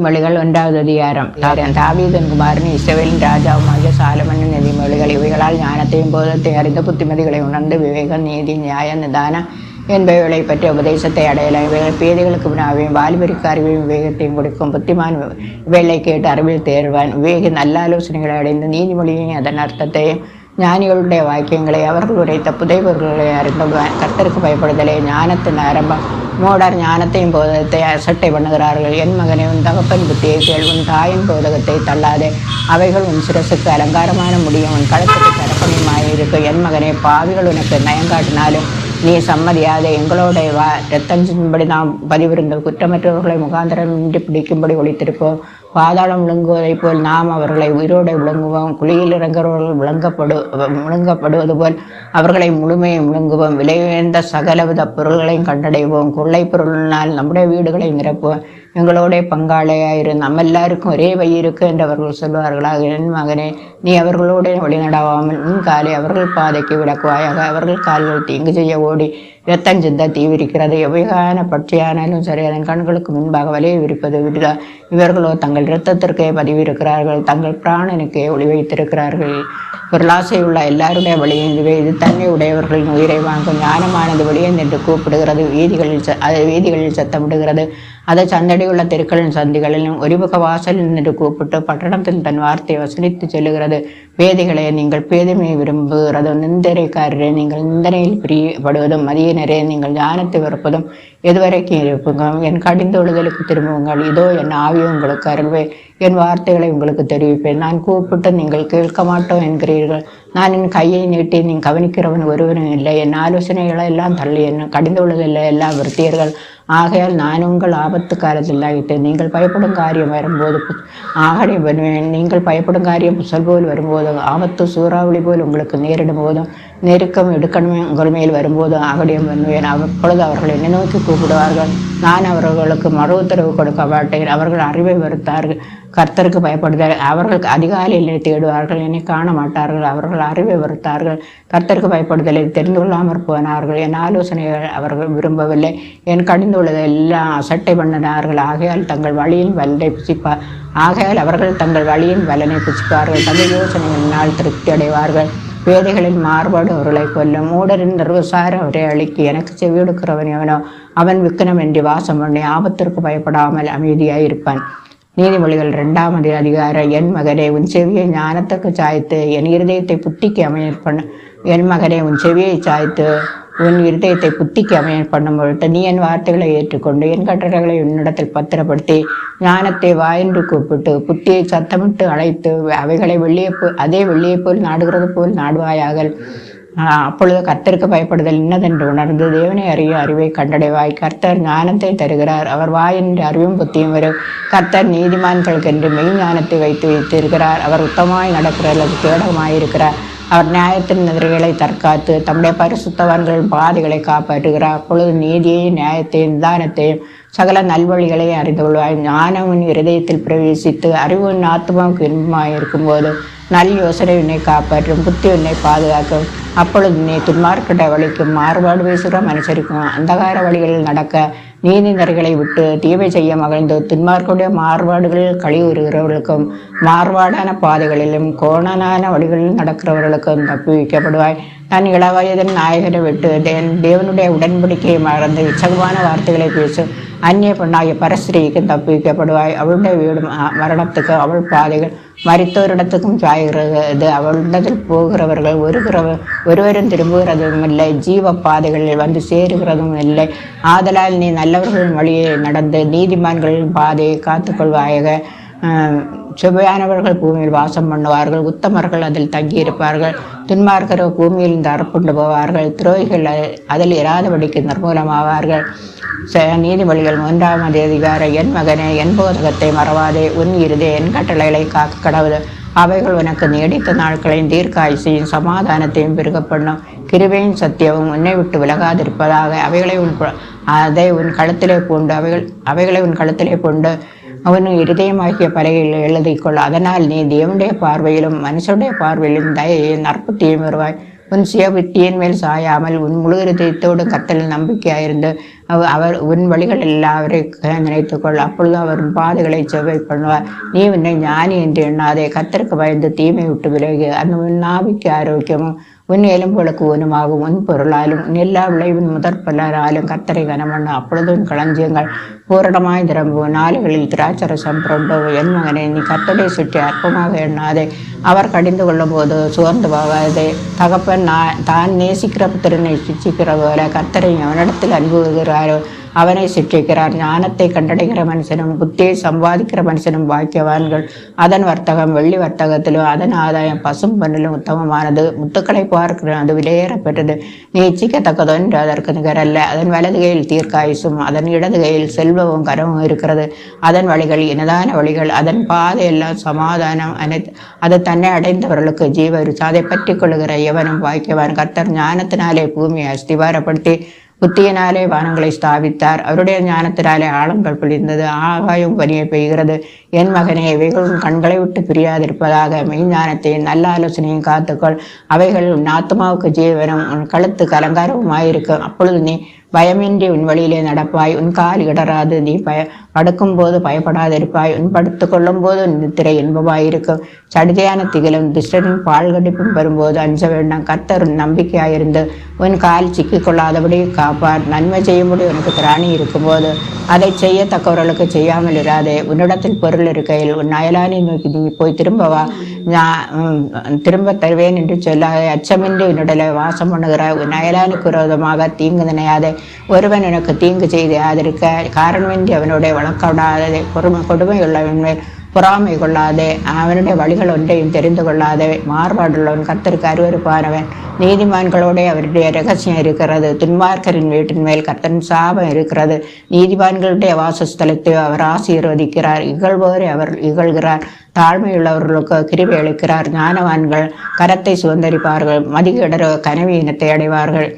மொழிகள் 1வது அதிகாரம். தாவீதின் குமாரன் இஸ்ரவேலின் ராஜாவுமாகிய சாலமோனின் நீதிமொழிகள். இவைகளால் ஞானத்தையும் போதத்தை அறிந்த புத்திமதிகளை உணர்ந்து விவேகம், நீதி, நியாய, நிதானம் என்பவைகளை பற்றிய உபதேசத்தை அடையலாம். இவைகள் பேதைகளுக்கு வினாவையும் வாலிபருக்கு அறிவையும் விவேகத்தையும் கொடுக்கும். புத்திமான் இவைகளை கேட்டு அறிவில் தேர்வான். விவேகி நல்ல ஆலோசனைகளை அடைந்து நீதிமொழியையும் அதன் அர்த்தத்தையும் ஞானிகளுடைய வாக்கியங்களை அவர்கள் உரைத்த புதைபொருள்களை அறிந்து கர்த்தருக்கு பயப்படுதலே ஞானத்தின் ஆரம்பம். மூடர் ஞானத்தையும் போதகத்தை அசட்டை பண்ணுகிறார்கள். என் மகனே, உன் தகப்பன் புத்தியை கேள், உன் தாயின் போதகத்தை தள்ளாதே. அவைகள் உன் சிரசுக்கு அலங்காரமான முடியும், உன் கழுத்துக்கு தரப்பணியுமாயிருக்கும். என் மகனே, பாவிகள் உனக்கு நயங்காட்டினாலும் நீ சம்மதியாதே. எங்களோட ரத்தஞ்சின்படி நாம் பதிவிருந்த குற்றமற்றவர்களை முகாந்திரமின்றி பிடிக்கும்படி ஒழித்திருப்போம். பாதாளம் விழுங்குவதை போல் நாம் அவர்களை உயிரோடு விழுங்குவோம். குழியில் இறங்குறவர்கள் விழுங்கப்படுவது போல் அவர்களை முழுமையை விழுங்குவோம். விலை உயர்ந்த சகலவித பொருள்களையும் கண்டடைவோம். கொள்ளை பொருளினால் நம்முடைய வீடுகளை நிரப்புவோம். எங்களோட பங்காளியாயிரு, நம்ம எல்லாருக்கும் ஒரே வயிறுக்கு என்று அவர்கள் சொல்வார்களாக. என் மகனே, நீ அவர்களோட வழிநடாவாமல் உன் காலை அவர்கள் பாதைக்கு விளக்குவாயாக. அவர்கள் கால்கள் தீங்கு செய்ய ஓடி இரத்தஞ்சிந்த தீவிரிக்கிறது. எவையான பட்சியானாலும் சரி, அதன் கண்களுக்கு முன்பாக வலையை விரிப்பது விடுதா. இவர்களோ தங்கள் இரத்தத்திற்கே பதிவிருக்கிறார்கள், தங்கள் பிராணனுக்கே ஒளி வைத்திருக்கிறார்கள். பொருளாசை உள்ள எல்லாருடைய வழியும் இதுவே. இது தன்மை உடையவர்களின் உயிரை வாங்கும். ஞானமானது வெளியே நின்று கூப்பிடுகிறது, வீதிகளில் சத்தமிடுகிறது. அதை சந்தடியுள்ள தெருக்களின் சந்திகளிலும் ஒருமுக வாசலில் நின்று கூப்பிட்டு பட்டணத்தில் தன் வார்த்தையை வசனித்து செல்லுகிறது. பேதைகளே, நீங்கள் பேதமையை விரும்புகிறது. நிந்தரைக்காரரே, நீங்கள் நிந்தனையில் பிரியப்படுவதும், மதியினரே, நீங்கள் ஞானத்தை வெறுப்பதும் எதுவரைக்கும் இருப்புங்க. என் கடிந்தொழுதலுக்கு திரும்புங்கள். இதோ என் ஆவியை உங்களுக்கு அருள்வேன், என் வார்த்தைகளை உங்களுக்கு தெரிவிப்பேன். நான் கூப்பிட்டு நீங்கள் கேட்க மாட்டோம் என்கிறீர்கள். நான் என் கையை நீட்டி நீ கவனிக்கிறவன் ஒருவனும் இல்லை. என் ஆலோசனைகளை எல்லாம் தள்ளி என் கடிந்தொழுதல் எல்லாம் விருத்தியர்கள். ஆகையால் நான் உங்கள் ஆபத்து காலத்தில் ஆகிட்டு நீங்கள் பயப்படும் காரியம் வரும்போது ஆகடை பண்ணுவேன். நீங்கள் பயப்படும் காரியம் புசல் போல் வரும்போதும், ஆபத்து சூறாவளி போல் உங்களுக்கு நேரிடும் போதும், நெருக்கம் எடுக்கணுமே உங்கள் மேல் வரும்போதும் ஆகடியம் பண்ணுவேன். அப்பொழுது அவர்கள் என்னை நோக்கி கூப்பிடுவார்கள், நான் அவர்களுக்கு மறு உத்தரவு கொடுக்க மாட்டேன். அவர்கள் அறிவை வெறுத்தார்கள், கர்த்தருக்கு பயப்படுதல். அவர்கள் அதிகாலையில் தேடுவார்கள், என்னை காண மாட்டார்கள். அவர்கள் அறிவை வெறுத்தார்கள், கர்த்தருக்கு பயப்படுதலை தெரிந்து கொள்ளாமற் போனார்கள். என் ஆலோசனைகள் அவர்கள் விரும்பவில்லை, என் கடிந்துள்ளதை எல்லாம் அசட்டை பண்ணினார்கள். ஆகையால் அவர்கள் தங்கள் வழியின் வலனை புசிப்பார்கள், தங்கள் யோசனைகளினால் திருப்தி அடைவார்கள். பேதைகளின் மாறுபாடு அவர்களை கொல்லும், மூடரின் நிர்வசாரம் அவரை அழிக்கு. எனக்கு செவியெடுக்கிறவன் எவனோ அவன் விக்கனம் என்று வாசம் பண்ணி ஆபத்திற்கு பயப்படாமல் அமைதியாய் இருப்பான். நீதிமொழிகள் 2வது அதிகாரம். என் மகனே, உன் செவியை ஞானத்துக்கு சாய்த்து என் இருதயத்தை புத்திக்கு அமைய பண்ண. என் மகனே, உன் செவியை சாய்த்து உன் இருதயத்தை புத்திக்கு அமைய பண்ணும் பொழுது நீ என் வார்த்தைகளை ஏற்றுக்கொண்டு என் கட்டளைகளை உன்னிடத்தில் பத்திரப்படுத்தி ஞானத்தை வாயென்று கூப்பிட்டு புத்தியை சத்தமிட்டு அழைத்து அவைகளை வெள்ளியை போல் நாடுகிறது போல் நாடுவாயாக. அப்பொழுது கர்த்தருக்கு பயப்படுதல் இன்னதென்று உணர்ந்து தேவனை அறிய அறிவை கண்டடைவாய். கர்த்தர் ஞானத்தை தருகிறார், அவர் வாயின்றி அறிவும் புத்தியும் வரும். கர்த்தர் நீதிமான்களுக்கென்று மெய் ஞானத்தை வைத்திருக்கிறார். அவர் உத்தமாய் நடக்கிறவர்களுக்கு கேடகமாயிருக்கிறார். அவர் நியாயத்தின் எதிரிகளை தற்காத்து தம்முடைய பரிசுத்தவான்களின் பாதைகளை காப்பாற்றுகிறார். அப்பொழுது நீதியையும் நியாயத்தையும் நிதானத்தையும் சகல நல்வழிகளையும் அறிந்து கொள்வாய். ஞானவன் இருதயத்தில் பிரவேசித்து அறிவின் ஆத்மாவுக்கு இன்பமாயிருக்கும் போது நல் யோசனை உன்னை காப்பாற்றும், புத்தி உன்னை பாதுகாக்கும். அப்பொழுது நீ துன்மார்க்கிட்ட வழிக்கும் மாறுபாடு பேசுகிற மனுஷருக்கும் அந்தகார வழிகளில் நடக்க நீதி நெறிகளை விட்டு தீமை செய்ய மகிழ்ந்து துன்மார்க்குடைய மாறுபாடுகளில் கழிவுறுகிறவர்களுக்கும் மாறுபாடான பாதைகளிலும் கோணனான வழிகளில் நடக்கிறவர்களுக்கும் தப்பி வைக்கப்படுவாய். நான் இளவயதின் நாயகரை விட்டு தேவனுடைய உடன்படிக்கையை மறந்து இச்சகமான வார்த்தைகளை பேசும் அந்நிய பெண்ணாகிய பரஸ்திரீக்கு தப்பி வைக்கப்படுவாய். அவளுடைய வீடு மரணத்துக்கு அவள் பாதைகள் மரித்தோரிடத்துக்கும் சாய்கிறது. அவளிடத்தில் போகிறவர்கள் ஒருவரும் திரும்புகிறதும் இல்லை, ஜீவ பாதைகளில் வந்து சேருகிறதும் இல்லை. ஆதலால் நீ நல்லவர்களின் வழியை நடந்து நீதிமான்களின் பாதையை காத்துக்கொள்வாயாக. சுவையானவர்கள் பூமியில் வாசம் பண்ணுவார்கள், உத்தமர்கள் அதில் தங்கியிருப்பார்கள். துன்மார்க்கர் பூமியில் இந்த அறுப்புண்டு போவார்கள், துரோகிகள் அதில் இராதபடிக்கு நிர்மூலமாவார்கள். நீதிமொழிகள் 1வது அதிகாரம். என் மகனே, என் போதகத்தை மறவாதே, உன் இருதே என் கட்டளைகளை காக்க கடவுள். அவைகள் உனக்கு நீடித்த நாட்களையும் தீர்க்காயுசையும் சமாதானத்தையும் பெருக பண்ணும். கிருபையும் சத்தியமும் உன்னை விட்டு விலகாதிருப்பதாக. அவைகளை உன் கழுத்திலே கொண்டு அவன் இருதயமாகிய பலகையில் எழுதிக்கொள். அதனால் நீ தேவனுடைய பார்வையிலும் மனுஷனுடைய பார்வையிலும் தயையும் நற்புத்தியும் வருவாய். உன் சுய புத்தியின் மேல் சாயாமல் உன் முழு இதயத்தோடு கர்த்தரில் நம்பிக்கையாயிருந்து அவர் உன் வழிகள் எல்லாவரையும் நினைத்துக்கொள். அப்பொழுது அவர் உன் பாதைகளை செவ்வை பண்ணுவார். நீ உன்னை ஞானி என்று எண்ணாதே, கர்த்தருக்கு பயந்து தீமை விட்டு விலகு. அந்த உன் நாவிக்கு ஆரோக்கியமும் உன் எலும்புகளுக்கு ஊனமாகும். உன் பொருளாலும் உன் எல்லா விளைவின் முதற் பலராலும் கர்த்தரை கனமண்ணு. அப்பொழுது உன் களஞ்சியங்கள் பூரணமாய் நிரம்பும். நாடுகளில் திராட்சரசம் புரண்டோ. என் மகனே, நீ கர்த்தரை சுற்றி அற்பமாக எண்ணாதே, அவர் கடிந்து கொள்ளும் போது சோர்ந்து போகாதே. தகப்பன் தான் நேசிக்கிற புத்திரனை சிக்ஷிக்கிற போல கர்த்தரை அவனிடத்தில் அனுபவிக்கிறாரோ அவனை சிற்றிக்கிறார். ஞானத்தை கண்டடைகிற மனுஷனும் புத்தியை சம்பாதிக்கிற மனுஷனும் பாக்கியவான்கள். அதன் வர்த்தகம் வெள்ளி வர்த்தகத்திலும் அதன் ஆதாயம் பசும் பண்ணிலும் உத்தமமானது. முத்துக்களை பார்க்கிற அது விலையேறப்பெற்றது. நீ இச்சிக்கத்தக்கதொன்று அதற்கு நிகரல்ல. அதன் வலது கையில் தீர்க்காயுசும் அதன் இடது கையில் செல்வமும் கரமும் இருக்கிறது. அதன் வழிகள் இனதான வழிகள், அதன் பாதையெல்லாம் சமாதானம். அது தன்னை அடைந்தவர்களுக்கு ஜீவ ருசி. அதை பற்றி கொள்ளுகிற எவனும் பாக்கியவான். கர்த்தர் ஞானத்தினாலே பூமியை அஸ்திவாரப்படுத்தி புத்தியினாலே வானங்களை ஸ்தாபித்தார். அவருடைய ஞானத்தினாலே ஆழங்கள் பொழிந்தது, ஆகாயம் பனியை பெய்கிறது. என் மகனே, இவைகள் உன் கண்களை விட்டு பிரியாதிருப்பதாக. மெய்ஞானத்தையும் நல்ல ஆலோசனையும் காத்துக்கொள். அவைகள் உன் ஆத்மாவுக்கு ஜீவனும் உன் கழுத்துக்கு அலங்காரமுமாயிருக்கும். அப்பொழுது நீ பயமின்றி உன் வழியிலே நடப்பாய், உன் கால் இடராது. நீ படுக்கும் போது பயப்படாதிருப்பாய், உன் படுத்து கொள்ளும் போது நித்திரை இன்பமாயிருக்கும். சடிதையான திகிலும் துஷ்டரின் பால் கடிப்பும் வரும்போது அஞ்ச வேண்டாம். கர்த்தர் உன் நம்பிக்கையாயிருந்து உன் கால் சிக்கிக்கொள்ளாதபடி காப்பார். நன்மை செய்யும்படி உனக்கு திராணி இருக்கும்போது அதை செய்யத்தக்கவர்களுக்கு செய்யாமல் இராதே. உன்னிடத்தில் பொருள் இருக்கையில் உன் அயலானை நோக்கி நீ போய் திரும்பவா, திரும்ப தருவேன் என்று சொல்லாதே. அச்சமின்றி உன்னிடலை வாசம் பண்ணுகிறாய். உன் அயலானுக்கு விரோதமாக தீங்கு நினையாதே. ஒருவன் எனக்கு தீங்கு செய்து ஆதரிக்க காரணமின்றி அவனுடைய வழக்காடாதே. கொடுமையுள்ளவன் மேல் பொறாமை கொள்ளாதே. அவனுடைய வழிகள் ஒன்றையும் தெரிந்து கொள்ளாதே. மாறுபாடுள்ளவன் கர்த்தருக்கு அருவருப்பானவன். நீதிமான்களோட அவருடைய ரகசியம் இருக்கிறது. துன்மார்க்கரின் வீட்டின் மேல் கர்த்தரின் சாபம் இருக்கிறது. நீதிமான்களுடைய வாசஸ்தலத்தை அவர் ஆசீர்வதிக்கிறார். இகழ்வோரை அவர் இகழ்கிறார். தாழ்மையுள்ளவர்களுக்கு கிருபை அளிக்கிறார். ஞானவான்கள் கரத்தை சுதந்தரிப்பார்கள். மதிகிடர கனவீனத்தை அடைவார்கள்.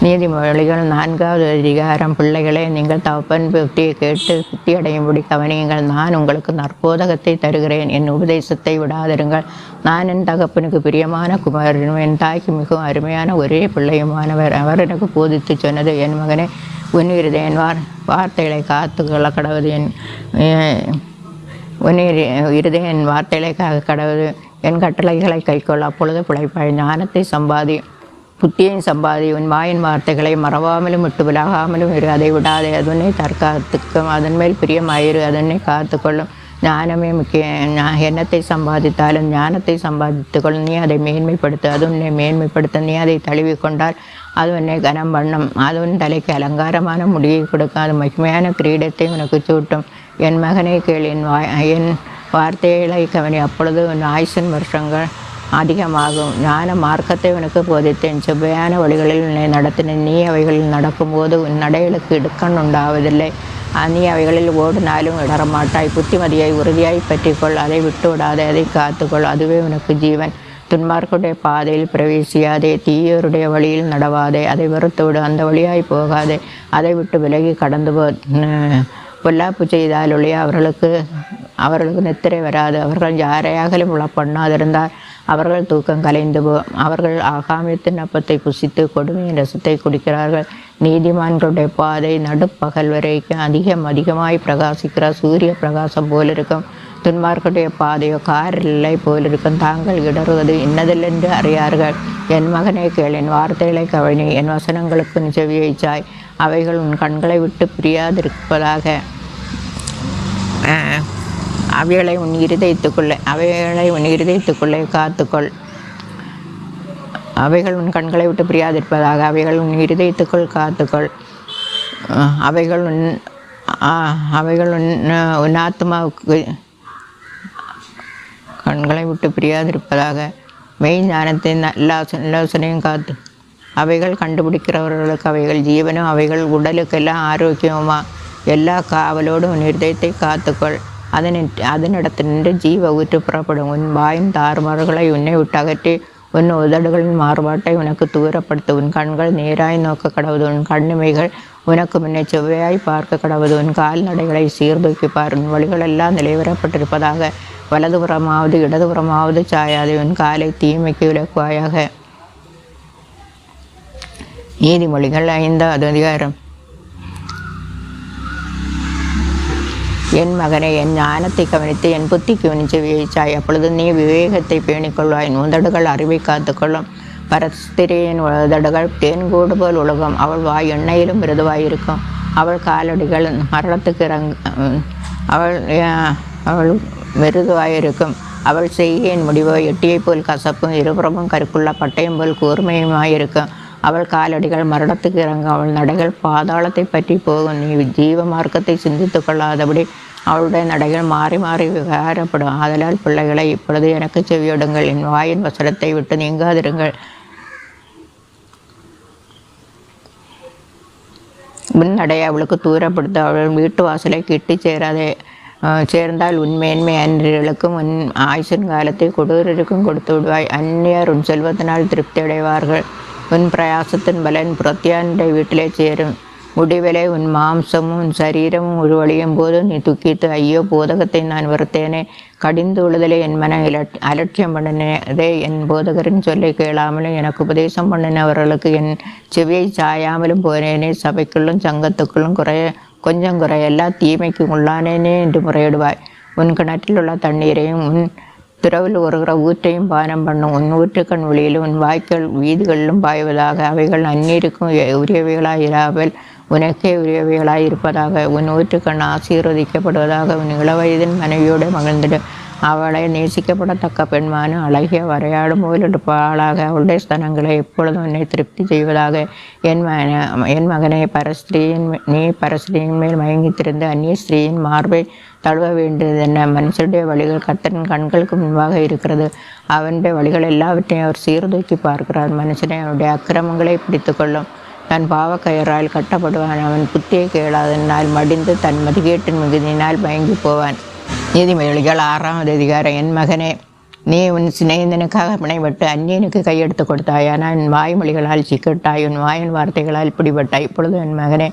நீதிமொழிகள் 4வது அதிகாரம். பிள்ளைகளே, நீங்கள் தகப்பன் புத்தியை கேட்டு புத்தி அடையும்படி கவனியுங்கள். நான் உங்களுக்கு நற்போதகத்தை தருகிறேன், என் உபதேசத்தை விடாதிருங்கள். நான் என் தகப்பனுக்கு பிரியமான குமாரனும் என் தாய்க்கு மிகவும் அருமையான ஒரே பிள்ளையுமானவர். அவர் எனக்கு போதித்து சொன்னது, என் மகனே, உன் இருதயன் வார்த்தைகளை காத்து கொள்ள கடவுது. உன் இருதயன் வார்த்தைகளை கடவுது. என் கட்டளைகளை கைக்கொள்ள, அப்பொழுது பிழைப்பாய். ஞானத்தை சம்பாதி, புத்தியையும் சம்பாதி. உன் வாயின் வார்த்தைகளை மறவாமலும் விட்டு விலகாமலும் இரு. அதை விடாதே. அதனை தற்காத்துக்கும். அதன் மேல் பிரியமாயிரு. அதனை காத்துக்கொள்ளும். ஞானமே முக்கியம். எண்ணத்தை சம்பாதித்தாலும் ஞானத்தை சம்பாதித்துக்கொள். நீ அதை மேன்மைப்படுத்து, அது உன்னை மேன்மைப்படுத்த. நீ அதை தழுவிக்கொண்டால் அது உன்னை கனம் பண்ணும். அது உன் தலைக்கு அலங்காரமான முடியை கொடுக்கும். அது மகிமையான கிரீடத்தை உனக்கு சூட்டும். என் மகனை கேள், என் வார்த்தைகளை கவனி. அப்பொழுது உன் ஆயுசின் வருஷங்கள் அதிகமாகும். ஞான மார்க்கத்தை உனக்கு போதித்தேன். செவ்வையான வழிகளில் உன்னை நடத்தினேன். நீ அவைகளில் நடக்கும்போது உன் நடைகளுக்கு இடுக்கண் உண்டாவதில்லை. நீ அவைகளில் ஓடினாலும் இடரமாட்டாய். புத்திமதியை உறுதியாய் பற்றிக்கொள். அதை விட்டு விடாதே, அதை காத்துக்கொள். அதுவே உனக்கு ஜீவன். துன்மார்க்குடைய பாதையில் பிரவேசியாதே. தீயோருடைய வழியில் நடவாதே. அதை வெறுத்து விடு. அந்த வழியாய் போகாதே. அதை விட்டு விலகி கடந்து பொல்லாப்பு செய்தால் ஒழிய அவர்களுக்கு நித்திரை வராது. அவர்கள் யாரையாகலும் பண்ணாதிருந்தால் அவர்கள் தூக்கம் கலைந்து அவர்கள் ஆகாமியத்தின் அப்பத்தை புசித்து கொடுமையின் ரசத்தை குடிக்கிறார்கள். நீதிமான்களுடைய பாதை நடுப்பகல் வரைக்கும் அதிகமாய் பிரகாசிக்கிற சூரிய பிரகாசம் போல் இருக்கும். துன்மார்க்குடைய பாதையோ காரில்லை போல் இருக்கும். தாங்கள் இடறுவது இன்னதில்லென்று அறியார்கள். என் மகனே கேள், என் வார்த்தைகளை கவனி. என் வசனங்களுக்கு செவியை சாய். அவைகள் உன் கண்களை விட்டு பிரியாதிருப்பதாக. அவைகளை உன் இருதயத்துக்குள்ளே காத்துக்கொள். அவைகள் உன் கண்களை விட்டு பிரியாதிருப்பதாக. அவைகள் உன் இருதயத்துக்குள் காத்துக்கொள். அவைகள் உன் ஆத்மாவுக்கு கண்களை விட்டு பிரியாதிருப்பதாக. மெய் ஞானத்தின் ஆலோசனையும் காத்து. அவைகள் கண்டுபிடிக்கிறவர்களுக்கு அவைகள் ஜீவனும் அவைகள் உடலுக்கெல்லாம் ஆரோக்கியமா. எல்லா காவலோடும் உன் இருதயத்தை காத்துக்கொள். அதனிடத்தினின்று ஜீவ ஊற்று புறப்படும். உன் வாயின் தாறுமாறுகளை உன்னை விட்டு அகற்றி உன் உதடுகளின் மாறுபாட்டை உனக்கு தூரப்படுத்து. உன் கண்கள் நேராய் நோக்க கடவுது. உன் கண்ணிமைகள் உனக்கு முன்னே செவ்வையாய் பார்க்க கடவுது. உன் கால்நடைகளை சீர்தூக்கிப்பார். உன் வழிகளெல்லாம் நிலைவரப்பட்டிருப்பதாக. வலதுபுறமாவது இடதுபுறமாவது சாயாது. உன் காலை தீமைக்கு விலக்குவாயாக. நீதிமொழிகள் 5வது அதிகாரம். என் மகனே, என் ஞானத்தை கவனித்து என் புத்திக்கு செவியாய். அப்பொழுது நீ விவேகத்தை பேணிக்கொள்வாய். உதடுகள் அறிவை காத்துக்கொள்ளும். பரஸ்திரியின் உதடுகள் தேன்கூடு போல் உலகம். அவள் வாய் எண்ணெயிலும் மிருதுவாயிருக்கும். அவள் காலடிகள் மரணத்துக்கு அவள் மிருதுவாயிருக்கும். அவள் செய்கையின் முடிவோ எட்டியைப் போல் கசப்பும் இருபுறமும் கருக்குள்ள பட்டயம் போல் கூர்மையுமாயிருக்கும். அவள் காலடிகள் மரணத்துக்கு இறங்கும். அவள் நடைகள் பாதாளத்தை பற்றி போகும். நீ ஜீவ மார்க்கத்தை சிந்தித்து கொள்ளாதபடி அவளுடைய நடைகள் மாறி மாறி விகாரப்படும். ஆதலால் பிள்ளைகளை, இப்பொழுது எனக்கு செவியொடுங்கள். என் வாயின் வசனத்தை விட்டு நீங்காதிருங்கள். முன்னடைய அவளுக்கு தூரப்படுத்த அவள் வீட்டு வாசலை கிட்டி சேர்ந்தால் உன் மேன்மை அன்றிகளுக்கும் உன் ஆயுசின் காலத்தை கொடூரருக்கும் கொடுத்து விடுவாய். அந்நியர் உன் செல்வத்தினால் திருப்தி அடைவார்கள். உன் பிரயாசத்தின் பலன் புறத்தியானுடைய வீட்டிலே சேரும். முடிவிலே உன் மாம்சமும் உன் சரீரமும் உருவழியும் போது நீ துக்கித்து, ஐயோ, போதகத்தை நான் வெறுத்தேனே, கடிந்து விழுதலை என் மன அலட்சியம் பண்ணினதே, என் போதகரின் சொல்லை கேளாமலும் எனக்கு உபதேசம் பண்ணினவர்களுக்கு என் செவியை சாயாமலும் போனேனே, சபைக்குள்ளும் சங்கத்துக்குள்ளும் கொஞ்சம் குறை எல்லா தீமைக்கு உள்ளானேனே என்று முறையிடுவாய். உன் கிணற்றில் உள்ள தண்ணீரையும் உன் துறவில் ஒருகிற ஊற்றையும் பானம் பண்ணும். உன் ஊற்றுக்கண் ஒளியிலும் உன் வாய்க்கள் வீதிகளிலும் பாய்வதாக. அவைகள் அந்நீருக்கும் உரியவைகளாயிராமல் உனக்கே உரியவைகளாய் இருப்பதாக. உன் ஊற்றுக்கண் ஆசீர்வதிக்கப்படுவதாக. உன் இளவயதின் மனைவியோடு மகிழ்ந்திடும். அவளை நேசிக்கப்படத்தக்க பெண்மானும் அழகிய வரையாடும் போல் இருப்பாளாக. அவளுடைய ஸ்தனங்களை எப்பொழுதும் உன்னை திருப்தி செய்வதாக. என் மகனை, நீ பரஸ்திரீயின் மேல் மயங்கித்திருந்து அந்நிய ஸ்திரீயின் மார்பை தழுவ வேண்டியது என்ன? மனுஷனுடைய வழிகள் கர்த்தரின் கண்களுக்கு முன்பாக இருக்கிறது. அவனுடைய வழிகள் எல்லாவற்றையும் அவர் சீர்தூக்கி பார்க்கிறார். மனுஷனை அவனுடைய அக்கிரமங்களை பிடித்து கொள்ளும். தன் பாவக்கயரால் கட்டப்படுவான். அவன் புத்தியை கேளாதனால் மடிந்து தன் மதிகேட்டின் மிகுதியினால் மயங்கி போவான். நீதிமொழிகள் 6வது அதிகாரம். என் மகனே, நீ உன் சிநேகிதனுக்காக பிணைப்பட்டு அந்நியனுக்கு கையெடுத்து கொடுத்தாய். ஆனால் உன் வாய்மொழிகளால் சிக்கட்டாய், உன் வாயின் வார்த்தைகளால் பிடிபட்டாய். இப்பொழுது என் மகனே,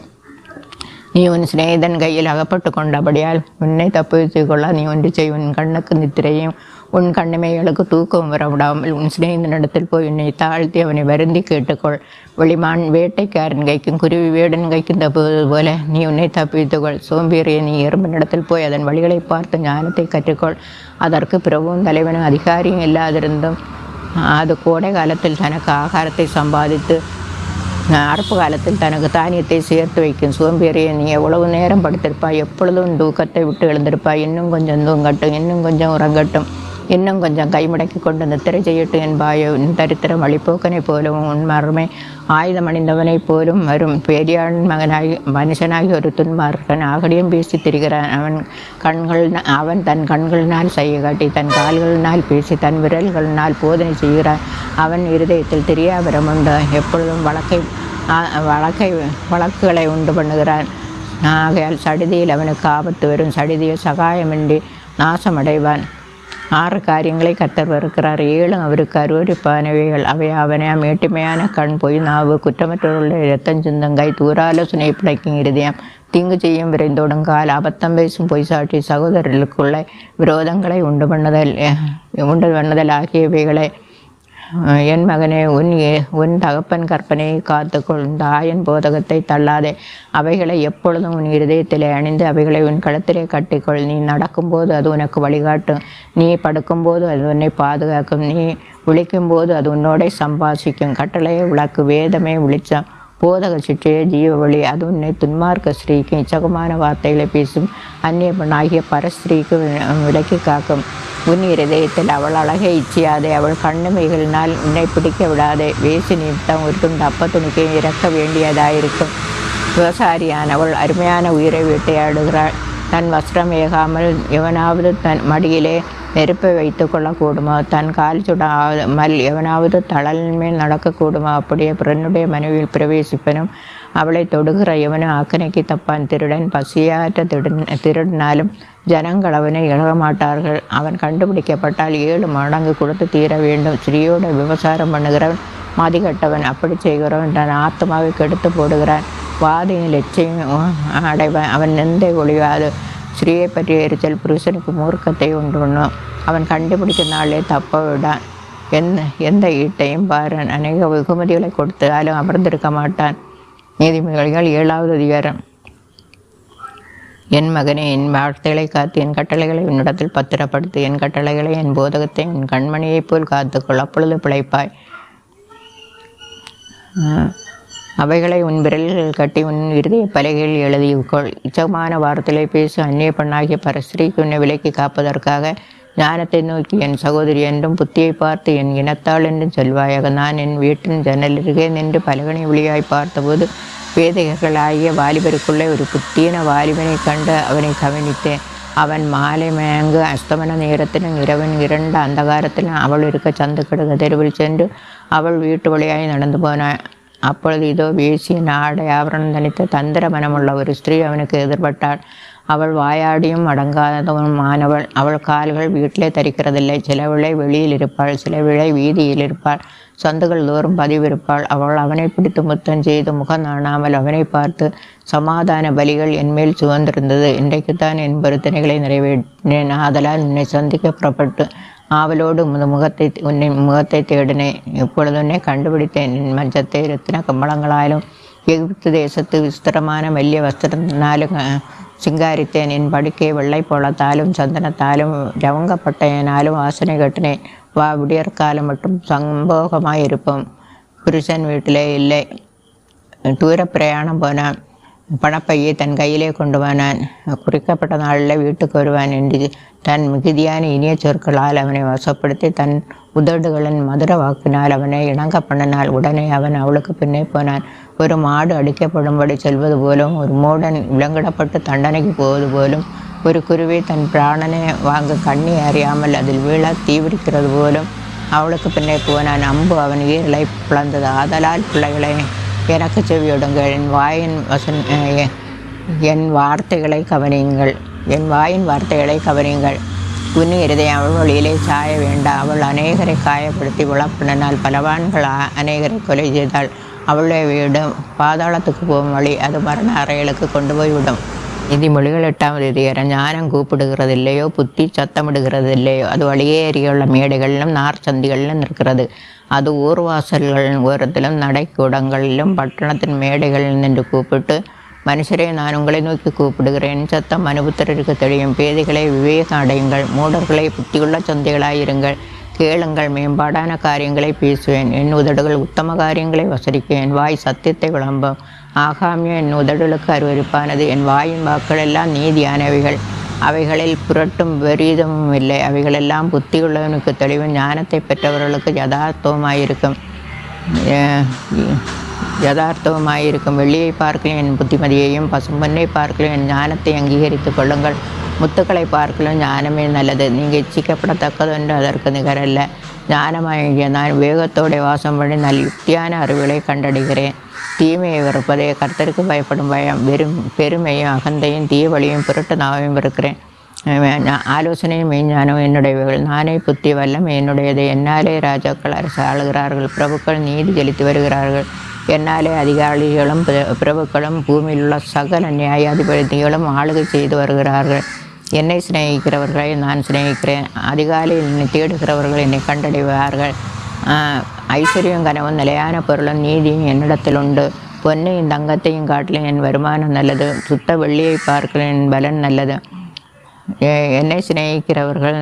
நீ உன் சிநேகிதன் கையில் அகப்பட்டு கொண்டபடியால் உன்னை தப்புவித்து கொள்ள நீ ஒன்று செய். உன் கண்ணுக்கு நித்திரையும் உன் கண்ணிமைகளுக்கு தூக்கம் வரவிடாமல் உன் சிநேகிதனிடத்தில் போய் உன்னை தாழ்த்தி அவனை வருந்தி கேட்டுக்கொள். வெளிமான் வேட்டைக்காரன் கைக்கும் குருவி வேடன் கைக்கும் தப்புவது போல நீ உன்னை தப்புவித்துக்கொள். சோம்பேறிய நீ எறும்பினிடத்தில் போய் அதன் வழிகளை பார்த்து ஞானத்தை கற்றுக்கொள். அதற்கு பிரபுவும் தலைவனும் அதிகாரியும் இல்லாதிருந்தும் அது கோடை காலத்தில் தனக்கு ஆகாரத்தை சம்பாதித்து அறுப்பு காலத்தில் தனக்கு தானியத்தை சேர்த்து வைக்கும். சோம்பேறியை நீ எவ்வளவு நேரம் படுத்திருப்பாய், எப்பொழுதும் தூக்கத்தை விட்டு எழுந்திருப்பாய். இன்னும் கொஞ்சம் தூங்கட்டும், இன்னும் கொஞ்சம் உறங்கட்டும், இன்னும் கொஞ்சம் கைமுடக்கி கொண்டு நித்திரை செய்யட்டும் என்பாயோ. உன் தரித்திரம் வழிபோக்கனை போலவும் உன் மறுமை ஆயுதம் அணிந்தவனைப் போலும் வரும். பெரியான் மனுஷனாகி ஒரு துன்மார்க்கன் ஆகடியும் பேசி திரிகிறான். அவன் தன் கண்களினால் செய்ய காட்டி தன் கால்களினால் பேசி தன் விரல்களினால் போதனை செய்கிறான். அவன் இருதயத்தில் தெரியாபரம் உண்டு. எப்பொழுதும் வழக்குகளை உண்டு பண்ணுகிறான். ஆகையால் சடிதியில் அவனுக்கு ஆபத்து வரும். சடிதியை சகாயமின்றி நாசமடைவான். 6 காரியங்களை கர்த்தர் வெறுக்கிறார், 7 அவருக்கு அருவருப்பானவைகள். அவை அவனை மேட்டுமையான கண், பொய் நாவு, குற்றமற்றவர்களுடைய இரத்தம் சிந்தும் கை, தூராலோசனை பிழைக்கும் இருதயம், தீங்கு செய்யும் விரைந்தோடும் கால், அபத்தம் பேசும் பொய் சாட்சி, சகோதரர்களுக்குள்ள விரோதங்களை உண்டு பண்ணுதல் ஆகியவைகளை. என் மகனே, உன் தகப்பன் கற்பனையை காத்துக்கொள். தாயன் போதகத்தை தள்ளாதே. அவைகளை எப்பொழுதும் உன் இருதயத்திலே அணிந்து அவைகளை உன் கழுத்திலே கட்டிக்கொள். நீ நடக்கும்போது அது உனக்கு வழிகாட்டும். நீ படுக்கும்போது அது உன்னை பாதுகாக்கும். நீ விழிக்கும்போது அது உன்னோட சம்பாஷிக்கும். கட்டளையே விளக்கு, வேதமே வெளிச்சம், போதக சிற்றையே ஜீவ வழி. அது உன்னை துன்மார்க்க ஸ்திரீக்கு இச்சகமான வார்த்தைகளை பேசும் அந்நிய பெண்ணாகிய பரஸ்திரீக்கு விலக்கி காக்கும். உன் இருதயத்தில் அவள் அழகை இச்சியாதே. அவள் கண்ணுமைகளினால் உன்னை பிடிக்க விடாதே. வேசி நிமித்தம் ஒரு துண்டு அப்பத்துணிக்கை இறக்க வேண்டியதாயிருக்கும். விவசாரியானவள் அருமையான உயிரை வேட்டையாடுகிறாள். தன் வஸ்திரம் ஏகாமல் எவனாவது தன் மடியிலே நெருப்பை வைத்து கொள்ளக்கூடுமா? தன் கால் சுடாமல் எவனாவது தளலின் மேல் நடக்கக்கூடுமா? அப்படியே பிறனுடைய மனைவியில் பிரவேசிப்பனும் அவளை தொடுகிற எவனும் ஆக்கனைக்கு தப்பான். திருடன் பசியாற்ற திருடினாலும் ஜனங்கள் அவனை இழக மாட்டார்கள். அவன் கண்டுபிடிக்கப்பட்டால் 7 மடங்கு கொடுத்து தீர வேண்டும். ஸ்ரீயோட விபசாரம் பண்ணுகிறவன் மதிகட்டவன். அப்படி செய்கிறவன் தன் ஆத்மாவை கெடுத்து போடுகிறான். வாதியின் லட்சியம் அடைவன். அவன் நிந்தை ஒழியாது. ஸ்ரீயை பற்றிய எரிச்சல் புருஷனுக்கு மூர்க்கத்தை உண்டு பண்ணும். அவன் கண்டுபிடிக்கும் நாளே தப்ப விடான். எந்த ஈட்டையும் பாரன் அநேக வெகுமதிகளை கொடுத்தாலும் அமர்ந்திருக்க மாட்டான். நீதிமொழிகள் 7வது அதிகாரம். என் மகனே, என் வார்த்தைகளை காத்து என் கட்டளைகளை உன்னிடத்தில் பத்திரப்படுத்து. என் கட்டளைகளை என் போதகத்தை என் கண்மணியைப் போல் காத்துக்கொள், அப்பொழுது பிழைப்பாய். அவைகளை உன் விரல்கள் கட்டி உன் இருதய பலகையில் எழுதிக்கொள். இச்சமான வார்த்தைகளை பேசு. அந்நிய பெண்ணாகிய பரஸ்திரீக்கு உன்னை விலைக்கு காப்பதற்காக ஞானத்தை நோக்கி என் சகோதரி என்றும் புத்தியை பார்த்து என் இனத்தாள் என்றும் சொல்வாயாக. நான் என் வீட்டின் ஜன்னலருகே நின்று பலகனை ஒளியாய் பார்த்தபோது வேதைகர்களாகிய வாலிபருக்குள்ளே ஒரு புத்தியின வாலிபனை கண்டு அவனை கவனித்தேன். அவன் மாலை மேங்கு அஸ்தமன நேரத்திலும் இரவன் 2 அந்தகாரத்திலும் அவள் இருக்க சந்துக்கடுக தெருவில் சென்று அவள் வீட்டு வழியாய் நடந்து போனான். அப்பொழுது இதோ வேசியின் ஆடை ஆவரணம் தனித்த தந்திர மனமுள்ள ஒரு ஸ்திரீ அவனுக்கு எதிர்பட்டாள். அவள் வாயாடியும் அடங்காதவனுமானவள். அவள் கால்கள் வீட்டிலே தரிக்கிறதில்லை. சிலவிளை வெளியில் இருப்பாள், சிலவிளை வீதியில் இருப்பாள், சந்துகள் தோறும் பதிவிருப்பாள். அவள் அவனை பிடித்து முத்தம் செய்து முகம் நாணாமல் அவனை பார்த்து, சமாதான பலிகள் என்மேல் சுவந்திருந்தது. இன்றைக்குத்தான் என் பொருத்தனைகளை நிறைவேற்றினேன். ஆதலால் உன்னை சந்திக்க புறப்பட்டு ஆவலோடு உன்னை முகத்தை தேடினேன். இப்பொழுது உன்னை கண்டுபிடித்தேன். என் மஞ்சத்தை ரத்தின கம்பளங்களாலும் எகிப்து தேசத்து விஸ்திரமான மெல்லிய வஸ்திரத்தினாலும் சிங்காரித்தேன். என் படுக்கையை வெள்ளை போலத்தாலும் சந்தனத்தாலும் ஜவங்கப்பட்டையினாலும் வாசனை கட்டினேன். வா, விடியற்காலம் மட்டும் சம்போகமாயிருப்போம். புருஷன் வீட்டிலே இல்லை. தூர பிரயாணம் போனான். பணப்பையை தன் கையிலே கொண்டு போனான். குறிக்கப்பட்ட நாளில் வீட்டுக்கு வருவான் என்று தன் மிகுதியான இனிய சொற்களால் அவனை வசப்படுத்தி தன் உதடுகளின் மதுர வாக்கினால் அவனை இணங்க பண்ணினாள். உடனே அவன் அவளுக்கு பின்னே போனான். ஒரு மாடு அடிக்கப்படும்படி செல்வது போலும், ஒரு மூடன் விலங்கிடப்பட்டு தண்டனைக்கு போவது போலும், ஒரு குருவி தன் பிராணனை வாங்க கண்ணி அறியாமல் அதில் வீழ தீவிரிக்கிறது போலும் அவளுக்கு பின்னே போனான். அம்பு அவன் ஈரலை பிளந்தது. ஆதலால் பிள்ளைகளை எனக்கு செவியொடுங்கள். என் வார்த்தைகளை கவனியுங்கள். என் வாயின் வார்த்தைகளை கவனியுங்கள். குனி இருதயம் அவள் வழியிலே சாய வேண்டாம். அவள் அநேகரை காயப்படுத்தி விளப்பினால் பலவான்கள் அநேகரை கொலை செய்தாள். அவளுடைய வீடு பாதாளத்துக்கு போகும் வழி, அது மரண அறைகளுக்கு கொண்டு போய்விடும். நீதிமொழிகள் 8வது அதிகாரம். ஞானம் கூப்பிடுகிறதில்லையோ, புத்தி சத்தமிடுகிறது இல்லையோ, அது வழியே ஏறியுள்ள மேடைகளிலும் நார்ச்சந்திகளிலும் இருக்கிறது. அது ஊர்வாசல்களின் ஓரத்திலும் நடைக்கூடங்களிலும் பட்டணத்தின் மேடைகளில் நின்று கூப்பிட்டு, மனுஷரே, நான் உங்களை நோக்கி கூப்பிடுகிறேன். சத்தம் மனுபுத்திரருக்கு தெரியும். பேதைகளை விவேகம் அடையுங்கள். மூடர்களை புத்தியுள்ள சந்தைகளாயிருங்கள். கேளுங்கள், மேம்பாடான காரியங்களை பேசுவேன். என் உதடுகள் உத்தம காரியங்களை வசரிக்கும். என் வாய் சத்தியத்தை விளம்பும். ஆகாமியம் என் உதடுகளுக்கு அருவருப்பானது. என் வாயின் வாக்கள் எல்லாம் நீதியானவைகள். அவைகளில் புரட்டும் விரீதமும் இல்லை. அவைகளெல்லாம் புத்தியுள்ளவனுக்கு தெளிவும் ஞானத்தை பெற்றவர்களுக்கு யதார்த்தமாயிருக்கும். வெள்ளியை பார்க்கலும் என் புத்திமதியையும், பசும்பொன்னை பார்க்கலும் என் ஞானத்தை அங்கீகரித்து கொள்ளுங்கள். முத்துக்களை பார்க்கலும் ஞானமே நல்லது. நீங்கள் இச்சிக்கப்படத்தக்கதென்று அதற்கு நிகரல்ல. ஞானமாகிய நான் வேகத்தோടെ வாசம் பண்ணி நல் யுக்தியான அறிவுகளை கண்டடைகிறேன். தீமையை வெறுப்பதே, கர்த்தருக்கு பயப்படும் பயம். பெருமையும் அகந்தையும் தீவழியும் புரட்டு நாவையும் வெறுக்கிறேன். ஆலோசனையும் மெய்ஞானம் என்னுடையவைகள். நானே புத்தி வல்லம் என்னுடையது. என்னாலே ராஜாக்கள் அரசு ஆளுகிறார்கள். பிரபுக்கள் நீதி செலுத்தி வருகிறார்கள். என்னாலே அதிகாரிகளும் பிரபுக்களும் பூமியில் உள்ள சகல நியாயாதிபதிகளும் ஆளுகை செய்து வருகிறார்கள். என்னை சிநேகிக்கிறவர்களை நான் சிநேகிக்கிறேன். அதிகாலையில் என்னை தேடுகிறவர்கள் என்னை கண்டடைவார்கள். ஐஸ்வர்யம் கனவும் நிலையான பொருளும் நீதியும் என்னிடத்தில் உண்டு. பொன்னையும் தங்கத்தையும் காட்டிலும் என் வருமானம் நல்லது. சுத்த வெள்ளியை பார்க்கல என் பலன் நல்லது. என்னை சிநேகிக்கிறவர்கள்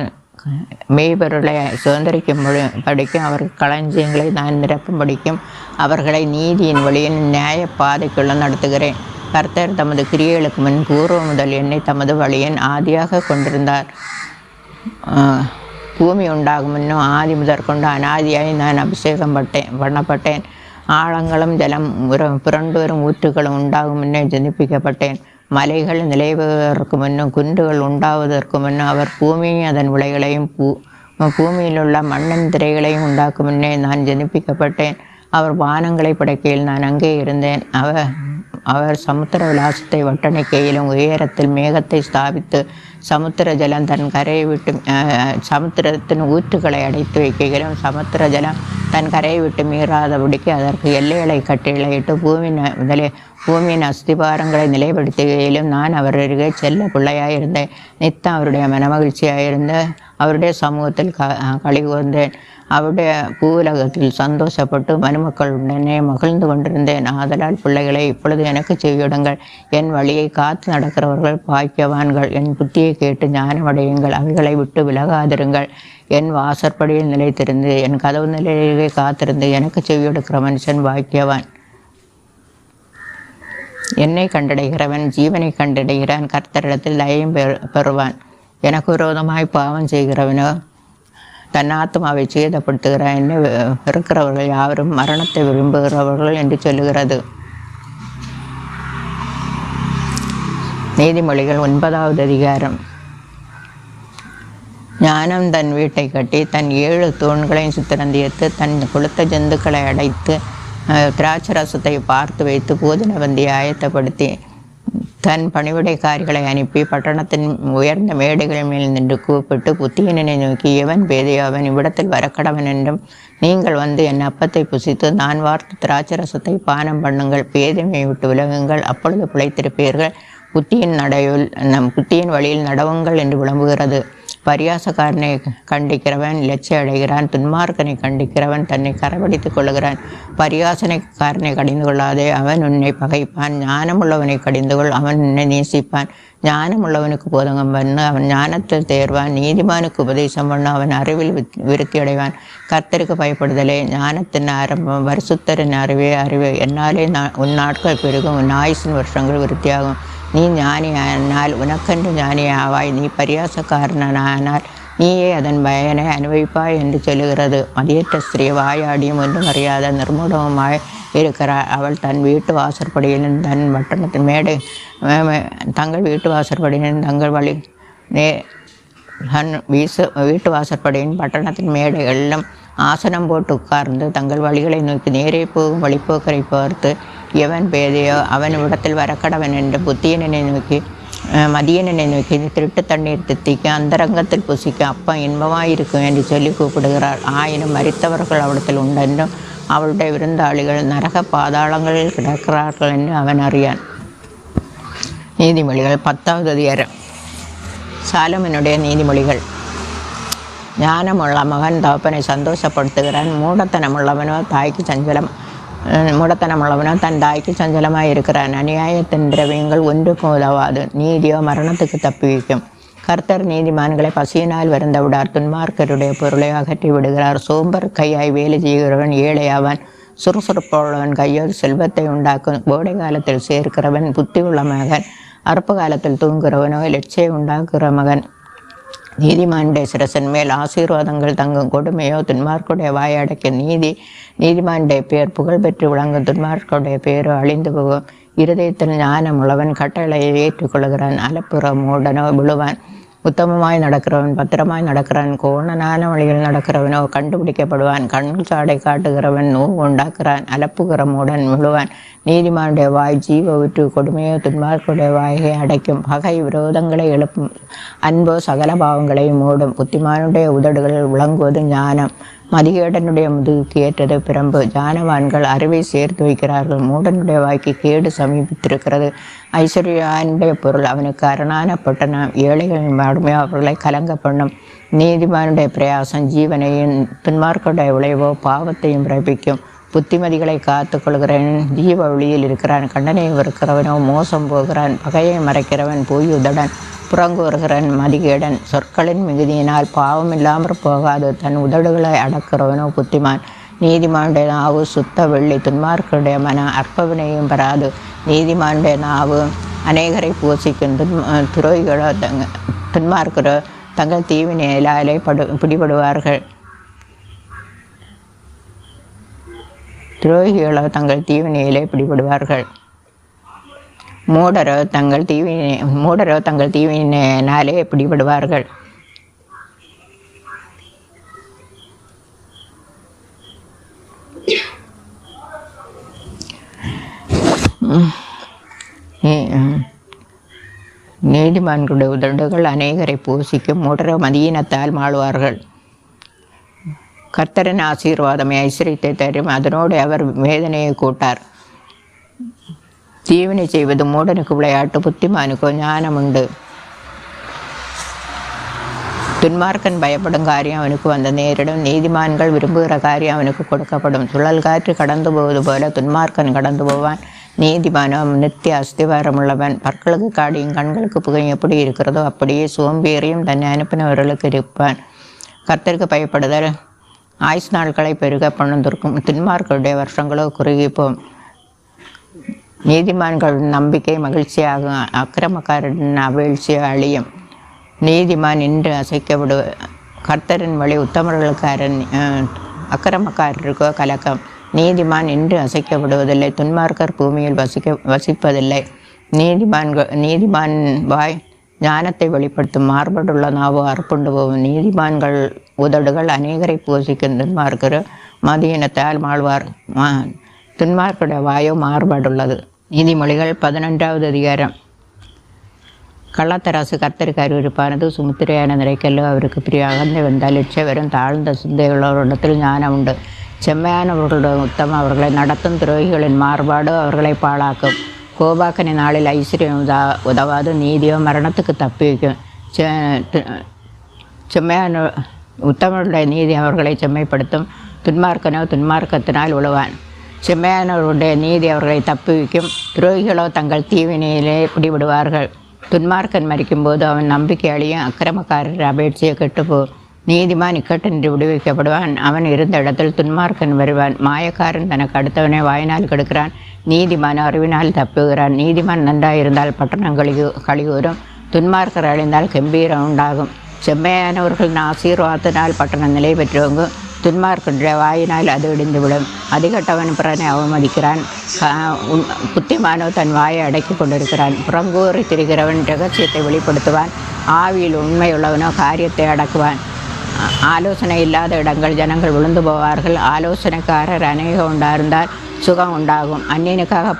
மெய்பொருளை சுதந்திரிக்கும் படிக்கும். அவர்கள் களஞ்சியங்களை நான் நிரப்பும் படிக்கும். அவர்களை நீதியின் வழியில் நியாய பாதைக்குள்ள நடத்துகிறேன். கர்த்தர் தமது கிரியைகளுக்கு முன் பூர்வ முதல் என்னை தமது வழியின் ஆதியாக கொண்டிருந்தார். பூமி உண்டாகும் முன்னும் ஆதி முதற்கொண்டு அனாதியாய் நான் அபிஷேகம் பண்ணப்பட்டேன். ஆழங்களும் ஜலம் புரண்டு வரும் ஊற்றுகளும் உண்டாகும் முன்னே ஜனிப்பிக்கப்பட்டேன். மலைகள் நிலைவதற்கு முன்னும் குன்றுகள் உண்டாவதற்கு முன்னும் அவர் பூமியும் அதன் விளைகளையும் பூமியில் உள்ள மண்ணின் திரைகளையும் உண்டாக்கும் முன்னே நான் ஜனிப்பிக்கப்பட்டேன். அவர் வானங்களை படைக்கையில் நான் அங்கே இருந்தேன். அவர் சமுத்திர விலாசத்தை வட்டணிக்கையிலும் உயரத்தில் மேகத்தை ஸ்தாபித்து சமுத்திர ஜலம் தன் கரையை விட்டு சமுத்திரத்தின் ஊற்றுகளை அடைத்து வைக்கையிலும் சமுத்திர ஜலம் தன் கரையை விட்டு மீறாதபடிக்கு அதற்கு எல்லைகளை கட்டிளையிட்டு பூமியின் அஸ்திபாரங்களை நிலைப்படுத்துகையிலும் நான் அவர் அருகே செல்ல பிள்ளையாயிருந்தேன். நித்தம் அவருடைய மனமகிழ்ச்சியாயிருந்த அவருடைய சமூகத்தில் களிகூர்ந்தேன். அவருடைய பூவுலகத்தில் சந்தோஷப்பட்டு மனுமக்களுடனே மகிழ்ந்து கொண்டிருந்தேன். ஆதலால் பிள்ளைகளை, இப்பொழுது எனக்கு செய்யுடுங்கள். என் வழியை காத்து நடக்கிறவர்கள் பாக்கியவான்கள். என் புத்தியை கேட்டு ஞானமடையுங்கள். அவைகளை விட்டு விலகாதிருங்கள். என் வாசற்படியில் நிலைத்திருந்து என் கதவு நிலையிலே காத்திருந்து எனக்கு செவியெடுக்கிற மனுஷன் பாக்கியவான். என்னை கண்டடைகிறவன் ஜீவனை கண்டடைகிறான். கர்த்தரிடத்தில் தயையும் பெறுவான். எனக்கு விரோதமாய் பாவம் செய்கிறவனோ தன் ஆத்மாவை சேதப்படுத்துகிறான். என்னை வெறுக்கிறவர்கள் யாவரும் மரணத்தை விரும்புகிறவர்கள் என்று சொல்லுகிறது. நீதிமொழிகள் 9வது அதிகாரம். ஞானம் தன் வீட்டை கட்டி தன் 7 தூண்களையும் சுத்திரந்தியத்து தன் கொளுத்த ஜந்துக்களை அடைத்து திராட்சரசத்தை பார்த்து வைத்து போஜன பந்தியை ஆயத்தப்படுத்தி தன் பணிவிடைக்காரிகளை அனுப்பி பட்டணத்தின் உயர்ந்த மேடைகள் மேல் நின்று கூப்பிட்டு புத்தியனை நோக்கி, எவன் பேதையோ அவன் இவ்விடத்தில் வரக்கடவன் என்றும், நீங்கள் வந்து என் அப்பத்தை புசித்து நான் வார்த்த திராட்சரசத்தை பானம் பண்ணுங்கள். பேதைமையை விட்டு விலகுங்கள், அப்பொழுது பிழைத்திருப்பீர்கள். புத்தியின் வழியில் நடவுங்கள் என்று விளம்புகிறது. பரியாசக்காரனை கண்டிக்கிறவன் இலட்சை அடைகிறான். துன்மார்க்கனை கண்டிக்கிறவன் தன்னை கரவடித்துக் கொள்ளுகிறான். பரியாசனைக்காரனை கடிந்து கொள்ளாதே, அவன் உன்னை பகைப்பான். ஞானமுள்ளவனை கடிந்து கொள், அவன் உன்னை நேசிப்பான். ஞானமுள்ளவனுக்கு போதகம் பண்ணு, அவன் ஞானத்தில் தேர்வான். நீதிமானுக்கு உபதேசம் பண்ணு, அவன் அறிவில் விருத்தி அடைவான். கர்த்தருக்கு பயப்படுதலே ஞானத்தின் ஆரம்பம், பரிசுத்தரின் அறிவே. என்னாலே உன் நாட்கள் பெருகும், உன் ஆயுசின் வருஷங்கள் விருத்தியாகும். நீ ஞானியானால் உனக்கென்று ஞானியாவாய், நீ பரியாசக்காரனானால் நீயே அதன் பயனை அனுபவிப்பாய் என்று சொல்லுகிறது. மதியற்ற ஸ்திரீ வாயாடியும் ஒன்றும் அறியாத நிர்மூலமாய் இருக்கிறார். அவள் தன் வீட்டு வாசற்படியிலும் தன் பட்டணத்தின் தங்கள் வீட்டு வாசற்படியிலும் தங்கள் வழி வீட்டு வாசற்படியின் பட்டணத்தின் மேடைகளிலும் ஆசனம் போட்டு உட்கார்ந்து தங்கள் வழிகளை நோக்கி நேரே போகும் வழிப்போக்கரை பார்த்து, எவன் பேதையோ அவன் இடத்தில் வரக்கடவன் என்று புத்தியனை நோக்கி மதியனை நோக்கி திருட்டு தண்ணீர் தித்திக்க அந்தரங்கத்தில் புசிக்க அப்பம் இன்பமாயிருக்கும் என்று சொல்லி கூப்பிடுகிறாள். ஆயினும் மரித்தவர்கள் அவடத்தில் உண்டென்றும் அவளுடைய விருந்தாளிகள் நரக பாதாளங்களில் கிடக்கிறார்கள் என்று அவன் அறியான். நீதிமொழிகள் 10வது அதிகாரம். சாலமனுடைய நீதிமொழிகள். ஞானமுள்ள மகன் தகப்பனை சந்தோஷப்படுத்துகிறான். மூடத்தனமுள்ளவனோ தன் தாய்க்கு சஞ்சலமாக இருக்கிறான். அநியாயத்தின் திரவியங்கள் ஒன்றுக்கும் உதவாது, நீதியோ மரணத்துக்கு தப்புவிக்கும். கர்த்தர் நீதிமான்களை பசியினால் வருந்த விடார், துன்மார்க்கருடைய பொருளை அகற்றி விடுகிறார். சோம்பர் கையாய் வேலை செய்கிறவன் ஏழையாவான். சுறுசுறுப்புள்ளவன் கையோ செல்வத்தை உண்டாக்கும். கோடை காலத்தில் சேர்க்கிறவன் புத்தி உள்ள மகன், அற்ப காலத்தில் தூங்குகிறவனோ இலட்சியை உண்டாக்குகிற மகன். நீதிமானுடைய சிரசன் மேல் ஆசீர்வாதங்கள் தங்கும், கொடுமையோ துன்மார்க்குடைய வாயடைக்க. நீதிமானுடைய பேர் புகழ் பெற்று விளங்கும், துன்மார்க்குடைய பேரோ அழிந்து போகும். இருதயத்தில் ஞானம் உள்ளவன் கட்டளையை ஏற்றுக்கொள்கிறான், அலப்புற மூடனோ விழுவான். உத்தமமாய் நடக்கிறவன் பத்திரமாய் நடக்கிறான், கோணனான வழியில் நடக்கிறவனோ கண்டுபிடிக்கப்படுவான். கண்கள் சாடை காட்டுகிறவன் நோவு உண்டாக்குறான், அலப்புகிற மூடன் விழுவான். நீதிமானுடைய வாய் ஜீவ ஊற்று, கொடுமையோ துன்மார்க்குடைய வாயை அடைக்கும். பகை விரோதங்களை எழுப்பும், அன்போ சகல பாவங்களையும் மூடும். புத்திமானுடைய உதடுகளில் விளங்குவது ஞானம், மதிகேடனுடைய முதுகுக்கு ஏற்றது பிரம்பு. ஞானவான்கள் அறிவை சேர்த்து வைக்கிறார்கள், மூடனுடைய வாய்க்கு கேடு சமீபித்திருக்கிறது. ஐஸ்வர்யானுடைய பொருள் அவனுக்கு அரணான பட்டணம், ஏழைகளின் மடுமையோ அவர்களை கலங்க பண்ணும். நீதிமானுடைய பிரயாசம் ஜீவனையும், துன்மார்க்குடைய விளைவோ பாவத்தையும் பிறப்பிக்கும். புத்திமதிகளை காத்து கொள்கிறவன் ஜீவ வழியில் இருக்கிறான், கண்டனையை வெறுக்கிறவனோ மோசம் போகிறான். பகையை மறைக்கிறவன் பொய் உதடன், புறங்கூறுகிறன் மதிகேடன். சொற்களின் மிகுதியினால் பாவம் இல்லாமற் போகாது, தன் உதடுகளை அடக்கிறவனோ புத்திமான். நீதிமானுடைய நாவு சுத்த வெள்ளி, துன்மார்க்குடைய மன அற்பவினையும் பெறாது. நீதிமானுடைய நாவு அநேகரை போஷிக்கும், துரோகிகளோ துன்மார்க்கரோ தங்கள் தீவினையிலாலே பிடிபடுவார்கள். துரோகிகளோ தங்கள் தீவினையிலே பிடிபடுவார்கள். மூடரோ தங்கள் தீவினையினாலே பிடிபடுவார்கள். நீதிமான்களுடைய உதடுகள் அநேகரை போஷிக்கும், மூடரோ மதியினத்தால் மாளுவார்கள். கர்த்தரின் ஆசீர்வாதமே ஐஸ்வரியத்தை தரும், அதனோடு அவர் வேதனையை கூட்டார். தீவினை செய்வது மூடனுக்கு விளையாட்டு, புத்திமானுக்கோ ஞானம் உண்டு. துன்மார்க்கன் பயப்படும் காரியம் அவனுக்கு வந்து நேரிடும். நீதிமான்கள் விரும்புகிற காரியம் அவனுக்கு கொடுக்கப்படும். சுழல் காற்று கடந்து போவது போல துன்மார்க்கன் கடந்து போவான். நீதிமானோ நித்திய அஸ்திவாரமுள்ளவன். பற்களுக்கு காடியும் கண்களுக்கு புகையும் எப்படி இருக்கிறதோ அப்படியே சோம்பேறியும் தன்னை அனுப்பினவர்களுக்கு இருப்பான். கர்த்தருக்கு பயப்படுதல் ஆயுஸ் நாட்களை பெருக பண்ணுந்திருக்கும். துன்மார்களுடைய வருஷங்களோ குறுகிப்போம். நீதிமான்கள் நம்பிக்கை மகிழ்ச்சியாகும். அக்கிரமக்காரன் அவிழ்ச்சியை அழியும். நீதிமான் நின்று அசைக்கவிடு. கர்த்தரின் வழி உத்தமர்களுக்காரன் அக்கிரமக்காரருக்கோ கலக்கம். நீதிமான் நின்று அசைக்கப்படுவதில்லை. துன்மார்க்கர் பூமியில் வசிப்பதில்லை. நீதிமான் வாய் ஞானத்தை வெளிப்படுத்தும். மார்படுள்ள நாவோ அறுப்புண்டு போகும். நீதிமான்கள் உதடுகள் அநேகரை போஷிக்கும். துன்மார்க்கர் மதியினத்தால் மாழ்வார். துன்மார்க்குடைய வாயோ மாறுபாடுள்ளது. நீதிமொழிகள் 11வது அதிகாரம். கள்ளத்தராசு கர்த்தருக்கு அருவருப்பானது. சுமுத்திரையான நிறைக்கல்லோ அவருக்கு பிரிய. அகந்தை வந்தால் இச்சவரும் தாழ்ந்த சிந்தையுள்ளவரிடத்தில் ஞானம் உண்டு. செம்மையானவர்களுடைய உத்தமம் அவர்களை நடத்தும். துரோகிகளின் மாறுபாடு அவர்களை பாழாக்கும். கோபாக்கனி நாளில் ஐஸ்வர்யம் உதவாது. நீதியோ மரணத்துக்கு தப்பி வைக்கும். செம்மையான உத்தமருடைய நீதி அவர்களை செம்மைப்படுத்தும். துன்மார்க்கனோ துன்மார்க்கத்தினால் உழுவான். செம்மையானவருடைய நீதி அவர்களை தப்புவிக்கும். துரோகிகளோ தங்கள் தீவினையிலே பிடிவிடுவார்கள். துன்மார்க்கன் மறிக்கும்போது அவன் நம்பிக்கை அழியும். அக்கிரமக்காரர் அபேட்சியை கெட்டுப்போ. நீதிமான் இக்கட்டின்றி விடுவிக்கப்படுவான். அவன் இருந்த இடத்தில் துன்மார்க்கன் வருவான். மாயக்காரன் தனக்கு அடுத்தவனை வாயினால் கெடுக்கிறான். நீதிமான் அறிவினால் தப்புகிறான். நீதிமான் நன்றாயிருந்தால் பட்டணம் கழிவுறும். துன்மார்க்கர் அழிந்தால் கம்பீரம் உண்டாகும். செம்மையானவர்கள் ஆசீர்வாதத்தினால் பட்டணம் நிலை பெற்றவங்க. துன்மார்க்குடைய வாயினால் அது இடிந்துவிடும். அதிகட்டவன் பிறனை அவமதிக்கிறான். புத்திமானோ தன் வாயை அடக்கி கொண்டிருக்கிறான். புறங்கூறி திரிகிறவன் ரகசியத்தை வெளிப்படுத்துவான். ஆவியில் உண்மையுள்ளவனோ காரியத்தை அடக்குவான். ஆலோசனை இல்லாத இடங்கள் ஜனங்கள் விழுந்து போவார்கள். ஆலோசனைக்காரர் அநேகம் உண்டாயிருந்தால் சுகம் உண்டாகும். அந்நியனுக்காக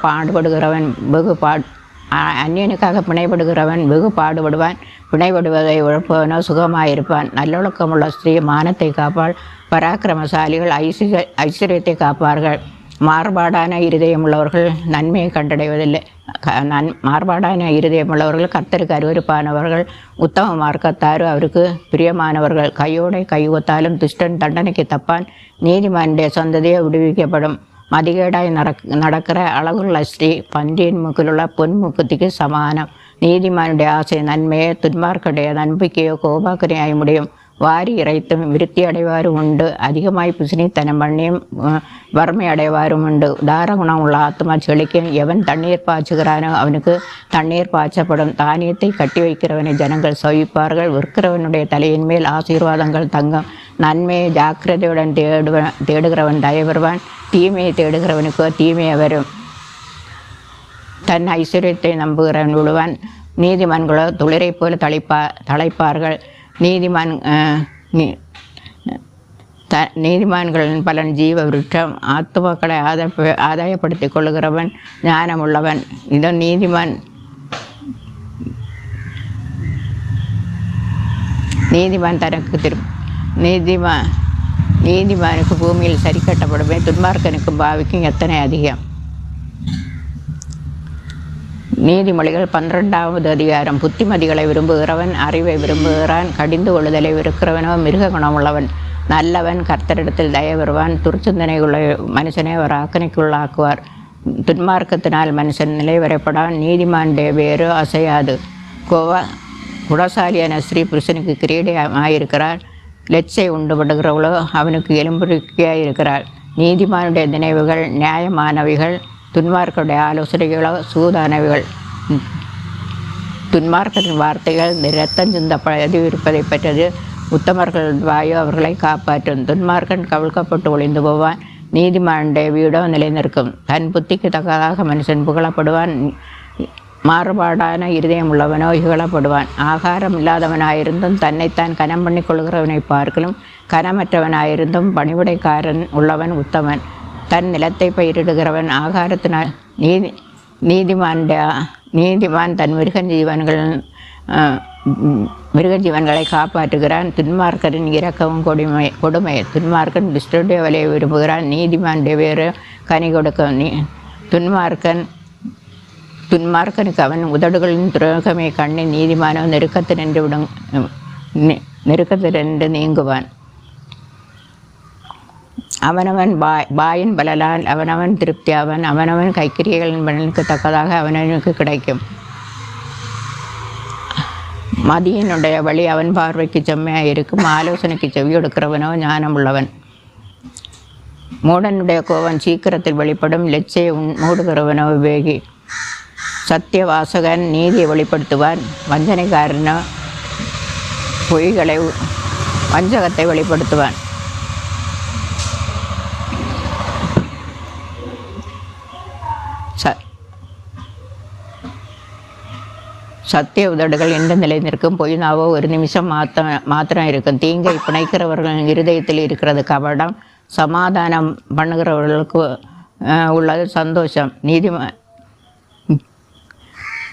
பிணைப்படுகிறவன் வெகு பாடுபடுவான். பிணைப்படுவதை உழப்பவனோ சுகமாயிருப்பான். நல்லொழுக்கமுள்ள ஸ்திரீ மானத்தை காப்பாள். பராக்கிரமசாலிகள் ஐஸ்வர்யத்தை காப்பார்கள். மாறுபாடான இருதயமுள்ளவர்கள் நன்மையை கண்டடைவதில்லை. மாறுபாடான இருதயமுள்ளவர்கள் கர்த்தருக்கு அருவருப்பானவர்கள். உத்தம மார்க்கத்தாரு அவருக்கு பிரியமானவர்கள். கையோடை கையுகத்தாலும் துஷ்டன் தண்டனைக்கு தப்பான். நீதிமானுடைய சந்ததியோ விடுவிக்கப்படும். மதிகேடாய் நடக்கிற அழகுள்ள ஸ்ரீ பன்றியின் மூக்கிலுள்ள பொன் மூக்குத்திக்கு சமானம். நீதிமானுடைய ஆசை நன்மையை. துன்மார்க்குடைய நம்பிக்கையோ கோபாக்கனையாய் முடியும். வாரி இறைத்தும் விருத்தி அடைவாரும் உண்டு. அதிகமாய் பிசினித்தனம் பண்ணியும் வறுமை அடைவாரும் உண்டு. உதாரகுணம் உள்ள ஆத்மா செழிக்கும். எவன் தண்ணீர் பாய்ச்சுகிறானோ அவனுக்கு தண்ணீர் பாய்ச்சப்படும். தானியத்தை கட்டி வைக்கிறவனை ஜனங்கள் சவிப்பார்கள். விற்கிறவனுடைய தலையின் மேல் ஆசீர்வாதங்கள் தங்கும். நன்மையை ஜாக்கிரதையுடன் தேடுகிறவன் தயவருவான். தீமையை தேடுகிறவனுக்கோ தீமையை வரும். தன் ஐஸ்வர்யத்தை நம்புகிறவன் விழுவான். நீதிமான்களோ துளிரை போல தழைப்பார்கள். நீதிமான்களின் பலன் ஜீவ விருட்சம். ஆத்துமக்களை ஆதாயப்படுத்திக் கொள்ளுகிறவன் ஞானமுள்ளவன். இதோ நீதிமான் தனக்கு நீதிமானுக்கு பூமியில் சரி கட்டப்படுமே. துன்மார்க்கனுக்கும் பாவிக்கும் எத்தனை அதிகம். நீதிமொழிகள் 12வது அதிகாரம். புத்திமதிகளை விரும்புகிறவன் அறிவை விரும்புகிறான். கடிந்து கொள்ளுதலை விருக்கிறவனோ மிருக குணமுள்ளவன். நல்லவன் கர்த்தரிடத்தில் தயவருவான். துர்ச்சிந்தனைக்குள்ள மனுஷனை ஒரு ஆக்கனைக்குள்ளாக்குவார். துன்மார்க்கத்தினால் மனுஷன் நிலை வரைப்படான். நீதிமானுடைய வேறு அசையாது. குடசாலியான ஸ்ரீ புருஷனுக்கு கிரீடமாயிருக்கிறார். லெச்சை உண்டுபடுகிறவளோ அவனுக்கு எலும்புருக்கியாய் இருக்கிறாள். நீதிமானுடைய நினைவுகள் நியாயமானவைகள். துன்மார்க்குடைய ஆலோசனைகளோ சூதானவைகள். துன்மார்க்கத்தின் வார்த்தைகள் இரத்தம் சிந்த பதிவிருப்பதை பெற்றது. உத்தமர்கள் வாயோ அவர்களை காப்பாற்றும். துன்மார்க்கன் கவிழ்க்கப்பட்டு ஒளிந்து போவான். நீதிமானுடைய வீடோ நிலைநிற்கும். தன் புத்திக்கு தக்கதாக மனுஷன் புகழப்படுவான். மாறுபாடான இருதயம் உள்ளவனோ இகழப்படுவான். ஆகாரம் இல்லாதவனாயிருந்தும் தன்னைத்தான் கனம் பண்ணி கொள்கிறவனை பார்க்கலும் கனமற்றவனாயிருந்தும் பணிவிடைக்காரன் உள்ளவன் உத்தமன். தன் நிலத்தை பயிரிடுகிறவன் ஆகாரத்தினால் நீதிமான் தன் மிருக ஜீவன்களை காப்பாற்றுகிறான். துன்மார்க்கரின் இரக்கமும் கொடுமை. துன்மார்க்கன் துஷ்டருடைய வலையை விரும்புகிறான். நீதிமானுடைய வேறு கனி கொடுக்கும். துன்மார்க்கனுக்கு அவன் உதடுகளின் துரோகமே கண்ணி. நீதிமானோ நெருக்கத்து நின்று விடும். நெருக்கத்திலிருந்து நீங்குவான். அவனவன் பாயின் பலலால் அவனவன் திருப்தியாவன். அவனவன் கைக்கிரியர்களின் பலனுக்கு தக்கதாக அவனவனுக்கு கிடைக்கும். மதியினுடைய வழி அவன் பார்வைக்கு செம்மையாக இருக்கும். ஆலோசனைக்கு செவி கொடுக்கிறவனோ ஞானம் உள்ளவன். மூடனுடைய கோபம் சீக்கிரத்தில் வெளிப்படும். லெச்சையை மூடுகிறவனோ விவேகி. சத்திய வாசகன் நீதியை வெளிப்படுத்துவான். வஞ்சனைக்காரனோ பொய்களை வஞ்சகத்தை வெளிப்படுத்துவான். சத்திய உதடுகள் எந்த நிலை நிற்கும். பொய் நாவோ ஒரு நிமிஷம் மாத்திரம் இருக்கும். தீங்கை பிணைக்கிறவர்கள் இருதயத்தில் இருக்கிறது கபடம். சமாதானம் பண்ணுகிறவர்களுக்கு உள்ளது சந்தோஷம்.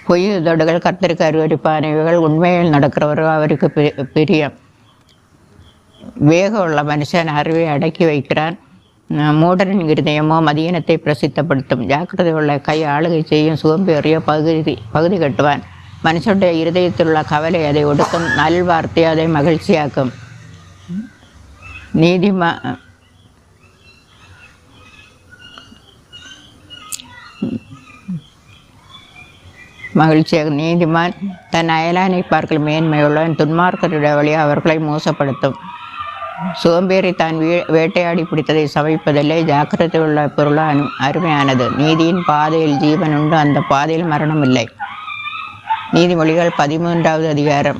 பொய் உதடுகள் கர்த்தருக்கு அருவருப்பானவைகள். உண்மையில் நடக்கிறவர்கள் அவருக்கு பிரியம். வேகம் உள்ள மனுஷன் அறிவை அடக்கி வைக்கிறான். மூடரின் இருதயமோ மதியினத்தை பிரசித்தப்படுத்தும். ஜாக்கிரதை உள்ள கை ஆளுகை செய்யும். சோம்பேறியோ பகுதி கட்டுவான். மனுஷனுடைய இருதயத்தில் உள்ள கவலை அதை ஒடுக்கும். நல்வார்த்தை அதை மகிழ்ச்சியாக்கும். நீதிமான் தன் அயலானை பார்க்கல் மேன்மையுள்ளவன். துன்மார்க்கருடைய வழி அவர்களை மோசப்படுத்தும். சோம்பேறி தான் வேட்டையாடி பிடித்ததை சமைப்பதில்லை. ஜாக்கிரதை உள்ள பொருளோ அருமையானது. நீதியின் பாதையில் ஜீவன் உண்டு, அந்த பாதையில் மரணம் இல்லை. நீதிமொழிகள் 13வது அதிகாரம்.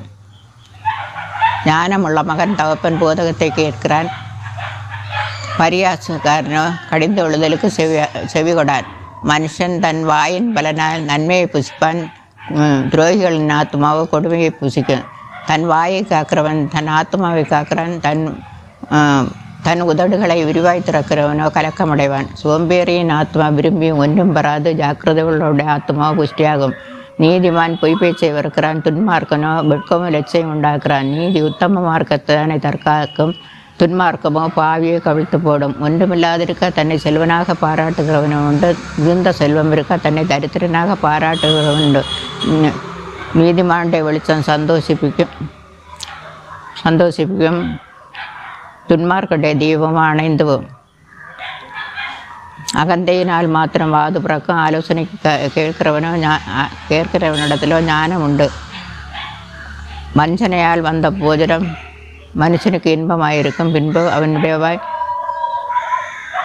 ஞானமுள்ள மகன் தகப்பன் போதகத்தை கேட்கிறான். பரியாசக்காரனோ கடிந்து விழுதலுக்கு செவிகொடான். மனுஷன் தன் வாயின் பலனால் நன்மையை புசிப்பான். துரோகிகளின் ஆத்மாவோ கொடுமையை புசிக்கும். தன் வாயை காக்கிறவன் தன் ஆத்மாவை காக்கிறான். தன் உதடுகளை விரிவாய் திறக்கிறவனோ கலக்கமடைவான். சோம்பேறியின் ஆத்மா விரும்பி ஒன்றும் பெறாது. ஜாக்கிரதைகளுடைய ஆத்மா புஷ்டியாகும். நீதிமான் பொய் பேச்சை வெறுக்கிறான். துன்மார்க்கனோ வெட்கமும் லட்சியம் உண்டாக்குறான். நீதி உத்தம மார்க்கத்தானை தற்காக்கும். துன்மார்க்கமோ பாவியை கவிழ்த்து போடும். ஒன்றுமில்லாதிருக்க தன்னை செல்வனாக பாராட்டுகிறவன் உண்டு. மிகுந்த செல்வம் இருக்க தன்னை தரித்திரனாக பாராட்டுகிறவன் உண்டு. நீதிமானுடைய வெளிச்சம் சந்தோஷிப்பிக்கும். துன்மார்க்கடைய தீபம் அணைந்துவோம். அகந்தையினால் மாத்திரம் வாது பிறக்கும். ஆலோசனைக்கு கேட்கிறவனிடத்திலோ ஞானம் உண்டு. வஞ்சனையால் வந்த போஜனம் மனுஷனுக்கு இன்பமாயிருக்கும். பின்பு அவனுடைய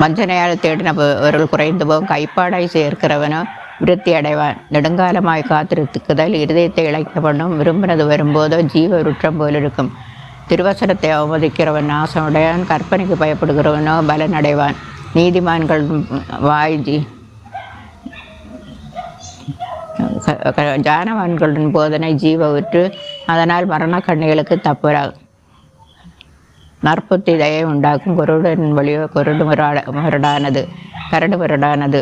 வஞ்சனையால் தேடினவர்கள் குறைந்து போகும். கைப்பாடாய் சேர்க்கிறவனோ விருத்தி அடைவான். நெடுங்காலமாய் காத்திருக்குதல் இருதயத்தை இழைக்கப்படும். விரும்பினது வரும்போதோ ஜீவ விருட்சம் போல் இருக்கும். திருவசனத்தை அவமதிக்கிறவன் நாசமுடையான். கற்பனைக்கு பயப்படுகிறவனோ பலன் அடைவான். நீதிமான்கள் ஜானவான்களின் போதனை ஜீவ விற்று அதனால் மரண கண்ணிகளுக்கு தப்புறா. நற்புத்தி தயை உண்டாக்கும். குருடன் வழியோ கரடு முரடானது.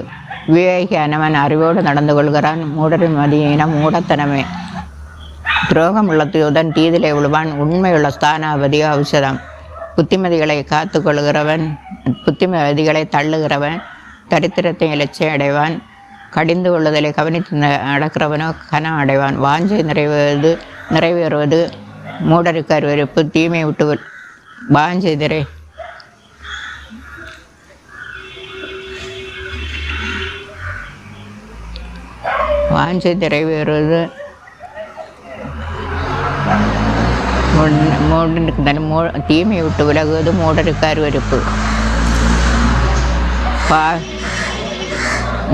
விவேகியானவன் அறிவோடு நடந்து கொள்கிறான். மூடரின் மதியினம் மூடத்தனமே. துரோகம் உள்ள தூதன் தீதிலே விழுவான். உண்மையுள்ள ஸ்தானாபதியோ ஔஷதம். புத்திமதிகளை காத்து கொள்கிறவன் புத்திமதிகளை தள்ளுகிறவன் தரித்திரத்தை இலட்சியம் அடைவான். கடிந்து கொள்ளுதலை கவனித்து நடக்கிறவனோ கனம் அடைவான். வாஞ்சை நிறைவேறுவது மூடருக்கு அருவருப்பு. தீமை விட்டு வாஞ்சை நிறைவேறுவது தீமை விட்டு விலகுவது மூடருக்கு அருவருப்பு.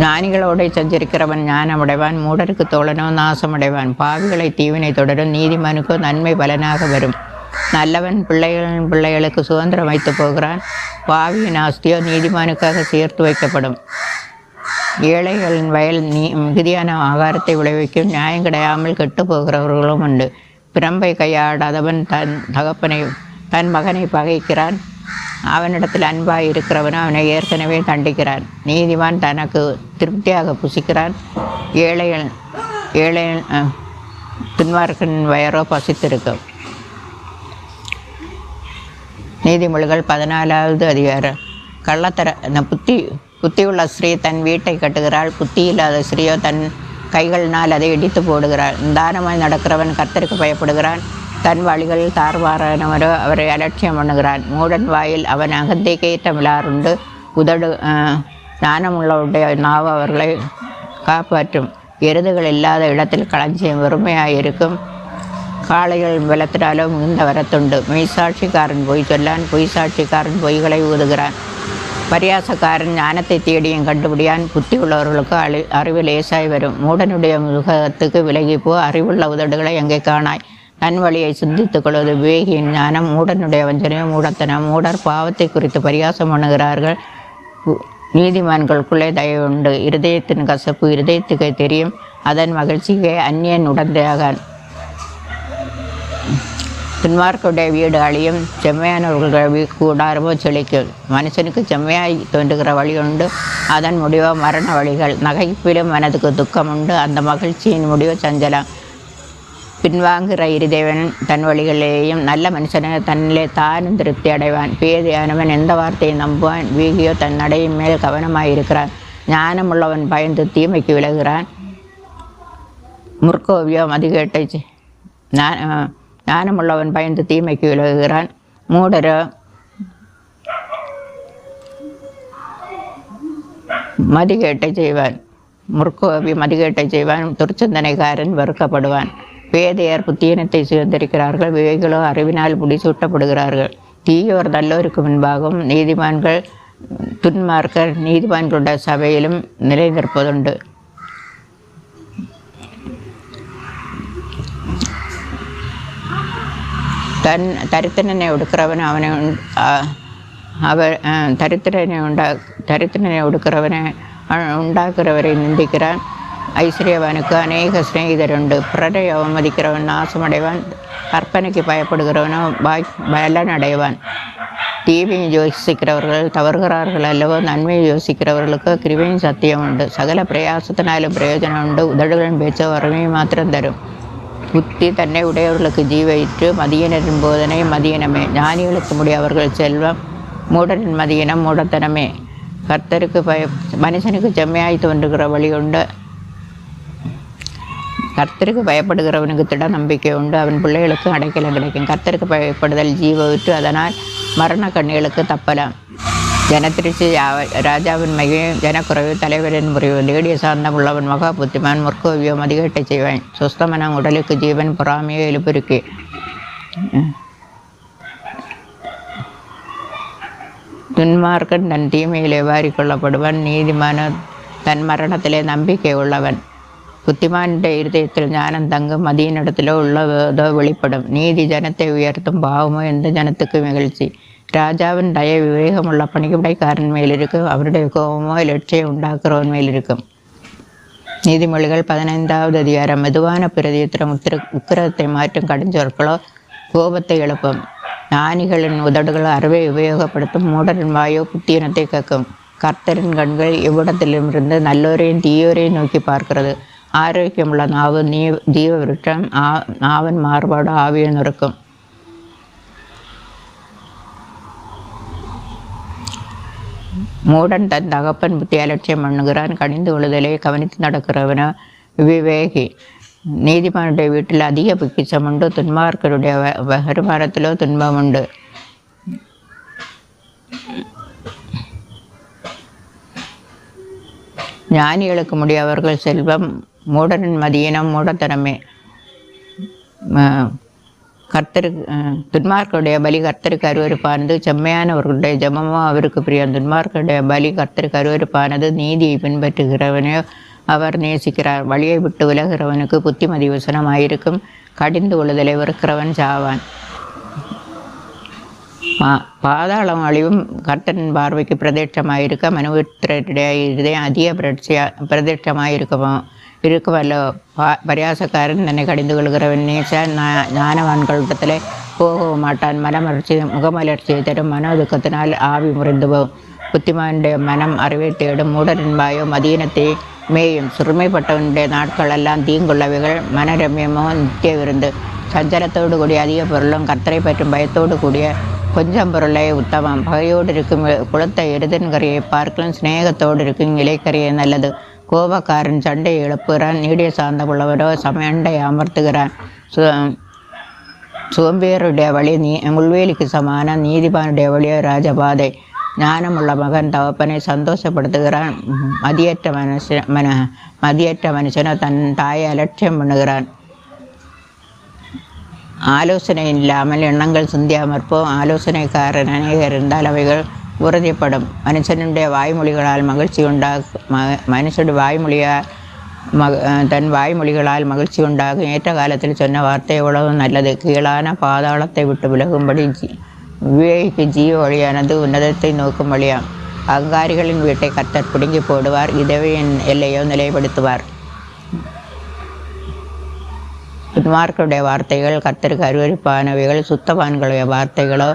ஞானிகளோடு சஞ்சரிக்கிறவன் ஞானமடைவான். மூடருக்கு தோழனோ நாசமடைவான். பாவிகளை தீவினை தொடரும். நீதிமானுக்கோ நன்மை பலனாக வரும். நல்லவன் பிள்ளைகளுக்கு சுதந்திரம் வைத்து போகிறான். பாவியின் ஆஸ்தியோ நீதிமானுக்காக சேர்த்து வைக்கப்படும். ஏழைகளின் வயல் மிகுதியான ஆகாரத்தை விளைவிக்கும். நியாயம் கிடையாமல் கெட்டு போகிறவர்களும் உண்டு. பிரம்பை கையாடாதவன் தன் மகனை பகைக்கிறான். அவனிடத்தில் அன்பாய் இருக்கிறவன் அவனை ஏற்கனவே தண்டிக்கிறான். நீதிமான் தனக்கு திருப்தியாக புசிக்கிறான். ஏழை துன்மார்க்கன் வயரோ பசித்திருக்கும். நீதிமொழிகள் 14வது அதிகாரம். புத்தியுள்ள ஸ்ரீ தன் வீட்டை கட்டுகிறாள். புத்தி இல்லாத ஸ்ரீயோ தன் கைகளினால் அதை இடித்து போடுகிறாள். தானமாய் நடக்கிறவன் கர்த்தருக்கு பயப்படுகிறான். தன் வழிகளில் தார்வாரானவரோ அவரை அலட்சியம் பண்ணுகிறான். மூடன் வாயில் அவன் அகந்தைக்கேற்ற மிலாறுண்டு. உதடு ஞானமுள்ளவருடைய நாவு அவர்களை காப்பாற்றும். எருதுகள் இல்லாத இடத்தில் களஞ்சியம் வெறுமையாயிருக்கும். காளைகள் பலத்தினாலும் மிகுந்த வரத்துண்டு. மெய்சாட்சிக்காரன் பொய் சொல்லான், பொய் சாட்சிக்காரன் பொய்களை ஊதுகிறான். பரியாசக்காரன் ஞானத்தை தேடியும் கண்டுபிடியான். புத்தி உள்ளவர்களுக்கு அறிவு லேசாய் வரும். மூடனுடைய முகத்துக்கு விலகிப்போ, அறிவுள்ள உதடுகளை எங்கே காணாய். தன் வழியை சிந்தித்துக் கொள்வது விவேகியின் ஞானம். மூடனுடைய வஞ்சனையும் மூடத்தனம். மூடர் பாவத்தை குறித்து பரியாசம் பண்ணுகிறார்கள். நீதிமான்களுக்குள்ளே தயவு உண்டு. இருதயத்தின் கசப்பு இருதயத்துக்கு தெரியும், அதன் மகிழ்ச்சிக்கு அந்நியன் உடந்தையாகான். துன்மார்க்குடைய வீடு அழியும், செம்மையானவர்களுடைய கூடாரமோ செழிக்கும். மனுஷனுக்கு செம்மையாய் தோன்றுகிற வழி உண்டு, அதன் முடிவோ மரண வழிகள். நகைப்பிலும் மனதுக்கு துக்கம் உண்டு, அந்த மகிழ்ச்சியின் முடிவு சஞ்சலம். பின்வாங்குகிற இருதேவன் தன் வழிகளிலேயும் நல்ல மனுஷன தன்னிலே தானும் திருப்தி அடைவான். பேதையானவன் எந்த வார்த்தையை நம்புவான். வீகியோ தன் நடையின் மேல் கவனமாயிருக்கிறான். ஞானமுள்ளவன் பயந்து தீமைக்கு விலகுகிறான். முற்கோவியோ மதிகேட்டை ஞானமுள்ளவன் பயந்து தீமைக்கு விலகுகிறான். மூடரோ மதிகேட்டை செய்வான். முற்கோவி மதிகேட்டை செய்வான். துர்ச்சந்தனைக்காரன் வெறுக்கப்படுவான். பேதையர் புத்தீனத்தை சுதந்திரிக்கிறார்கள், விவேகிகளோ அறிவினால் முடிசூட்டப்படுகிறார்கள். தீயோர் நல்லோருக்கு முன்பாகவும் நீதிமான்கள் துன்மார்க்கர் நீதிமான்களுடைய சபையிலும் நிலைநிற்பதுண்டு. தரித்திரனை ஒடுக்கிறவன் அவனை தரித்திரனை ஒடுக்கிறவனை உண்டாக்குறவரை நிந்திக்கிறான். ஐஸ்வர்யவானுக்கு அநேக சிநேகிதருண்டு. பிறரை அவமதிக்கிறவன் நாசமடைவான். கற்பனைக்கு பயப்படுகிறவனோ பலன் அடைவான். தீமையை யோசிக்கிறவர்கள் தவறுகிறார்கள் அல்லவோ. நன்மையை யோசிக்கிறவர்களுக்கு கிருபையின் சத்தியம் உண்டு. சகல பிரயாசத்தினாலும் பிரயோஜனம் உண்டு. உதடுகளின் பேச்சோ வறுமையை மாத்திரம் தரும். புத்தி தன்னை உடையவர்களுக்கு ஜீவயிற்று. மதியனரின் போதனை மதியனமே. ஞானிகளுக்கு முடியவர்கள் செல்வம். மூடனின் மதியனம் மூடத்தனமே. மனுஷனுக்கு செம்மையாய் தோன்றுகிற வழி உண்டு. கர்த்தருக்கு பயப்படுகிறவனுக்கு திட நம்பிக்கை உண்டு. அவன் பிள்ளைகளுக்கு அடைக்கலம் கிடைக்கும். கர்த்தருக்கு பயப்படுதல் ஜீவவிற்று, அதனால் மரண கண்ணிகளுக்கு தப்பலாம். ஜனத்திருச்சி ராஜாவின் மையம், ஜனக்குறைவு தலைவரின் முறைவு. லேடிய சார்ந்தம் உள்ளவன் மகா புத்திமான். முற்கோவியோ மதிகேட்டை செய்வான். சுஸ்தமனம் உடலுக்கு ஜீவன், பொறாமையோ எழுப்பிருக்கு. துன்மார்க்கன் தன் தீமையிலே வாரிக்கொள்ளப்படுவான். நீதிமான தன் மரணத்திலே நம்பிக்கை உள்ளவன். புத்திமானுடைய இருதயத்தில் ஞானம் தங்கும். மதியினிடத்திலோ உள்ளதோ வெளிப்படும். நீதி ஜனத்தை உயர்த்தும், பாவமோ எந்த ஜனத்துக்கு மகிழ்ச்சி. ராஜாவின் தய விவேகமுள்ள பணிபடைக்காரன் மேல் இருக்கும். அவருடைய கோபமோ லட்சியம் உண்டாக்குறவன் மேல் இருக்கும். நீதிமொழிகள் 15வது அதிகாரம். மெதுவான பிரதியத்திரம் உக்கிரத்தை மாற்றும் கடுஞ்சொற்களோ கோபத்தை எழுப்பும். ஞானிகளின் உதடுகள் அறிவை உபயோகப்படுத்தும். மூடரின் வாயோ புத்தீனத்தை கக்கும். கர்த்தரின் கண்கள் இவ்விடத்திலிருந்து நல்லோரையும் தீயோரையும் நோக்கி பார்க்கிறது. ஆரோக்கியமுள்ள நாவு ஜீவ விருட்சம். நாவன் மாறுபாடு ஆவியை நொறுக்கும். மூடன் தன் தகப்பன் புத்தி அலட்சியம் பண்ணுகிறான். கணிந்து விழுதலை கவனித்து நடக்கிறவனோ விவேகி. நீதிமானுடைய வீட்டில் அதிக பொக்கிஷம் உண்டு. துன்மார்க்கருடைய வருமானத்திலோ துன்பம் உண்டு. ஞானிகளுக்கு முடியவர்கள் செல்வம். மூடனின் மதியினம் மூடத்தனமே. துன்மார்க்கருடைய பலி கர்த்தருக்கு அருவருப்பானது. செம்மையானவர்களுடைய ஜெபமோ அவருக்கு பிரியம். துன்மார்க்கருடைய பலி கர்த்தருக்கு அருவருப்பானது. நீதியை பின்பற்றுகிறவனோ அவர் நேசிக்கிறார். வழியை விட்டு விலகிறவனுக்கு புத்திமதி வசனமாயிருக்கும். கடிந்து விழுதலை வெறுக்கிறவன் சாவான். பாதாளம் அழிவும் கர்த்தரின் பார்வைக்கு பிரதேட்சமாயிருக்க. மனுபுத்திரருடைய இருதயம் அதிக இருக்குமல்லோ. பரியாசக்காரன் தன்னை கடிந்து கொள்கிறவன் ஞானவான்களிடத்திலே போகவும் மாட்டான். முகமலர்ச்சியை தரும். மனோதுக்கத்தினால் ஆவி முறிந்து போகும். புத்திமானுடைய மனம் அறிவை தேடும். மூடரின் வாயோ மதீனத்தை மேயும். சிறுமைப்பட்டவனுடைய நாட்கள் எல்லாம் தீங்குள்ளவைகள். மனரம்யமோ நித்திய விருந்து. சஞ்சலத்தோடு கூடிய அதிக பொருளும் கர்த்தரை பற்றும் பயத்தோடு கூடிய கொஞ்சம் பொருளை உத்தமம். பகையோடு இருக்கும் குளத்த எருதன்கரையை பார்க்கலாம் சிநேகத்தோடு இருக்கும் இலைக்கரையை நல்லது. கோபக்காரன் சண்டை எழுப்புகிறான். நீடிய சார்ந்த உள்ளவரோ சமண்டை அமர்த்துகிறான். சோம்பேறியுடைய வழி முள்வேலிக்கு சமான, நீதிமானுடைய வழியோ ராஜபாதை. ஞானமுள்ள மகன் தகப்பனை சந்தோஷப்படுத்துகிறான். மதியற்ற மனுஷனோ தன் தாயை அலட்சியம் பண்ணுகிறான். ஆலோசனை இல்லாமல் எண்ணங்கள் சிந்தியாமற்போம். ஆலோசனைக்காரன் அநேகர் இருந்தால் அவைகள் உறுதிப்படும். மனுஷனுடைய வாய்மொழிகளால் மகிழ்ச்சி மனுஷனுடைய வாய்மொழியால் தன் வாய்மொழிகளால் மகிழ்ச்சி உண்டாகும். ஏற்ற காலத்தில் சொன்ன வார்த்தை எவ்வளவு நல்லது. கீழான பாதாளத்தை விட்டு விலகும்படி விவேகிக்கு ஜீவ வழியானது உன்னதத்தை நோக்கும் வழியாம். அங்காரிகளின் வீட்டை கர்த்தர் பிடுங்கி போடுவார். இதவையின் எல்லையோ நிலைப்படுத்துவார். துன்மார்க்கருடைய வார்த்தைகள் கர்த்தருக்கு அருவருப்பானவைகள். சுத்தவான்களுடைய வார்த்தைகளோ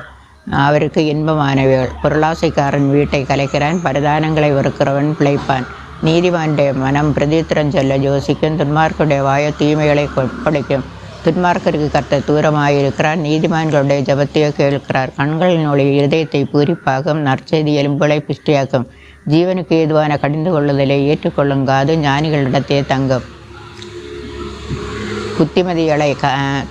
அவருக்கு இன்பமானவைகள். பொருளாசைக்காரன் வீட்டை கலைக்கிறான். பரிதானங்களை வெறுக்கிறவன் பிழைப்பான். நீதிமானுடைய மனம் பிரதித்திரம் சொல்ல யோசிக்கும். துன்மார்க்கருடைய வாயோ தீமைகளை கொப்படைக்கும். துன்மார்க்கருக்கு கர்த்தர் தூரமாயிருக்கிறார். நீதிமான்களுடைய ஜபத்தையோ கேட்கிறார். கண்களின் ஒளி இருதயத்தை பூரிப்பாகும். நற்செய்தி எலும்புகளை புஷ்டியாக்கும். ஜீவனுக்கு ஏதுவான கடிந்து கொள்ளுதலை ஏற்றுக்கொள்ளுங்காது ஞானிகளிடத்தே தங்கும். புத்திமதிகளை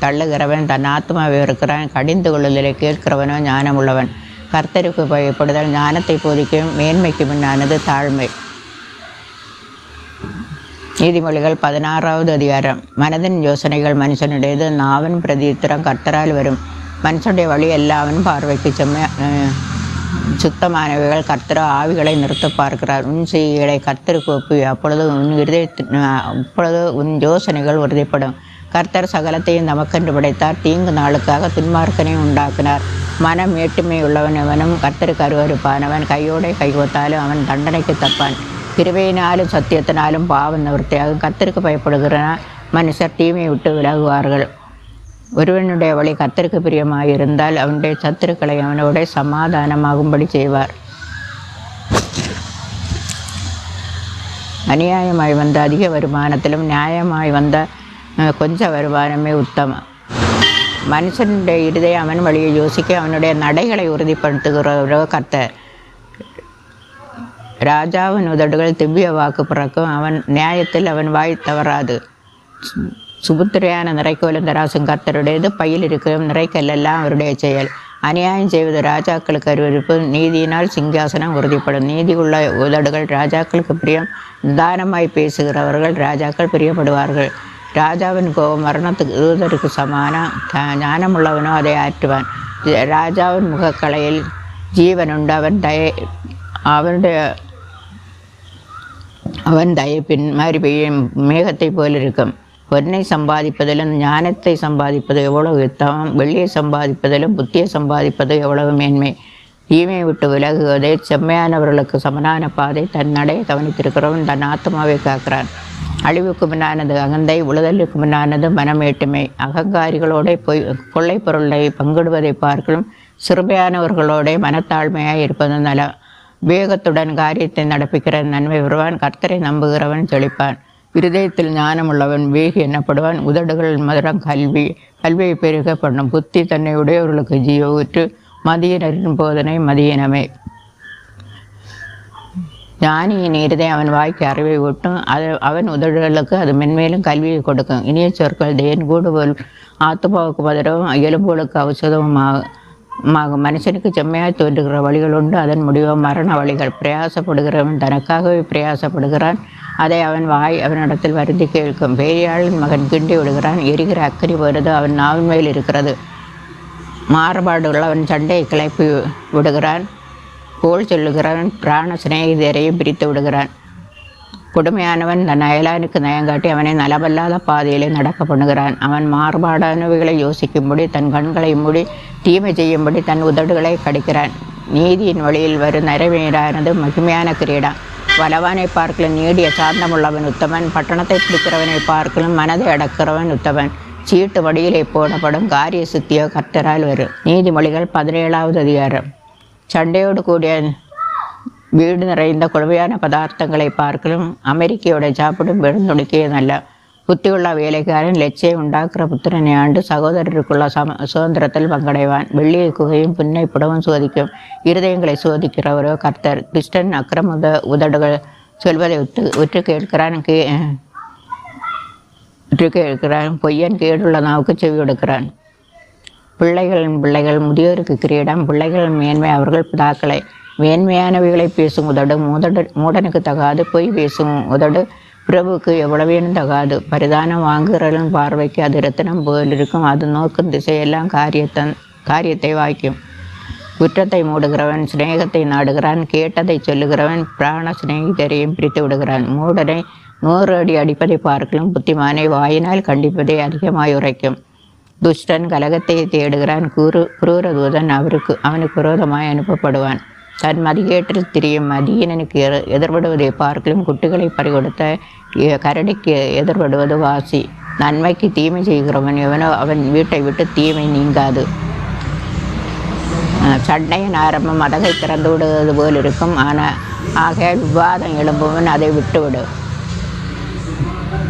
தள்ளுகிறவன் தன் ஆத்மாவை இருக்கிறான். கடிந்து கொள்ளுதலை கேட்கிறவனோ ஞானமுள்ளவன். கர்த்தருக்கு பயப்படுதல் ஞானத்தை போதிக்கும். மேன்மைக்கு முன்னானது தாழ்மை. நீதிமொழிகள் 16வது அதிகாரம். மனதின் யோசனைகள் மனுஷனுடையது. நாவன் பிரதித்திரம் கர்த்தரால் வரும். மனுஷனுடைய வழி எல்லாவன் பார்வைக்கு சுத்தமானவைகள். கர்த்தரோ ஆவிகளை நிறுத்த பார்க்கிறார். உன் செய்திகளை கர்த்தருக்கு ஒப்பு. அப்பொழுது உன் யோசனைகள் உறுதிப்படும். கர்த்தர் சகலத்தையும் நமக்கென்று படைத்தார். தீங்கு நாளுக்காக துன்மார்க்கனையும் உண்டாக்கினார். மனம் மேட்டுமை உள்ளவன் எவனும் கர்த்தருக்கு அருவருப்பானவன். கையோடை கைகோத்தாலும் அவன் தண்டனைக்கு தப்பான். கிருபையினாலும் சத்தியத்தினாலும் பாவம் நிவர்த்தியாகும். கர்த்தருக்கு பயப்படுகிற மனுஷர் தீமையை விட்டு விலகுவார்கள். ஒருவனுடைய வழி கர்த்தருக்கு பிரியமாயிருந்தால் அவனுடைய சத்துருக்களை அவனோட சமாதானமாகும்படி செய்வார். அநியாயமாய் வந்த அதிக வருமானத்திலும் நியாயமாய் வந்த கொஞ்ச வருமானமே உத்தமம். மனுஷனுடைய இருதயம் அவன் வழியை யோசிக்க, அவனுடைய நடைகளை உறுதிப்படுத்துகிறவரோ கர்த்தர். ராஜாவின் உதடுகள் திவ்ய வாக்கு பிறக்கும். அவன் நியாயத்தில் அவன் வாய் தவறாது. சுபுத்திரையான நிறைக்கோலும் தராசும் கர்த்தருடையது. பையில் இருக்கிற நிறைக்கல்லெல்லாம் அவருடைய செயல். அநியாயம் செய்வது ராஜாக்களுக்கு அருவருப்பு. நீதியினால் சிங்காசனம் உறுதிப்படும். நீதி உள்ள உதடுகள் ராஜாக்களுக்கு பிரியம். நிதானமாய் பேசுகிறவர்கள் ராஜாக்கள் பிரியப்படுவார்கள். ராஜாவின் கோபம் மரணத்துக்கு தூதருக்கு சமானம். ஞானமுள்ளவனோ அதை ஆற்றுவான். ராஜாவின் முகக்கலையில் ஜீவனுண்டு. அவன் தயப்பின் மாதிரி பெய்யும் மேகத்தை போல் இருக்கும். பொன்னை சம்பாதிப்பதிலும் ஞானத்தை சம்பாதிப்பது எவ்வளவு உத்தமம். வெள்ளியை சம்பாதிப்பதிலும் புத்தியை சம்பாதிப்பது எவ்வளவு மேன்மை. தீமையை விட்டு விலகுவதை செம்மையானவர்களுக்கு சமனான பாதை. தன் நடையை கவனித்திருக்கிறவன் தன் ஆத்மாவை காக்கிறான். அழிவுக்கு முன்னானது அகந்தை. உழுதலுக்கு முன்னானது மனமேட்டுமை. அகங்காரிகளோட கொள்ளை பொருளை பங்கிடுவதை பார்க்கலும் சிறுமையானவர்களோட மனத்தாழ்மையாய் இருப்பது நலம். வேகத்துடன் காரியத்தை நடப்பிக்கிற நன்மை வருவான். கர்த்தரை நம்புகிறவன் செழிப்பான். இருதயத்தில் ஞானமுள்ளவன் வேகி எண்ணப்படுவான். உதடுகள் மதுரம் கல்வியை பெருக பண்ணும். புத்தி தன்னை உடையவர்களுக்கு ஜீவ ஊற்று. மதியினரின் போதனை மதியினமே. ஞானியின் இருதயம் அவன் வாய்க்கு அறிவை ஊட்டும். அவன் உதடுகளுக்கு அது மென்மேலும் கல்வியை கொடுக்கும். இனிய சொற்கள் தேன் கூடுபோல் ஆத்மாவுக்கு மதுரவும் எலும்புகளுக்கு ஔஷதமுமாகும். மனுஷனுக்கு செம்மையாய் தோன்றுகிற வழிகள் உண்டு. அதன் முடிவோ மரண வழிகள். பிரயாசப்படுகிறவன் தனக்காகவே பிரயாசப்படுகிறான். அதை அவன் வாய் அவனிடத்தில் வருந்தி கேட்கும். பெரியாளின் மகன் கிண்டி விடுகிறான். எரிகிற அக்கறி போகிறது அவன் நாவின் மேல் இருக்கிறது. மாறுபாடு உள்ளவன் சண்டையை கிளப்பி விடுகிறான். கோல் சொல்லுகிறவன் பிராண சிநேகிதரையும் பிரித்து விடுகிறான். கொடுமையானவன் தன் அயலானுக்கு நயங்காட்டி அவனை நலமல்லாத பாதையிலே நடக்க பண்ணுகிறான். அவன் மாறுபாடானவைகளை யோசிக்கும்படி தன் கண்களை மூடி தீமை செய்யும்படி தன் உதடுகளை கடிக்கிறான். நீதியின் வழியில் வரும் நிறைவேறானது மகிமையான கிரீடம். வலவானை பார்க்கலும் நீடிய சாந்தமுள்ளவன் உத்தமன். பட்டணத்தை பிடிக்கிறவனை பார்க்கலும் மனதை அடக்கிறவன் உத்தமன். சீட்டு வடியிலே போடப்படும் காரிய சித்தியோ கர்த்தரால் வரும். நீதிமொழிகள் 17வது அதிகாரம். சண்டையோடு கூடிய வீடு நிறைந்த கொடுமையான பதார்த்தங்களை பார்க்கலும் அமெரிக்கையோட சாப்பிடும் விழுந்துடுக்கிய நல்ல. புத்தியுள்ள வேலைக்காரன் லட்சியம் உண்டாக்குற புத்திரனை ஆண்டு சகோதரருக்குள்ள சுதந்திரத்தில் பங்கடைவான். வெள்ளியை குகையும் புன்னை புடவும் சோதிக்கும். இருதயங்களை சோதிக்கிறவரோ கர்த்தர். கிறிஸ்டன் அக்கிரம உதடுகள் சொல்வதை உற்று கேட்கிறான். பொய்யன் கேடுள்ள நாவுக்கு செவி கொடுக்கிறான். பிள்ளைகளின் பிள்ளைகள் முதியோருக்கு கிரீடம், பிள்ளைகளின் மேன்மை அவர்கள் பிதாக்களை. மேன்மையானவைகளை பேசும் மூடனுக்கு தகாது, பொய் பேசும் உதடு பிரபுக்கு எவ்வளவேனும் தகாது. பரிதானம் வாங்குகிறவர்களின் பார்வைக்கு அது இரத்தினம் போல் இருக்கும், அது நோக்கும் திசையெல்லாம் காரியத்தை வாய்க்கும். குற்றத்தை மூடுகிறவன் சிநேகத்தை நாடுகிறான், கேட்டதை சொல்லுகிறவன் பிராண சிநேகிதரையும் பிரித்து விடுகிறான். மூடனை 100 அடி அடிப்பதை பார்க்கலும் புத்திமானை வாயினால் கண்டிப்பதை அதிகமாய் உரைக்கும். துஷ்டன் கலகத்தை தேடுகிறான், குரூர தூதன் அவனுக்கு விரோதமாய் அனுப்பப்படுவான். தன் மதிகேட்டில் திரியும் மதியினனுக்கு எதிர்படுவதை பார்க்கலும் குட்டிகளை பறிகொடுத்த கரடிக்கு எதிர்படுவது வாசி. நன்மைக்கு தீமை செய்கிறவன் எவனோ அவன் வீட்டை விட்டு தீமை நீங்காது. சண்டையின் ஆரம்பம் மதகை திறந்து விடுவது போல் இருக்கும், ஆகையால் விவாதம் எழும்புவன் அதை விட்டுவிடு.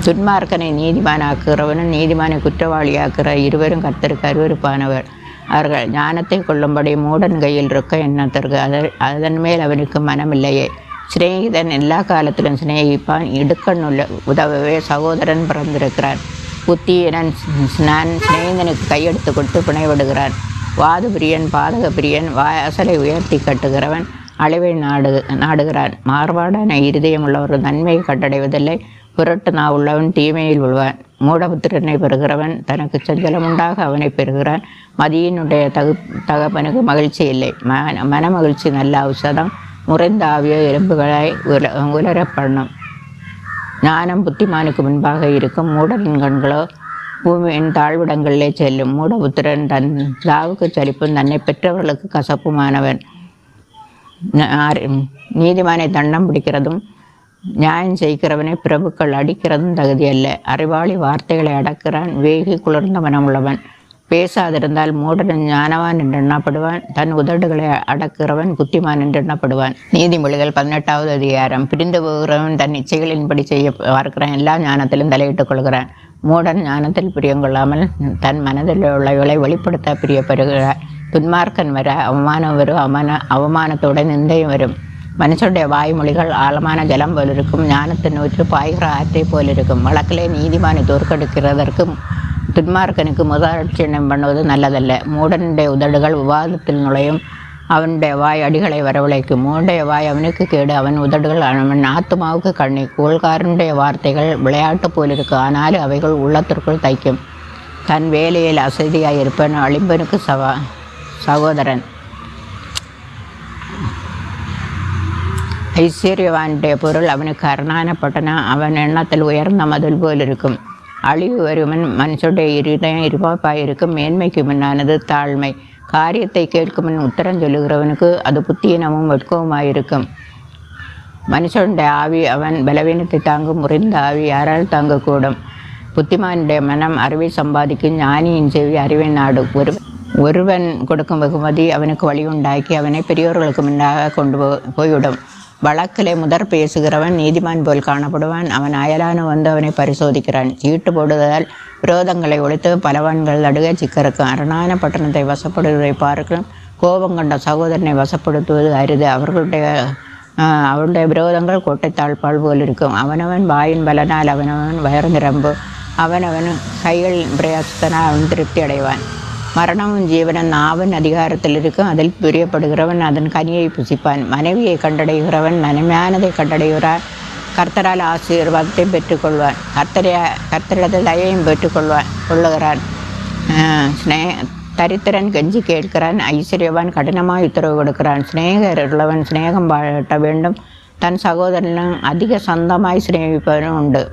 துன்மார்க்கனை நீதிமானாக்குகிறவனும் நீதிமானை குற்றவாளியாக்குற இருவரும் கர்த்தருக்கு அருவருப்பானவர். அவர்கள் ஞானத்தை கொள்ளும்படி மூடன் கையில் இருக்க எண்ணத்திற்கு அதன் மேல் அவனுக்கு மனமில்லையே. சிநேகிதன் எல்லா காலத்திலும் சிநேகிப்பான், இடுக்கண்ணுள்ள உதவவே சகோதரன் பிறந்திருக்கிறான். புத்தியனன் சிநேகிதனுக்கு கையெடுத்து கொடுத்து பிணைவிடுகிறான். வாது பிரியன் பாதக பிரியன் வாசலை உயர்த்தி கட்டுகிறவன் அழிவை நாடுகிறான். மாறுபாடான இருதயம் உள்ளவர் நன்மையை கட்டடைவதில்லை, புரட்டு நான் உள்ளவன் தீமையில் விழுவான். மூடபுத்திரனை பெறுகிறவன் தனக்கு சஞ்சலமுண்டாக அவனை பெறுகிறான். மதியினுடைய தகப்பனுக்கு மகிழ்ச்சி இல்லை. மன மகிழ்ச்சி நல்ல ஔஷதம், முறைந்த ஆவியோ எலும்புகளை உலரப்பண்ணும். ஞானம் புத்திமானுக்கு முன்பாக இருக்கும், மூடரின் கண்களோ பூமியின் தாழ்விடங்களிலே செல்லும். மூடபுத்திரன் தன் சாவுக்கு சலிப்பும் தன்னை பெற்றவர்களுக்கு கசப்புமானவன். நீதிமானை தண்டம் பிடிக்கிறதும் நியாயம் செய்கிறவனை பிரபுக்கள் அடிக்கிறதும் தகுதியல்ல. அறிவாளி வார்த்தைகளை அடக்கிறான், வேகி குளிர்ந்த மனமுள்ளவன். பேசாதிருந்தால் மூடன் ஞானவான் என்று எண்ணப்படுவான், தன் உதடுகளை அடக்கிறவன் புத்திமான் என்று எண்ணப்படுவான். நீதிமொழிகள் 18வது அதிகாரம். பிரிந்து போகிறவன் தன் இச்சைகளின்படி செய்ய பார்க்கிறான், எல்லா ஞானத்திலும் தலையிட்டுக் கொள்கிறான். மூடன் ஞானத்தில் பிரியங்கொள்ளாமல் தன் மனதில் உள்ளவர்களை வெளிப்படுத்த பிரியப்படுகிறார். துன்மார்க்கன் வர அவமானம் வரும், அவமானத்துடன் நிந்தையும் வரும். மனுஷனுடைய வாய்மொழிகள் ஆழமான ஜலம் போல் இருக்கும், ஞானத்தின் ஊற்று பாய்கிற ஆற்றை போல் இருக்கும். வழக்கிலே நீதிமானை தோற்கடிக்கிறதற்கும் துன்மார்க்கனுக்கு முதலட்சணம் பண்ணுவது நல்லதல்ல. மூடனுடைய உதடுகள் விவாதத்தில் நுழையும், அவனுடைய வாய் அடிகளை வரவழைக்கும். மூடைய வாய் அவனுக்கு கேடு, அவன் உதடுகள் அவன் ஆத்துமாவுக்கு கண்ணி. கோள்காரனுடைய வார்த்தைகள் விளையாட்டு போல் இருக்கும், ஆனாலும் அவைகள் உள்ளத்திற்குள் தைக்கும். தன் வேலையில் அசதியாக இருப்பன் அழிம்பனுக்கு சகோதரன். ஐஸ்வர்யவானுடைய பொருள் அவனுக்கு அரணானப்பட்டன, அவன் எண்ணத்தில் உயர்ந்த மதில் போல் இருக்கும். அழிவு வருவன் மனுஷனுடைய இருதயம் இருப்பாயிருக்கும், மேன்மைக்கு முன்னானது தாழ்மை. காரியத்தை கேட்கும் முன் உத்தரம் சொல்லுகிறவனுக்கு அது புத்தியினமும் வெட்கவுமாயிருக்கும். மனுஷனுடைய ஆவி அவன் பலவீனத்தை தாங்கும், முறிந்த ஆவி யாரால் தாங்கக்கூடும்? புத்திமானுடைய மனம் அறிவை சம்பாதிக்கும், ஞானியின் செவி அறிவை நாடு. ஒருவன் கொடுக்கும் வெகுமதி அவனுக்கு வழி உண்டாக்கி அவனை பெரியோர்களுக்கு முன்னாக கொண்டு போய்விடும். வழக்கிலே முதற் பேசுகிறவன் நீதிமான் போல் காணப்படுவான், அவன் அயலான வந்து அவனை பரிசோதிக்கிறான். சீட்டு போடுதல் விரோதங்களை ஒழித்து பலவான்கள் நடுக சிக்கருக்கும். அரணான பட்டணத்தை வசப்படுவதை பார்க்கும், கோபம் கொண்ட சகோதரனை வசப்படுத்துவது அரிது. அவருடைய விரோதங்கள் கோட்டை தாழ்பால் போல் இருக்கும். அவனவன் வாயின் பலனால் அவனவன் வயர் நிரம்பு, அவனவன் கைகள் பிரயாசத்தினால் அவன் திருப்தி அடைவான். மரணமும் ஜீவனும் நாவன் அதிகாரத்தில் இருக்கும், அதில் பிரியப்படுகிறவன் அதன் கனியை புசிப்பான். மனைவியை கண்டடைகிறவன் நன்மையானதை கண்டடைகிறான், கர்த்தரால் ஆசீர்வாதத்தை பெற்றுக்கொள்வான். கர்த்தரிடத்தில் தயையும் கொள்ளுகிறான். தரித்திரன் கெஞ்சி கேட்கிறான், ஐஸ்வர்யவான் கடினமாக உத்தரவு கொடுக்கிறான். சிநேகர் உள்ளவன் சிநேகம் பாட்ட வேண்டும், தன் சகோதரனும் அதிக சொந்தமாய் சிநேகிப்பவனும் உண்டு.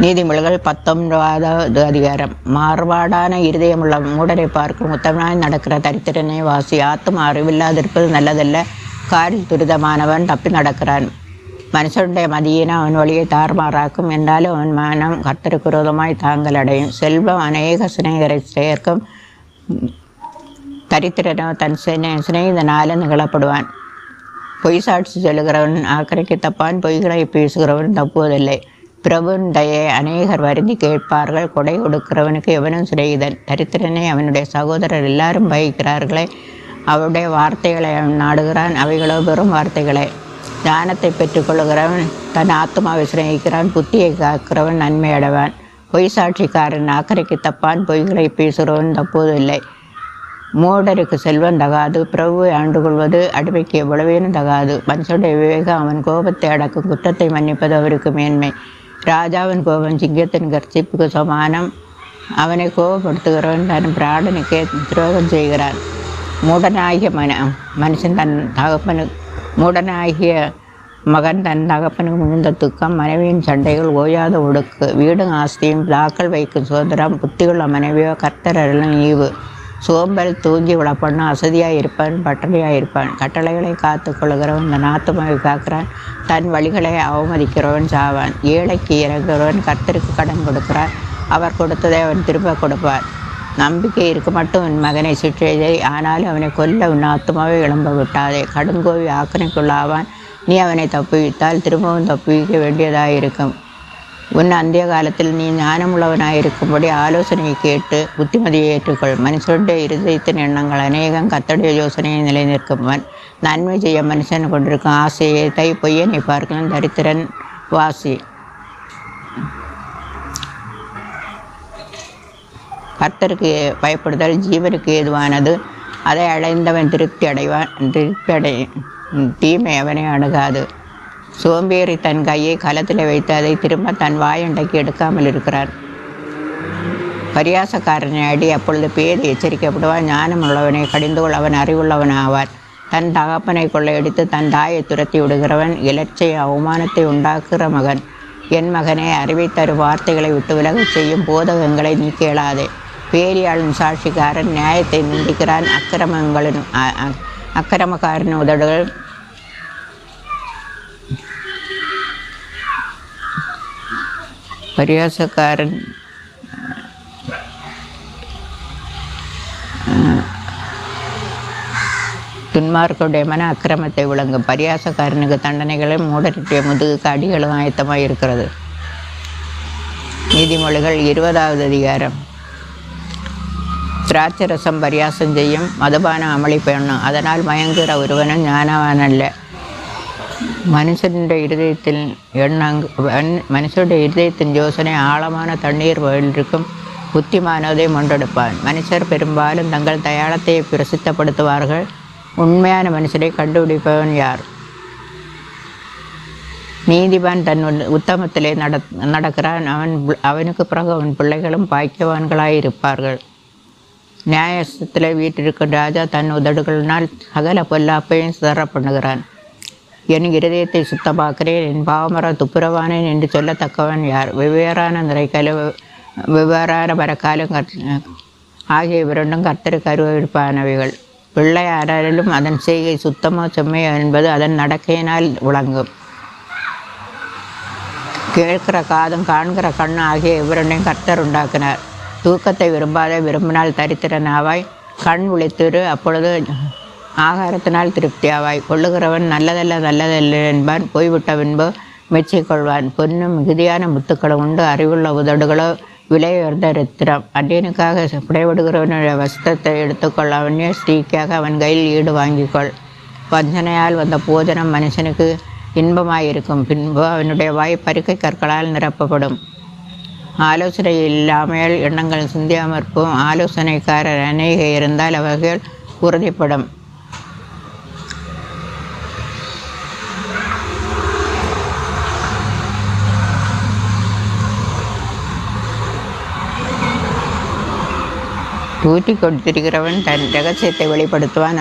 நீதிமொழிகள் 19வது அதிகாரம். மாறுபாடான இருதயமுள்ள மூடரை பார்க்கும், உத்தமனாய் நடக்கிற தரித்திரனை வாசி. ஆத்தும் அறிவில்லாதிருப்பது நல்லதல்ல, காரில் துரிதமானவன் தப்பி நடக்கிறான். மனுஷனுடைய மதியின அவன் வழியை தாறுமாறாக்கும், என்றாலும் அவன் மனம் கர்த்தருக்கு விரோதமாய் தாங்கள் அடையும். செல்வம் அநேக சிநேகரை சேர்க்கும், தரித்திரனோ தன் சிநேகிதனால நிகழப்படுவான். பொய் சாட்சி சொல்லுகிறவன் ஆக்கரைக்கு தப்பான், பொய்களை பேசுகிறவன் தப்புவதில்லை. பிரபுண்டையை அநேகர் வருந்தி கேட்பார்கள், கொடை கொடுக்கிறவனுக்கு எவனும் சிநேகிதன். தரித்திரனை அவனுடைய சகோதரர் எல்லாரும் வகிக்கிறார்களே, அவருடைய வார்த்தைகளை அவன் நாடுகிறான், அவைகளோ வெறும் வார்த்தைகளே. ஞானத்தை பெற்றுக்கொள்கிறவன் தன் ஆத்மாவை சிநேகிக்கிறான், புத்தியை காக்கிறவன் நன்மை அடைவான். பொய் சாட்சிக்காரன் அக்கறைக்கு தப்பான், பொய்களை பேசுகிறவன் தப்புவதில்லை. மூடருக்கு செல்வம் தகாது, பிரபுவை ஆண்டு கொள்வது அடிமைக்கு எவ்வளவேனும் தகாது. மனுஷனுடைய விவேகம் அவன் கோபத்தை அடக்கும், குற்றத்தை மன்னிப்பது அவருக்கு மேன்மை. ராஜாவின் கோபம் சிங்கத்தின் கர்ச்சிப்புக்கு சமானம். அவனை கோபப்படுத்துகிறவன் தன் பிராடனுக்கே துரோகம் செய்கிறான். மூடனாகிய மனுஷன் தன் மூடனாகிய மகன் தன் தகப்பனுக்கு மிகுந்த துக்கம். மனைவியின் சண்டைகள் ஓயாத ஒடுக்கு. வீடும் ஆஸ்தியும் தாக்கல் வைக்கும் சுதந்திரம். புத்தியுள்ள மனைவியோ கர்த்தர் அருளும் ஈவு. சோம்பல் தூங்கி விழப்பண்ண அசதியாக இருப்பான், பட்டளையாக இருப்பான். கட்டளைகளை காத்து கொள்கிறவன் தன் ஆத்துமாவை காக்கிறான், தன் வழிகளை அவமதிக்கிறவன் சாவான். ஏழைக்கு இறங்குகிறவன் கர்த்தருக்கு கடன் கொடுக்கிறான், அவர் கொடுத்ததை அவன் திரும்ப கொடுப்பார். நம்பிக்கை இருக்க மட்டும் உன் மகனை சிற்றியதை, ஆனாலும் அவனை கொல்ல உன் ஆத்துமாவை இளம்ப விட்டாதே. கடுங்கோவி ஆக்கணைக்குள்ளாவான், நீ அவனை தப்புவித்தால் திரும்பவும் தப்புவிக்க வேண்டியதாக இருக்கும். உன் அந்திய காலத்தில் நீ ஞானமுள்ளவனாயிருக்கும்படி ஆலோசனையை கேட்டு புத்திமதியை ஏற்றுக்கொள். மனுஷனுடைய இருதயத்தின் எண்ணங்கள் அநேகம், கர்த்தருடைய யோசனையை நிலை நிற்குமன். நன்மை செய்ய மனுஷன் கொண்டிருக்கும் ஆசையை பொய்யனை பார்க்கலாம் தரித்திரன் வாசி. கர்த்தருக்கு பயப்படுதல் ஜீவனுக்கு ஏதுவானது, அதை அடைந்தவன் திருப்தி அடைவான். தீமை அவனை அணுகாது. சோம்பேறி தன் கையை கலத்தில் வைத்து அதை திரும்ப தன் வாயண்டைக்கு எடுக்காமல் இருக்கிறார். பரியாசக்காரனை அடி, அப்பொழுது பேர் எச்சரிக்கப்படுவான். ஞானம் உள்ளவனை கடிந்து கொள், அவன் அறிவுள்ளவன் ஆவான். தன் தகப்பனை கொள்ளையடித்து தன் தாயை துரத்தி விடுகிறவன் இலச்சை அவமானத்தை உண்டாக்குகிற மகன். என் மகனே, அறிவை தரும் வார்த்தைகளை விட்டு விலகச் செய்யும் போதகங்களை நீ கேளாதே. பேரியாளும் சாட்சிக்காரன் நியாயத்தை நிந்திக்கிறான், அக்கிரமக்காரன் உதடுகள் பரியாசக்காரன் துன்மார்க்குடைய மன அக்கிரமத்தை விளங்கும். பரியாசக்காரனுக்கு தண்டனைகளும் மூடருடைய முதுகுக்கு அடிகளும் ஆயத்தமாக இருக்கிறது. நீதிமொழிகள் 20வது அதிகாரம். திராட்சரசம் பரியாசம் செய்யும், மதுபானம் அமளி பண்ணும், அதனால் மயங்குகிற ஒருவனும் ஞானவான் அல்ல. மனுஷனுடைய இருதயத்தின் யோசனை ஆழமான தண்ணீர் இருக்கும், புத்திமானதை முண்டெடுப்பான். மனுஷர் பெரும்பாலும் தங்கள் தயாளத்தை பிரசித்தப்படுத்துவார்கள், உண்மையான மனுஷரை கண்டுபிடிப்பவன் யார்? நீதிபான் தன் உத்தமத்திலே நடக்கிறான், அவனுக்கு பிறகு அவன் பிள்ளைகளும் பாக்கியவான்களாயிருப்பார்கள். நியாயத்தில் வீட்டிற்கும் ராஜா தன் உதடுகளினால் சகல பொல்லாப்பையும் சிதற பண்ணுகிறான். என் இருதயத்தை சுத்தமாக்கிறேன், என் பாவமர துப்புரவானேன் என்று சொல்லத்தக்கவன் யார்? வெவ்வேறான நிறைக்காலும் வெவ்வேறான மரக்காலும் ஆகிய இரண்டும் கர்த்தருக்கு அருவருப்பானவைகள். பிள்ளை ஆனாலும் அதன் செய்கை சுத்தமோ செம்மையோ என்பது அதன் நடக்கையினால் விளங்கும். கேட்கிற காதும் காண்கிற கண்ணு ஆகிய இவருடையும் கர்த்தர் உண்டாக்கினார். தூக்கத்தை விரும்பினால் தரித்திரனாவாய். கண் விழித்திரு, அப்பொழுது ஆகாரத்தினால் திருப்தியாவாய். கொள்ளுகிறவன் நல்லதல்ல என்பான், போய்விட்ட பின்பு மெச்சிக்கொள்வான். பொன்னும் மிகுதியான முத்துக்களும் உண்டு, அறிவுள்ள உதடுகளோ விலை உயர்ந்த ரத்திரம். அடியனுக்காக புடைபடுகிறவனுடைய வஸ்திரத்தை எடுத்துக்கொள், அவனே ஸ்ரீக்காக அவன் கையில் ஈடு வாங்கிக்கொள். வஞ்சனையால் வந்த போஜனம் மனுஷனுக்கு இன்பமாயிருக்கும், பின்பு அவனுடைய வாய் பருக்கை கற்களால் நிரப்பப்படும். ஆலோசனை இல்லாமல் எண்ணங்கள் சிந்தியாமற்போம், ஆலோசனைக்காரர் அநேக இருந்தால் அவர்கள் உறுதிப்படும். தூற்றி கொடுத்திருக்கிறவன் தன் ரகசியத்தை வெளிப்படுத்துவான்,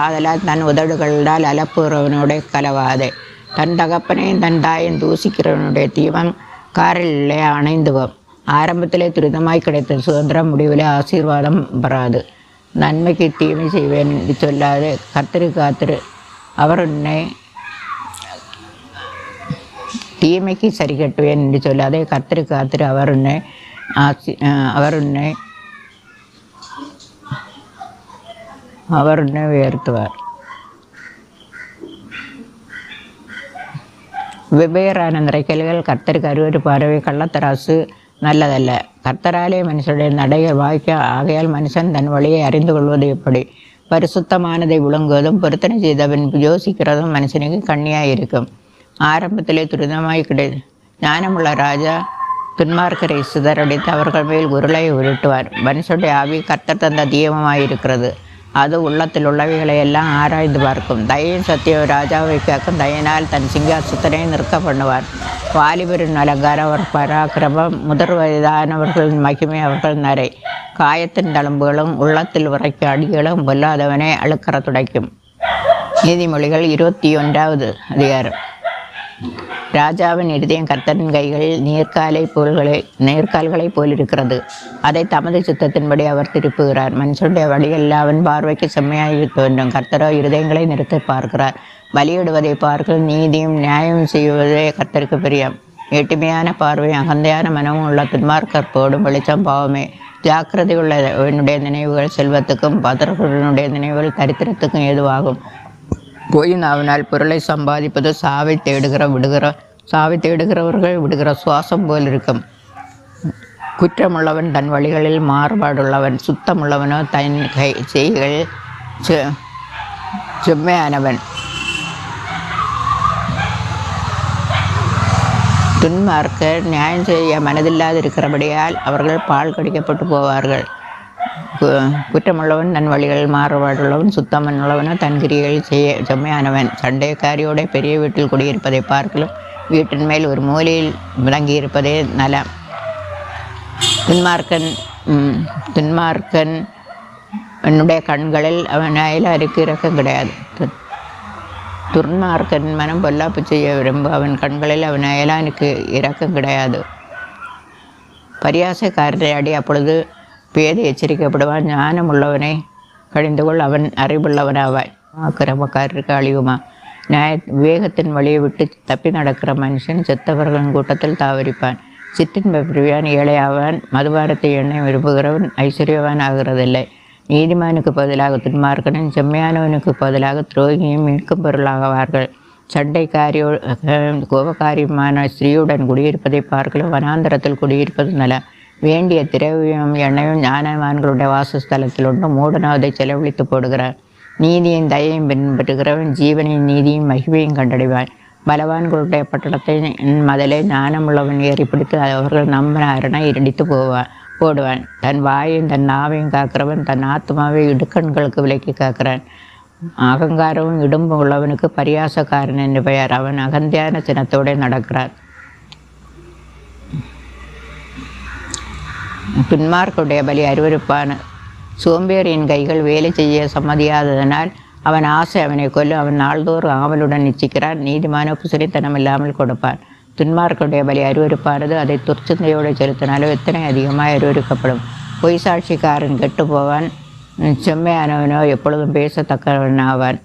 ஆதலால் தன் உதடுகளால் அலப்புகிறவனுடைய கலவாதே. தன் தகப்பனையும் தன் தாயும் தூசிக்கிறவனுடைய தீவம் காரிலே அணைந்துவோம். ஆரம்பத்திலே துரிதமாய் கிடைத்த சுதந்திரம் முடிவிலே ஆசீர்வாதம் பெறாது. நன்மைக்கு தீமை செய்வேன் என்று சொல்லாது காத்திரு, அவர் உன்னை தீமைக்கு சரி கட்டுவேன் என்று சொல்லாதே. காத்திரு, அவர் உன்னை உயர்த்துவார். வெவ்வேறான நிறைக்கல்கள் கர்த்தருக்கு அருவருப்பானவை, கள்ளத்தராசு நல்லதல்ல. கர்த்தராலே மனுஷனுடைய நடைகள் வாய்க்க, ஆகையால் மனுஷன் தன் வழியை அறிந்து கொள்வது எப்படி? பரிசுத்தமானதை விழுங்குவதும் பொருத்தனை செய்தவன் யோசிக்கிறதும் மனுஷனுக்கு கண்ணியாக இருக்கும். ஆரம்பத்திலே துரிதமாய் ஞானமுள்ள ராஜா துன்மார்க்கரை சிதறடித்து அவர்கள் மேல் உருளை உருட்டுவார். மனுஷனுடைய ஆவி கர்த்தர் தந்த தீபமாயிருக்கிறது, அது உள்ளத்தில் உள்ளவைகளை எல்லாம் ஆராய்ந்து பார்க்கும். தயையும் சத்தியம் ராஜாவை காக்கும், தயனால் தன் சிங்காசனத்தை நிற்க பண்ணுவார். வாலிபரின் அலங்காரம் அவர் பராக்கிரமம், முதிர் வயதானவர்களின் மகிமை அவர்கள் நரை. காயத்தின் தழும்புகளும் உள்ளத்தில் உரைக்கும் அடிகளும் பொல்லாதவனை அழுக்கற துடைக்கும். நீதிமொழிகள் 21வது அதிகாரம். ராஜாவின் இருதயம் கர்த்தரின் கைகள் நீர்க்கால்களைப் போலிருக்கிறது, அதை தமது சித்தத்தின்படி அவர் திருப்புகிறார். மனுஷனுடைய வழிகள் அவன் பார்வைக்கு செம்மையாய் தோன்றும், கர்த்தரோ இருதயங்களை நிறுத்தி பார்க்கிறார். பலியிடுவதை பார்க்க நீதியும் நியாயம் செய்வதே கர்த்தருக்கு பிரியம். எட்டுமையான பார்வை அகந்தையான மனமும் உள்ள துன்மார்க்கர் போடும் வெளிச்சம் பாவமே. ஜாக்கிரதை உள்ள என்னுடைய நினைவுகள் செல்வத்துக்கும் பதர்களுடைய நினைவுகள் தரித்திரத்துக்கும் ஏதுவாகும். போயின் அவனால் பொருளை சம்பாதிப்பது சாவை தேடுகிறவர்கள் விடுகிற சுவாசம் போல் இருக்கும். குற்றமுள்ளவன் தன் வழிகளில் மாறுபாடுள்ளவன், சுத்தமுள்ளவனோ தன் செய்கள் செம்மையானவன். துன்மார்க்கர் நியாயம் செய்ய மனதில்லாதிருக்கிறபடியால் அவர்கள் பால் கடிக்கப்பட்டு போவார்கள். குற்றமுள்ளவன் தன் வழிகளில் மாறுபாடுள்ளவன், சுத்தமனுள்ளவனோ தன் கிரிகள் செய்ய செம்மையானவன். சண்டைக்காரியோட பெரிய வீட்டில் குடியிருப்பதை பார்க்கலும் வீட்டின் மேல் ஒரு மூலையில் விளங்கியிருப்பதே நலம். துன்மார்க்கன் என்னுடைய கண்களில் அவன் அயலாருக்கு இரக்கம் கிடையாது. துன்மார்க்கன் மனம் பொல்லாப்பு செய்ய விரும்ப அவன் கண்களில் அவன் அயலானுக்கு இரக்கம் கிடையாது. பரியாசக்காரரை அடி, அப்பொழுது பேதை எச்சரிக்கப்படுவான். ஞானம் உள்ளவனை கழிந்துகொள், அவன் அறிவுள்ளவனாவாய். கிரமக்காரருக்கு அழிவுமா. விவேகத்தின் வழியை விட்டு தப்பி நடக்கிற மனுஷன் செத்தவர்களின் கூட்டத்தில் தாவரிப்பான். சிற்றின்ப பிரிவான் ஏழையாவான், மதுபாரத்தை எண்ணெய் விரும்புகிறவன் ஐஸ்வர்யவான் ஆகிறதில்லை. நீதிமானுக்கு பதிலாக துன்மார்க்கனும் செம்மையானவனுக்கு பதிலாக துரோகியும் மீட்கும் பொருளாகவார்கள். சண்டைக்காரியோ கோபக்காரியமான ஸ்திரீயுடன் குடியிருப்பதை பார்க்கலும் வனாந்தரத்தில் குடியிருப்பது நல. வேண்டிய திரவியம் எண்ணெயும் ஞானவான்களுடைய வாசஸ்தலத்தில் உண்டு, மூடனோ அதை செலவழித்து போடுகிறார். நீதியின் தயையும் பின்பற்றுகிறவன் ஜீவனையும் நீதியும் மகிமையும் கண்டடைவான். பலவான்களுடைய பட்டணத்தை மதலை ஞானமுள்ளவன் ஏறி பிடித்து அவர்கள் நம்பின அரணை இடித்து போடுவான். தன் வாயையும் தன் நாவையும் காக்கிறவன் தன் ஆத்மாவை இடுக்கண்களுக்கு விலக்கி காக்கிறான். அகங்காரமும் இடும்பு உள்ளவனுக்கு பரியாசக்காரன் என்று பெயர், அவன் அகந்தியான சினத்தோடு நடக்கிறான். துன்மார்க்குடைய பலி அருவருப்பான, சோம்பேறியின் கைகள் வேலை செய்ய சம்மதியாததனால் அவன் ஆசை அவனை கொல்லும். அவன் நாள்தோறும் ஆவலுடன் நிச்சயிக்கிறான், நீதிமான புசரித்தனம் இல்லாமல் கொடுப்பான். துன்மார்க்குடைய பலி அருவருப்பானது, அதை துர்ச்சிந்தையோடு செலுத்தினாலும் எத்தனை அதிகமாக அருவருக்கப்படும். பொய் சாட்சிக்காரன் கெட்டு போவான், செம்மையானவனோ எப்பொழுதும் பேசத்தக்கவன் ஆவான்.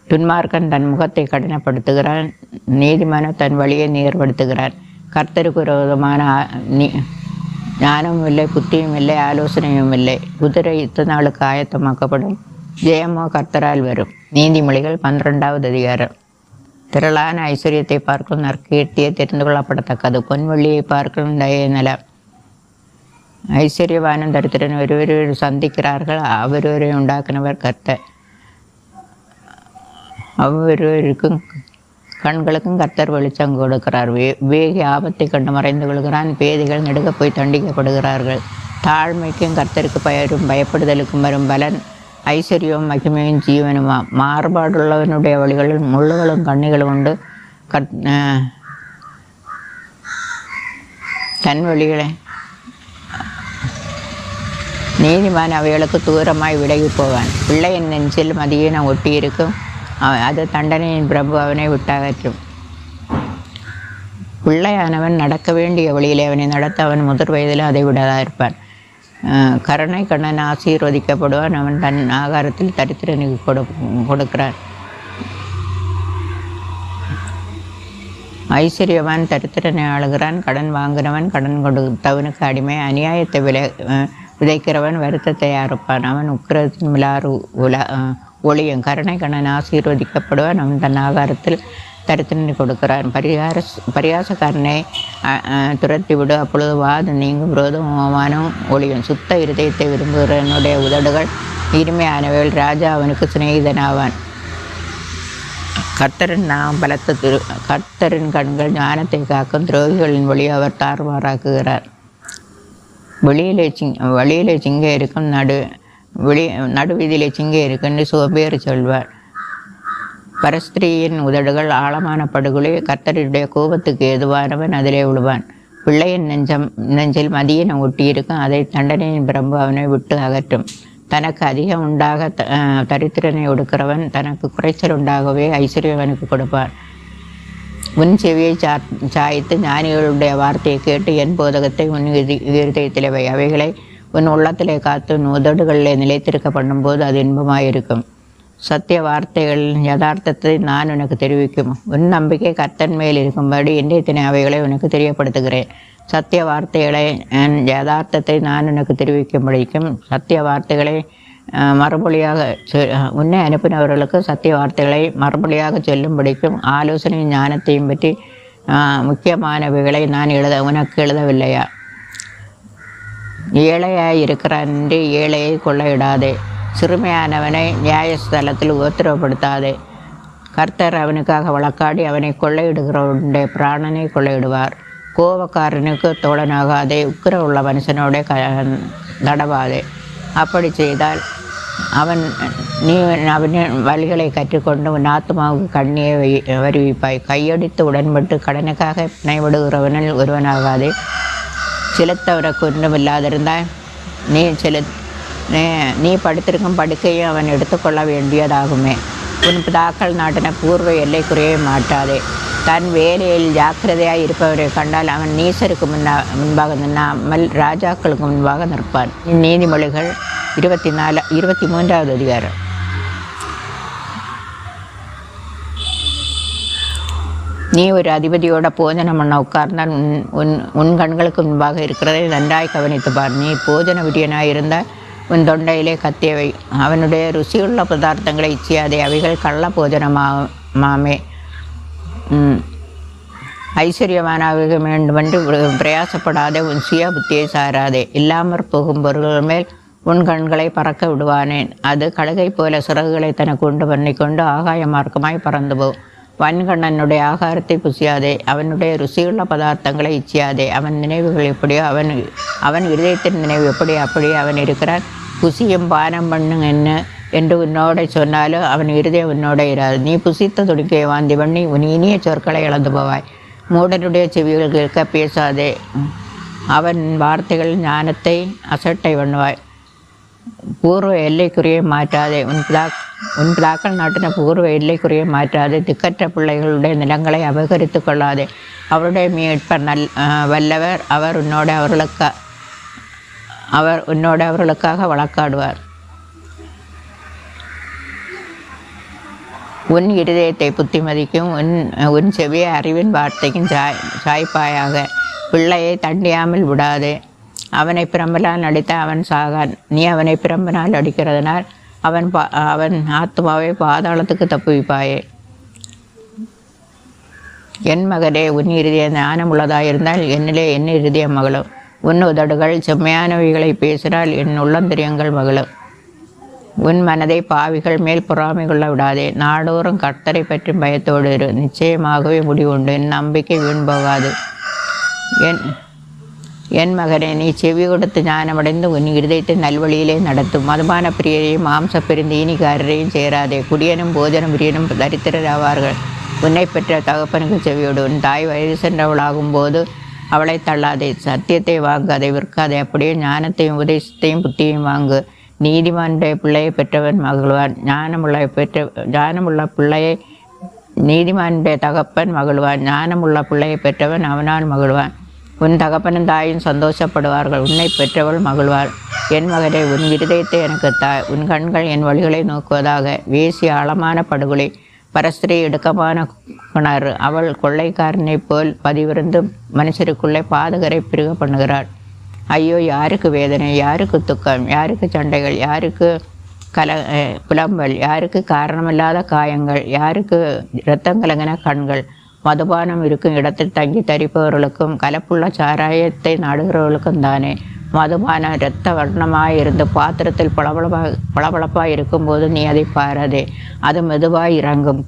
துன்மார்க்கன் தன் முகத்தை கடினப்படுத்துகிறான், நீதிமானோ தன் வழியை நேர்படுத்துகிறான். கர்த்தருக்கு விரோதமான ஞானமும் இல்லை, புத்தியும் இல்லை, ஆலோசனையும் இல்லை. குதிரை இத்தனை நாளுக்கு ஆயத்தமாக்கப்படும், ஜெயமோ கர்த்தரால் வரும். நீதிமொழிகள் 12வது அதிகாரம். திரளான ஐஸ்வர்யத்தை பார்க்கும் நற்கீர்த்தியை தெரிந்து கொள்ளப்படத்தக்கது, பொன்வெள்ளியை பார்க்கும் தய நலம். ஐஸ்வர்யவானும் தரித்திரன் ஒருவரை சந்திக்கிறார்கள், அவரொருவரை உண்டாக்குனவர் கர்த்தர். ஒவ்வொருவருக்கும் கண்களுக்கும் கர்த்தர் வெளிச்சம் கொடுக்கிறார். வேகி ஆபத்தை கண்டு மறைந்து கொள்கிறான், பேதைகள் நெடுக போய் தண்டிக்கப்படுகிறார்கள். தாழ்மைக்கும் கர்த்தருக்கு பயப்படுதலுக்கும் வரும் பலன் ஐஸ்வர்யமும் மகிமையும் ஜீவனுமா. மாறுபாடுள்ளவனுடைய வழிகளில் முள்ளுகளும் கண்ணிகளும் உண்டு, தன் வழிகளை நீதிமான அவைகளுக்கு தூரமாய் விலகி போவான். பிள்ளையின் நெஞ்சில் மதியீனம் ஒட்டியிருக்கும், அது தண்டனையின் பிரபு அவனை விட்டகற்றும். பிள்ளையானவன் நடக்க வேண்டிய வழியிலே அவனை நடத்த அவன் முதிர் வயதில் அதை விடாதா இருப்பான். கருணை கண்ணன் ஆசீர்வதிக்கப்படுவான், அவன் தன் ஆகாரத்தில் தரித்திரனுக்கு கொடுக்கிறான். ஐஸ்வர்யவான் தரித்திரனை ஆளுகிறான், கடன் வாங்குகிறவன் கடன் கொடுத்தவனுக்கு அடிமை. அநியாயத்தை விதைக்கிறவன் வருத்தத்தை அறுப்பான், அவன் உக்கிரத்தின் மிலாறு ஒளியும். கருணை கண்ணன் ஆசீர்வதிக்கப்படுவான், அவன் தன் ஆகாரத்தில் தரித்திரனை கொடுக்கிறான். பரியாசக்காரனை துரத்தி விடு, அப்பொழுது வாது நீங்கும், விரோதம் அவமானம் ஒளியும். சுத்த இருதயத்தை விரும்புகிறவனுடைய உதடுகள் இனிமையானவள், ராஜா அவனுக்கு சிநேகிதனாவான். கர்த்தரின் நாம் பலத்த கர்த்தரின் கண்கள் ஞானத்தை காக்கும், துரோகிகளின் வழி அவர் தாறுமாறாக்குகிறார். வழியிலே சிங்க இருக்கும், நடுவீதியிலே சிங்க இருக்குன்னு சோம்பேறி சொல்வார். பரஸ்திரியின் உதடுகள் ஆழமான படுகொலை, கர்த்தருடைய கோபத்துக்கு ஏதுவானவன் அதிலே விழுவான். பிள்ளையின் நெஞ்சில் மதியினம் ஒட்டியிருக்கும், அதை தண்டனையின் பிரம்பு அவனை விட்டு அகற்றும். தனக்கு அதிகம் உண்டாக தரித்திரனை ஒடுக்கிறவன் தனக்கு குறைச்சல் உண்டாகவே ஐஸ்வர்யவனுக்கு கொடுப்பான். உன் செவியை சாய்த்து ஞானிகளுடைய வார்த்தையை கேட்டு என் போதகத்தை உன் இருதயத்திலே வை. அவைகளை உன் உள்ளத்திலே காத்து உன் உதடுகளிலே நிலைத்திருக்க பண்ணும்போது அது இன்பமாயிருக்கும். சத்திய வார்த்தைகளின் யதார்த்தத்தை நான் உனக்கு தெரிவிக்கும். உன் நம்பிக்கை கர்த்தன் மேல் இருக்கும்படி இன்றைய அவைகளை உனக்கு தெரியப்படுத்துகிறேன். சத்திய வார்த்தைகளை யதார்த்தத்தை நான் உனக்கு தெரிவிக்கும்படிக்கும் சத்திய வார்த்தைகளை மறுமொழியாக உன்னை அனுப்பினவர்களுக்கு சத்திய வார்த்தைகளை மறுமொழியாக சொல்லும்படிக்கும் ஆலோசனையும் ஞானத்தையும் பற்றி முக்கியமானவைகளை நான் உனக்கு எழுதவில்லையா? ஏழையாய் இருக்கிறான் என்று ஏழையை கொள்ளையிடாதே. சிறுமையானவனை நியாயஸ்தலத்தில் உபத்திரவப்படுத்தாதே. கர்த்தர் அவனுக்காக வழக்காடி அவனை கொள்ளையிடுகிறவனுடைய பிராணனை கொள்ளையிடுவார். கோபக்காரனுக்கு தோழனாகாதே, உக்கிர உள்ள மனுஷனோட நடவாதே. அப்படி செய்தால் நீ அவனின் வழிகளை கற்றுக்கொண்டு உன் ஆத்மாவுக்கு கண்ணியை வருவிப்பாய். கையடித்து உடன்பட்டு கடனுக்காக பிணைவிடுகிறவனில் ஒருவனாகாதே. செலுத்தவனுக்கு ஒன்றும் இல்லாதிருந்தால் நீ படுத்திருக்கும் படுக்கையும் அவன் எடுத்துக்கொள்ள வேண்டியதாகுமே. உன் பிதாக்கள் நாட்டின பூர்வ எல்லைக்குறைய மாட்டாதே. தன் வேலையில் ஜாக்கிரதையாக இருப்பவரை கண்டால் அவன் நீசருக்கு முன்பாக நின்னாமல் ராஜாக்களுக்கு முன்பாக நிற்பான். நீதிமொழிகள் 23வது அதிகாரம். நீ ஒரு அதிபதியோட போஜனம் பண்ண உட்கார்ந்தால் உன் கண்களுக்கு முன்பாக இருக்கிறதை நன்றாய் கவனித்து பார். நீ போஜன விரியனாய் இருந்தால் உன் தொண்டையிலே கத்தியவை. அவனுடைய ருசியுள்ள பதார்த்தங்களை இச்சியாதே, அவைகள் கள்ள போஜனமாமே. ஐஸ்வர்யமானாக வேண்டுமென்று பிரயாசப்படாதே, உன் சுய புத்தியை சாராதே. இல்லாமற் போகும் பொருள்கள் மேல் உன் கண்களை பறக்க விடுவானேன். அது கழுகை போல சிறகுகளை தனக்கு உண்டு பண்ணிக்கொண்டு ஆகாய மார்க்கமாய் பறந்து போ. வன்கண்ணனுடைய ஆகாரத்தை புசியாதே, அவனுடைய ருசியுள்ள பதார்த்தங்களை இச்சியாதே. அவன் நினைவுகள் எப்படியோ அவன் இருதயத்தின் நினைவு எப்படியோ அப்படியே அவன் இருக்கிறான். புசியும் பானம் பண்ணுங்க என்ன என்று உன்னோட சொன்னாலும் அவன் இருதயம் உன்னோட இராது. நீ புசித்த துணிக்கையை வாந்தி பண்ணி உன் இனிய சொற்களை இழந்து போவாய். மூடனுடைய செவிகள் கேட்க பேசாதே, அவன் வார்த்தைகள் ஞானத்தை அசட்டை பண்ணுவாய். பூர்வ எல்லைக்குறையை மாற்றாதே, உன் பிதாக்கள் நாட்டின பூர்வ எல்லைக்குறையை மாற்றாதே. திக்கற்ற பிள்ளைகளுடைய நிலங்களை அபகரித்து கொள்ளாதே. அவருடைய மீட்பர் வல்லவர், அவர் உன்னோட அவர்களுக்காக வழக்காடுவார். உன் இருதயத்தை புத்திமதிக்கும், உன் செவியை அறிவின் வார்த்தைக்கும் சாய்ப்பாயாக. பிள்ளையை தண்டியாமல் விடாதே. அவனை பிரம்பலால் அடித்த அவன் சாகான். நீ அவனை பிரம்பனால் அடிக்கிறதுனால் அவன் ஆத்மாவை பாதாளத்துக்கு தப்புவிப்பாயே. என் மகனே, உன் இருதயம் ஞானம் உள்ளதாயிருந்தால் என்னிலே என் இருதயம் மகளும். உன் உதடுகள் செம்மையானவைகளை பேசினால் என் உள்ளந்திரியங்கள் மகளும். உன் மனதை பாவிகள் மேல் பொறாமை கொள்ள விடாதே. நாடோறும் கர்த்தரை பற்றி பயத்தோடு இரு. நிச்சயமாகவே முடிவுண்டு. என் நம்பிக்கை வீண் போகாது. என் மகனே, நீ செவி கொடுத்து ஞானமடைந்து உன் இருதயத்தை நல்வழியிலே நடத்தும். மதுபான பிரியரையும் மாம்ச பெருந்தீனிக்காரரையும் சேராதே. குடியனும் போஜன பிரியனும் தரித்திரர் ஆவார்கள். உன்னை பெற்ற தகப்பனுக்கு செவியோடு. உன் தாய் வயது சென்றவளாகும் போது அவளை தள்ளாதே. சத்தியத்தை வாங்கு, அதை விற்காதே. அப்படியே ஞானத்தையும் உபதேசத்தையும் புத்தியையும் வாங்கு. நீதிமானுடைய பிள்ளையை பெற்றவன் மகிழ்வான். ஞானமுள்ள பிள்ளையை நீதிமானுடைய தகப்பன் மகிழ்வான். ஞானமுள்ள பிள்ளையை பெற்றவன் அவனால் மகிழ்வான். உன் தகப்பனும் தாயும் சந்தோஷப்படுவார்கள். உன்னை பெற்றவள் மகிழ்வாள். என் மகனே, உன் இருதயத்தை எனக்கு தாய். உன் கண்கள் என் வழிகளை நோக்குவதாக. வேசி ஆழமான படுகொலை, பரஸ்திரி இடுக்கமான கிணறு. அவள் கொள்ளைக்காரனைப் போல் பதிவிருந்து மனுஷருக்குள்ளே பாதகரை பிரிக பண்ணுகிறாள். ஐயோ, யாருக்கு வேதனை, யாருக்கு துக்கம், யாருக்கு சண்டைகள், யாருக்கு புலம்பல், யாருக்கு காரணமில்லாத காயங்கள், யாருக்கு இரத்தம் கலங்கின கண்கள். மதுபானம் இருக்கும் இடத்தில் தங்கி தரிப்பவர்களுக்கும் கலப்புள்ள சாராயத்தை நாடுகிறவர்களுக்கும் தானே. மதுபானம் இரத்த வர்ணமாய் இருந்து பாத்திரத்தில் பளபளப்பாய் இருக்கும்போது நீ அதை பாராதே. அது மெதுவாய் இறங்கும்.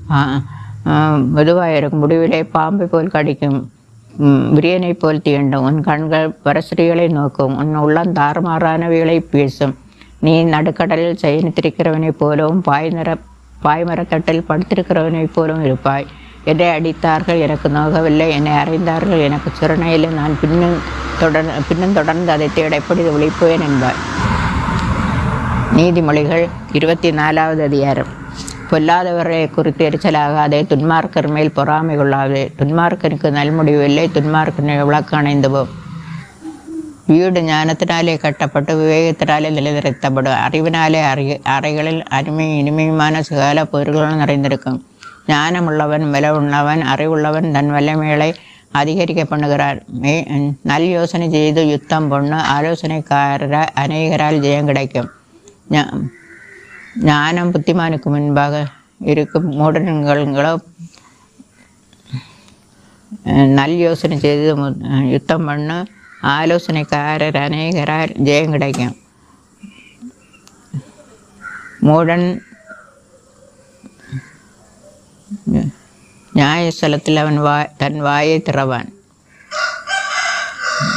மெதுவாக இருக்கும், முடிவிலே பாம்பை போல் கடிக்கும், விரியனை போல் தீண்டும். உன் கண்கள் பரஸ்திரிகளை நோக்கும், உன் உள்ளம் தாறுமாறானவைகளை பேசும். நீ நடுக்கடலில் சயனித்திருக்கிறவனைப் போலவும் பாய்மரத்தட்டில் படுத்திருக்கிறவனைப் போலவும் இருப்பாய். என்னை அடித்தார்கள், எனக்கு நோகவில்லை. என்னை அறைந்தார்கள், எனக்கு சுரணையில். நான் பின்னும் தொடர்ந்து அதை தேட எப்படி ஒழிப்பேன் என்பாய். நீதிமொழிகள் 24வது அதிகாரம். பொல்லாதவர்களை குறித்து எரிச்சலாகாதே, துன்மார்க்கர் மேல் பொறாமை கொள்ளாதே. துன்மார்க்கனுக்கு நல்முடிவு இல்லை, துன்மார்க்கனை விளக்கு அணைந்து போம். வீடு ஞானத்தினாலே கட்டப்பட்டு விவேகத்தினாலே நிலைநிறுத்தப்படும். அறிவினாலே அறைகளில் இனிமையுமான சகல பொருள்களும் நிறைந்திருக்கும். ஞானமுள்ளவன் விலை உள்ளவன், அறிவுள்ளவன் தன் வல்லமைகளை அதிகரிக்க பண்ணுகிறார். நல் யோசனை செய்து யுத்தம் பொண்ணு, ஆலோசனைக்காரர அநேகரால் ஜெயம் கிடைக்கும். ஞானம் புத்திமானுக்கு முன்பாக இருக்கும், மூடன்களோ நல் யோசனை செய்து யுத்தம் பண்ணு, ஆலோசனைக்காரர் அநேகரால் ஜெயம் கிடைக்கும். மூடன் நியாயஸ்தலத்தில் அவன் தன் வாயை திறவான்.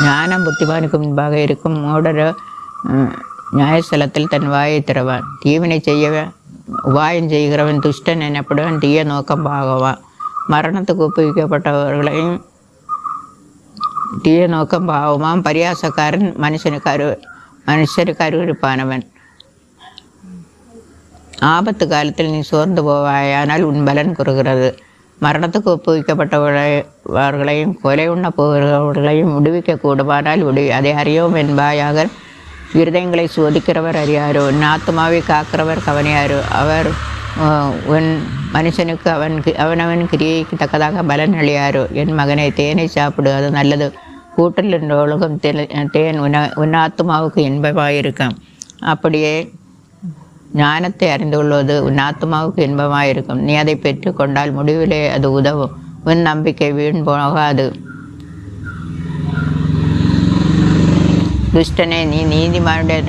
ஞானம் புத்திமானுக்கு முன்பாக இருக்கும், மூடரோ நியாயஸ்தலத்தில் தன் வாயை திறவான். தீவினை செய்ய உபாயம் செய்கிறவன் துஷ்டன் எனப்படுவன், தீய நோக்கம் பாகவான். மரணத்துக்கு ஒப்புவிக்கப்பட்டவர்களையும் தீய நோக்கம் பாவமாம். பரியாசக்காரன் மனுஷனுக்கு அருவருப்பானவன். ஆபத்து காலத்தில் நீ சோர்ந்து போவாயானால் உன் பலன் குறுகிறது. மரணத்துக்கு ஒப்புவிக்கப்பட்டவர்களையும் கொலை உண்ண போகிறவர்களையும் விடுவிக்க கூடுமானால் அதை அறியோம் என்பாயாக. இருதயங்களை சோதிக்கிறவர் அறியாரோ, உன் ஆத்மாவை காக்கிறவர் கவனியாரோ. அவர் உன் மனுஷனுக்கு அவனவன் கிரியைக்கு தக்கதாக பலன் அழியாரோ. என் மகனை, தேனை சாப்பிடு, அது நல்லது. கூட்டில் என்ற ஒழுகும் தேன் உன் ஆத்மாவுக்கு இன்பமாயிருக்கும். அப்படியே ஞானத்தை அறிந்து கொள்வது உன் ஆத்மாவுக்கு இன்பமாயிருக்கும். நீ அதை பெற்று கொண்டால் முடிவிலே அது உதவும். உன் நம்பிக்கை வீண் போகாது. துஷ்டனே, நீ நீதிமானுடைய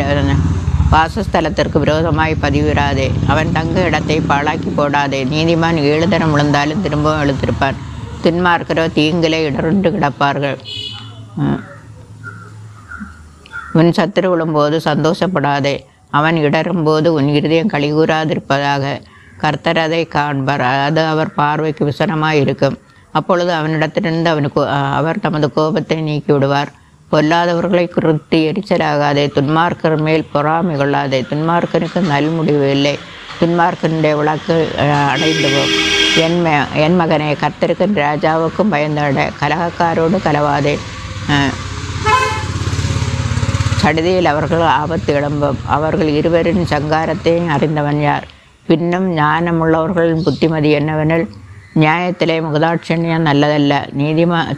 வாசஸ்தலத்திற்கு விரோதமாய் பதிவிடாதே. அவன் தங்க இடத்தை பாழாக்கி போடாதே. நீதிமான் 7 தரம் விழுந்தாலும் திரும்பவும் எழுத்திருப்பான். துன்மார்க்கரோ தீங்கிலே இடருண்டு கிடப்பார்கள். உன் சத்துரு விழும்போது சந்தோஷப்படாதே. அவன் இடரும்போது உன் இருதயம் கலிகூறாதிருப்பதாக. கர்த்தர் அதை காண்பார், அது அவர் பார்வைக்கு விசனமாய் இருக்கும். அப்பொழுது அவனிடத்திலிருந்து அவர் தமது கோபத்தை நீக்கி விடுவார். பொல்லாதவர்களை குறித்து எரிச்சலாகாதே, துன்மார்க்கர் மேல் பொறாமை கொள்ளாதே. துன்மார்க்கனுக்கு நல்முடிவு இல்லை, துன்மார்க்கனுடைய விளக்கு அடைந்து போம். என் மகனே, கர்த்தருக்கும் ராஜாவுக்கும் பயந்தாட. கலகக்காரோடு கலவாதே. சடுதியில் அவர்கள் ஆபத்து எழும்பும். அவர்கள் இருவரின் சங்காரத்தையும் அறிந்தவன் யார்? பின்னும் ஞானமுள்ளவர்களின் புத்திமதி என்னவெனில், நியாயத்திலே முகதாட்சண்யம் நல்லதல்ல.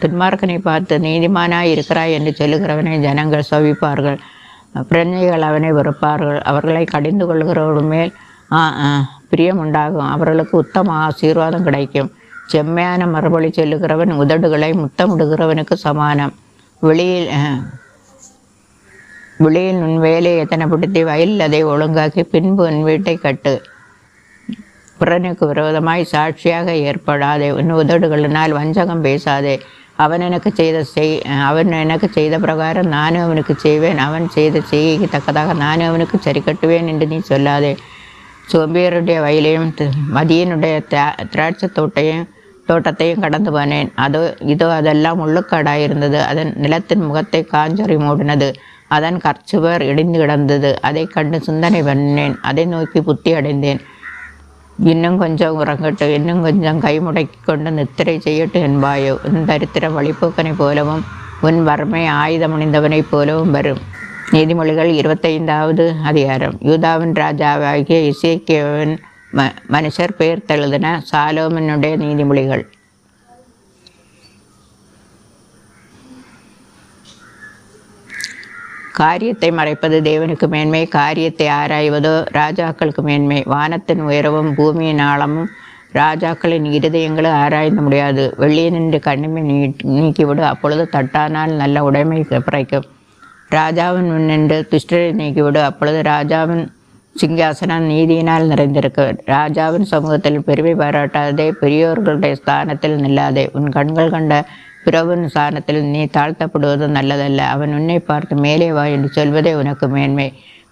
துன்மார்க்கனை பார்த்து நீதிமானாய் இருக்கிறாய் என்று சொல்லுகிறவனை ஜனங்கள் சவிப்பார்கள். பிரஜைகள் அவனை வெறுப்பார்கள். அவர்களை கடிந்து கொள்கிறவர்கள் மேல் பிரியம் உண்டாகும். அவர்களுக்கு உத்தம ஆசீர்வாதம் கிடைக்கும். செம்மையான மறுபடி சொல்லுகிறவன் உதடுகளை முத்தமிடுகிறவனுக்கு சமானம். வெளியில் உன் வேலையை எத்தனைப்படுத்தி வயலில் அதை ஒழுங்காக்கி பின்பு உன் வீட்டை கட்டு. பிறனுக்கு விரோதமாய் சாட்சியாக ஏற்படாதே. உன் உதடுகளினால் வஞ்சகம் பேசாதே. அவன் எனக்கு செய்த பிரகாரம் நானும் அவனுக்கு செய்வேன், அவன் செய்த செய்கைக்கு தக்கதாக நானும் அவனுக்கு சரி கட்டுவேன் என்று நீ சொல்லாதே. சோம்பியருடைய வயலையும் மதியனுடைய திராட்சை தோட்டத்தையும் கடந்து போனேன். அதெல்லாம் முள்ளுக்காடாயிருந்தது. அதன் நிலத்தின் முகத்தை காஞ்சொறி மூடினது. அதன் கற்சுவர் இடிந்து கிடந்தது. அதை கண்டு சிந்தனை பண்ணினேன். அதை நோக்கி புத்தி அடைந்தேன். இன்னும் கொஞ்சம் உறங்கட்டு, இன்னும் கொஞ்சம் கை முடக்கி கொண்டு நித்திரை செய்யட்டு என்பாயோ. உன் தரித்திரம் வழிப்போக்கனை போலவும் உன் வறுமை ஆயுதமணிந்தவனைப் போலவும் வரும். நீதிமொழிகள் 25வது அதிகாரம். யூதாவின் ராஜாவாகிய எசேக்கியாவின் மனுஷர் பெயர் தழுதின சாலோமனுடைய நீதிமொழிகள். காரியத்தை மறைப்பது தேவனுக்கு மேன்மை, காரியத்தை ஆராய்வதோ ராஜாக்களுக்கு மேன்மை. வானத்தின் உயரவும் பூமியின் ஆழமும் ராஜாக்களின் இருதயங்களும் ஆராய்ந்து முடியாது. வெளியே நின்று கண்ணிமை நீக்கிவிடு, அப்பொழுது தட்டானால் நல்ல உடைமை பிறக்கும். ராஜாவின் முன்னின்று துஷ்டரை நீக்கிவிடு, அப்பொழுது ராஜாவின் சிங்காசனம் நீதியினால் நிறைந்திருக்க. ராஜாவின் சமூகத்தில் பெருமை பாராட்டாதே, பெரியோர்களுடைய ஸ்தானத்தில் நில்லாதே. உன் கண்கள் கண்ட பிறவின் ஸ்தானத்தில் நீ தாழ்த்தப்படுவது நல்லதல்ல. அவன் உன்னை பார்த்து மேலே வா என்று சொல்வதே உனக்கு மேன்மை.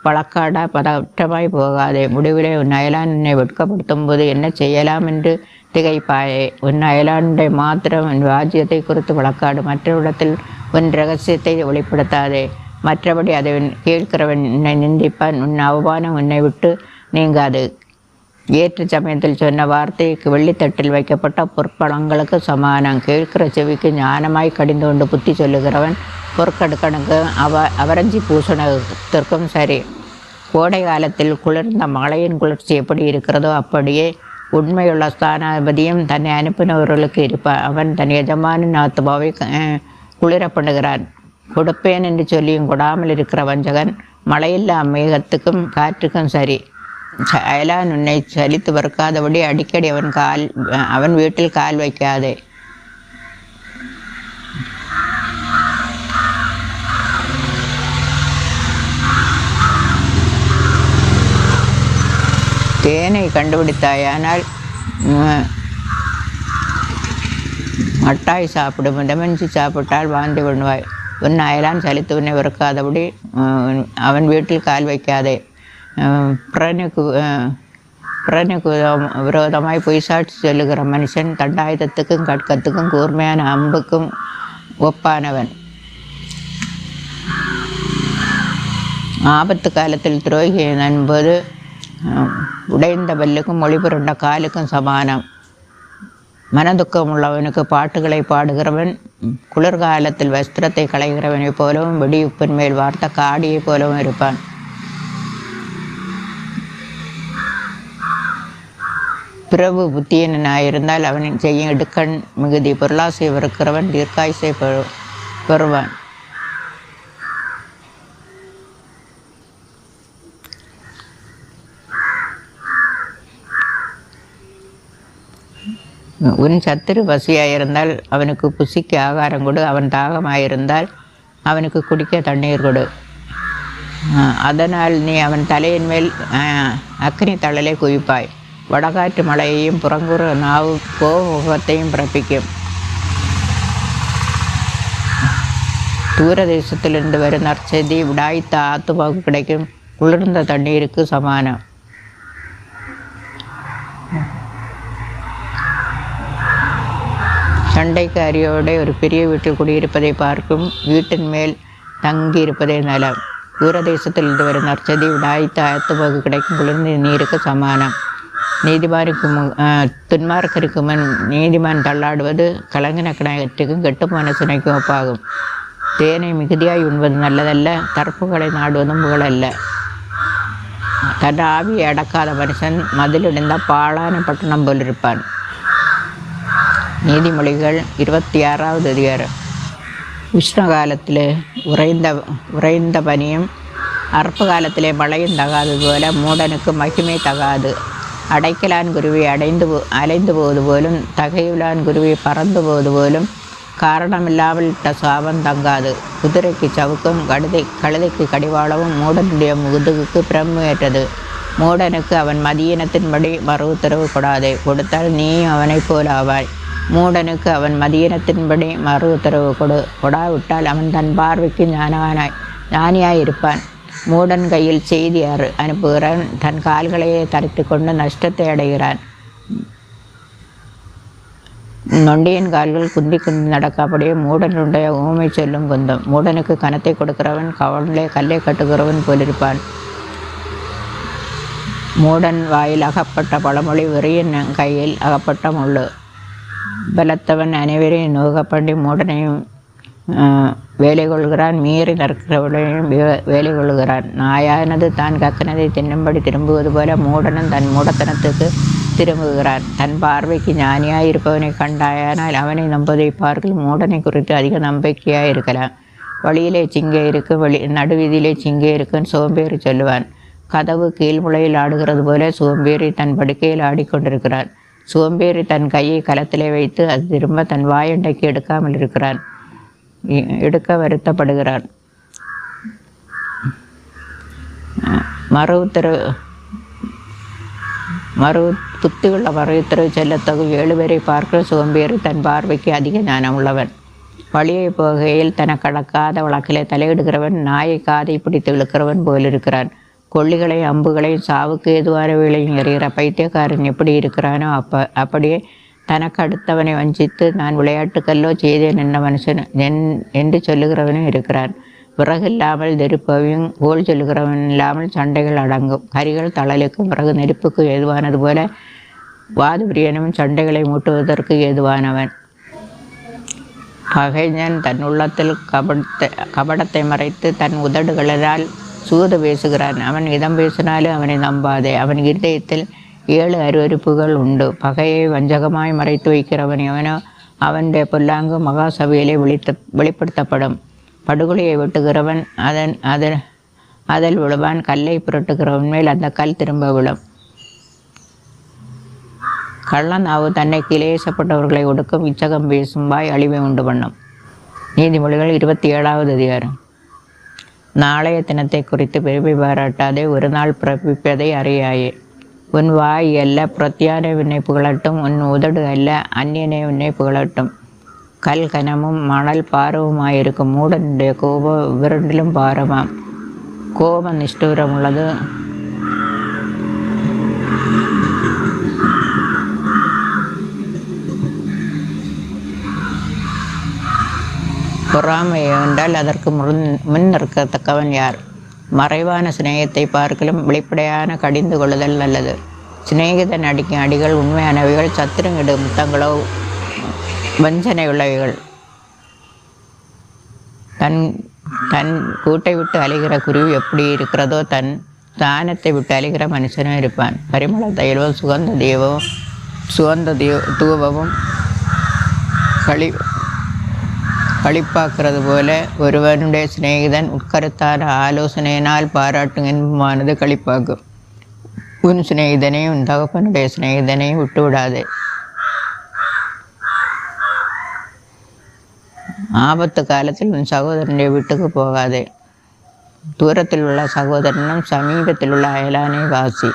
வழக்காடா பதற்றமாய் போகாதே. முடிவிலே உன் அயலான் உன்னை வெட்கப்படுத்தும் போது என்ன செய்யலாம் என்று திகைப்பாயே. உன் அயலானுடைய மாத்திரம் உன் ராஜ்யத்தை குறித்து வழக்காடு. மற்றவிடத்தில் உன் ரகசியத்தை வெளிப்படுத்தாதே. மற்றபடி அதை கேட்கிறவன் உன்னை நிந்திப்பான். உன் அவமானம் உன்னை விட்டு நீங்காது. ஏற்ற சமயத்தில் சொன்ன வார்த்தைக்கு வெள்ளித்தட்டில் வைக்கப்பட்ட பொற்பழங்களுக்கு சமானம். கேட்கிற செவிக்கு ஞானமாய் கடிந்து கொண்டு புத்தி சொல்லுகிறவன் பொற்கடுக்கணுக்கு அவரஞ்சி பூசணத்திற்கும் சரி. கோடை காலத்தில் குளிர்ந்த மழையின் குளிர்ச்சி எப்படி இருக்கிறதோ அப்படியே உண்மையுள்ள ஸ்தானாபதியும் தன்னை அனுப்பினவர்களுக்கு இருப்பான். அவன் தன் எஜமானின் ஆத்மாவை குளிர பண்ணுகிறான். கொடுப்பேன் என்று சொல்லியும் கொடாமல் இருக்கிற வஞ்சகன் மழையில்லா மேகத்துக்கும் காற்றுக்கும் சரி. அயலான் உன்னை சலித்து வறுக்காதபடி அடிக்கடி அவன் வீட்டில் கால் வைக்காதே. தேனை கண்டுபிடித்தாயானால் மட்டாய் சாப்பிடும். இடமெஞ்சி சாப்பிட்டால் வாந்தி பண்ணுவாய். உன் அயலான் சலித்து உன்னை வெறுக்காதபடி அவன் வீட்டில் கால் வைக்காதே. பிறனுக்கு விரோதமாய் பொய் சாட்சி சொல்லுகிற மனுஷன் தண்டாயுதத்துக்கும் கட்கத்துக்கும் கூர்மையான அம்புக்கும் ஒப்பானவன். ஆபத்து காலத்தில் துரோகி என்பது உடைந்த பல்லுக்கும் மொழிபுரண்ட காலுக்கும் சமானம். மனதுக்கம் உள்ளவனுக்கு பாட்டுகளை பாடுகிறவன் குளிர்காலத்தில் வஸ்திரத்தை களைகிறவனைப் போலவும் வெடியுப்பின் மேல் வார்த்த காடியைப் போலவும் இருப்பான். பிறவு புத்தியனாயிருந்தால் அவன் செய்யும் இடுக்கண் மிகுதி. பொருளாசை வெறுக்கிறவன் தீர்க்காயுசை பெறுவான். உன் சத்துரு பசியாயிருந்தால் அவனுக்கு புசிக்கு ஆகாரம் கொடு. அவன் தாகமாயிருந்தால் அவனுக்கு குடிக்க தண்ணீர் கொடு. அதனால் நீ அவன் தலையின் மேல் அக்னி தழலை குவிப்பாய். வடகாற்று மழையையும் புறங்குற நாவு கோமுகத்தையும் பிறப்பிக்கும். தூர தேசத்திலிருந்து வரும் நற்செய்தி விடாய்த்த ஆத்துமாவுக்கு கிடைக்கும் குளிர்ந்த தண்ணீருக்கு சமானம். சண்டைக்காரியோட ஒரு பெரிய வீட்டில் குடியிருப்பதை பார்க்கும் வீட்டின் மேல் தங்கி இருப்பதே நலம். தூரதேசத்திலிருந்து வரும் நற்செய்தி விடாய்த்த ஆத்துமாவுக்கு கிடைக்கும் குளிர்ந்த நீருக்கு சமானம். துன்மார்க்கருக்கு முன் நீதிமான் தள்ளாடுவது கலங்கின கிணற்றுக்கும் கெட்டுமான சுனைக்கும் ஒப்பாகும். தேனை மிகுதியாய் உண்பது நல்லதல்ல, தரப்புகளை நாடுவதும் புகழல்ல. தன் ஆவியை அடக்காத மனுஷன் மதிலிடிந்த பாழான பட்டணம் போல் இருப்பான். நீதிமொழிகள் 26வது அதிகாரம். உஷ்ண காலத்தில் உறைந்த பனியும் அற்ப காலத்திலே மழையும் தகாதது போல மூடனுக்கு மகிமை தகாது. அடைக்கலான் குருவி அலைந்து போவது போலும் தகையுலான் குருவி பறந்து போவது போலும் காரணமில்லாமல் இட்ட சாபம் தங்காது. குதிரைக்கு சவுக்கும் கழுதைக்கு கடிவாளமும் மூடனுடைய முதுகுக்கு பிரம்மேற்றது. மூடனுக்கு அவன் மதியினத்தின்படி மறு உத்தரவு கொடாதே. கொடுத்தால் நீ அவனைப் போல் ஆவாய். மூடனுக்கு அவன் மதியினத்தின்படி மறு உத்தரவு கொடாவிட்டால் அவன் தன் பார்வைக்கு ஞானியாய் இருப்பான். மூடன் கையில் செய்தி அனுப்புகிறான். தன் கால்களையே தரித்து கொண்டு நஷ்டத்தை அடைகிறான். நொண்டியின் கால்கள் குந்தி நடக்காபடியே மூடனுடைய ஊமை சொல்லும் குந்தம். மூடனுக்கு கனத்தை கொடுக்கிறவன் கவனிலே கல்லை கட்டுகிறவன் போலிருப்பான். மூடன் வாயில் அகப்பட்ட பழமொழி வெறியின் கையில் அகப்பட்ட முள்ளு. பலத்தவன் அனைவரையும் நோகப்பண்டி மூடனையும் வேலை கொள்கிறான். மீறி நறுக்கிறவளையும் வேலை கொள்கிறான். நாயானது தான் கக்கினதை தின்னும்படி திரும்புவது போல மூடனும் தன் மூடத்தனத்துக்கு திரும்புகிறான். தன் பார்வைக்கு ஞானியாய் இருப்பவனை கண்டாயானால் அவனை நம்புவதை பார்க்கல் மூடனை குறித்து அதிக நம்பிக்கையாக இருக்கலாம். வழியிலே சிங்கை இருக்கும், நடுவீதியிலே சிங்கை இருக்குன்னு சோம்பேறி சொல்லுவான். கதவு கீழ்முளையில் ஆடுகிறது போல சோம்பேறி தன் படுக்கையில் ஆடிக்கொண்டிருக்கிறான். சோம்பேறி தன் கையை கலத்திலே வைத்து அது திரும்ப தன் வாயண்டைக்கு எடுக்காமல் இருக்கிறான். எடுக்க வருத்தப்படுகிறான். புத்தியுள்ள மருத்துவ செல்லத்தகு 7 பேரை பார்க்க சோம்பேறி தன் பார்வைக்கு அதிக ஞானம் உள்ளவன். வழியை போகையில் தனக்கடக்காத வழக்கிலே தலையிடுகிறவன் நாயை காதை பிடித்து இழுக்கிறவன் போலிருக்கிறான். கொள்ளிகளையும் அம்புகளையும் சாவுக்கு ஏதுவான வேளையும் எறிகிற பைத்தியக்காரன் எப்படி இருக்கிறானோ அப்படியே தனக்கு அடுத்தவனை வஞ்சித்து நான் விளையாட்டுக்கல்லோ செய்தேன் என்ன மனுஷன் என்று சொல்லுகிறவனும் இருக்கிறான். விறகு இல்லாமல் நெருப்பையும் கோல் சொல்லுகிறவன் இல்லாமல் சண்டைகள் அடங்கும். கரிகள் தழலுக்கும் விறகு நெருப்புக்கு ஏதுவானது போல வாதுபிரியனும் சண்டைகளை மூட்டுவதற்கு ஏதுவானவன். பகைஞன் தன் உள்ளத்தில் கபடத்தை மறைத்து தன் உதடுகளினால் சூது பேசுகிறான். அவன் இதம் பேசினாலும் அவனை நம்பாதே. அவன் இருதயத்தில் 7 அருவருப்புகள் உண்டு. பகையை வஞ்சகமாய் மறைத்து வைக்கிறவன் எவனோ அவனுடைய பொல்லாங்கு மகா சபையிலே வெளிப்படுத்தப்படும். படுகொலையை வெட்டுகிறவன் அதில் விழுவான். கல்லை புரட்டுகிறவன் மேல் அந்த கல் திரும்ப விழும். கள்ளநாவு தன்னை கிளேசப்பட்டவர்களை ஒடுக்கும். இச்சகம் பேசும் வாய் அழிவை உண்டு பண்ணும். நீதிமொழிகள் 27வது அதிகாரம். நாளைய தினத்தை குறித்து பெருமை பாராட்டாதே, ஒரு நாள் பிறப்பிப்பதை அறியாயே. உன் வாய் அல்ல பிரத்தியான உன்னை புகழட்டும், உன் உதடு அல்ல அந்நியனை உன்னை புகழட்டும். கல் கனமும் மணல் பாரவுமாயிருக்கும். மூடனுடைய கோபம் விரண்டிலும் பாரமாம். கோபம் நிஷ்டூரம் உள்ளது. பொறாமை என்றால் அதற்கு முன் நிற்கத்தக்கவன் யார்? மறைவான சிநேகத்தை பார்க்கலும் வெளிப்படையான கடிந்து கொள்ளுதல் நல்லது. சிநேகிதன் அடிக்கும் அடிகள் உண்மையானவைகள், சத்துருங்கிடு முத்தங்களோ வஞ்சனை உள்ளவைகள். தன் கூட்டை விட்டு அலைகிற குருவி எப்படி இருக்கிறதோ தன் தானத்தை விட்டு அலைகிற மனுஷனும் இருப்பான். பரிமள தைலவும் சுகந்த தூபமும் களிப்பாக்குறது போல ஒருவனுடைய சிநேகிதன் உட்கருத்தான ஆலோசனையினால் பாராட்டும் என்பமானது களிப்பாக்கும். உன் சிநேகிதனையும் உன் தகப்பனுடைய சிநேகிதனையும் விட்டு விடாதே. ஆபத்து காலத்தில் உன் சகோதரனுடைய வீட்டுக்கு போகாதே. தூரத்தில் உள்ள சகோதரனும் சமீபத்தில் உள்ள அயலானை வாசி.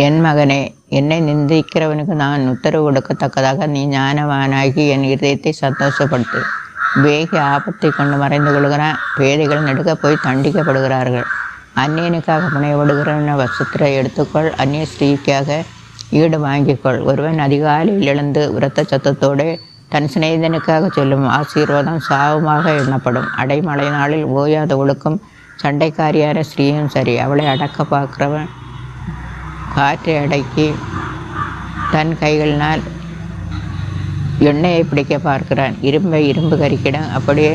என் மகனே, என்னை நிந்திக்கிறவனுக்கு நான் உத்தரவு கொடுக்கத்தக்கதாக நீ ஞானவானாகி என் இதயத்தை சந்தோஷப்படுத்து. வேகி ஆபத்தை கொண்டு மறைந்து கொள்கிறான். பேதைகள் நடுக்க போய் தண்டிக்கப்படுகிறார்கள். அந்நியனுக்காக புனையப்படுகிற வசத்திரை எடுத்துக்கொள். அந்நிய ஸ்ரீக்காக ஈடு வாங்கிக்கொள். ஒருவன் அதிகாலையில் எழுந்து உரத்த சத்தத்தோடு தன் சிநேகிதனுக்காக சொல்லும் ஆசீர்வாதம் சாவுமாக எண்ணப்படும். அடைமழை நாளில் ஓயாத ஒழுக்கும் சண்டைக்காரியான ஸ்ரீயும் சரி. அவளை அடக்க பார்க்கிறவன் காற்றை அடக்கி தன் கைகளினால் எண்ணெயை பிடிக்க பார்க்கிறான். இரும்பு கறிக்கிடும். அப்படியே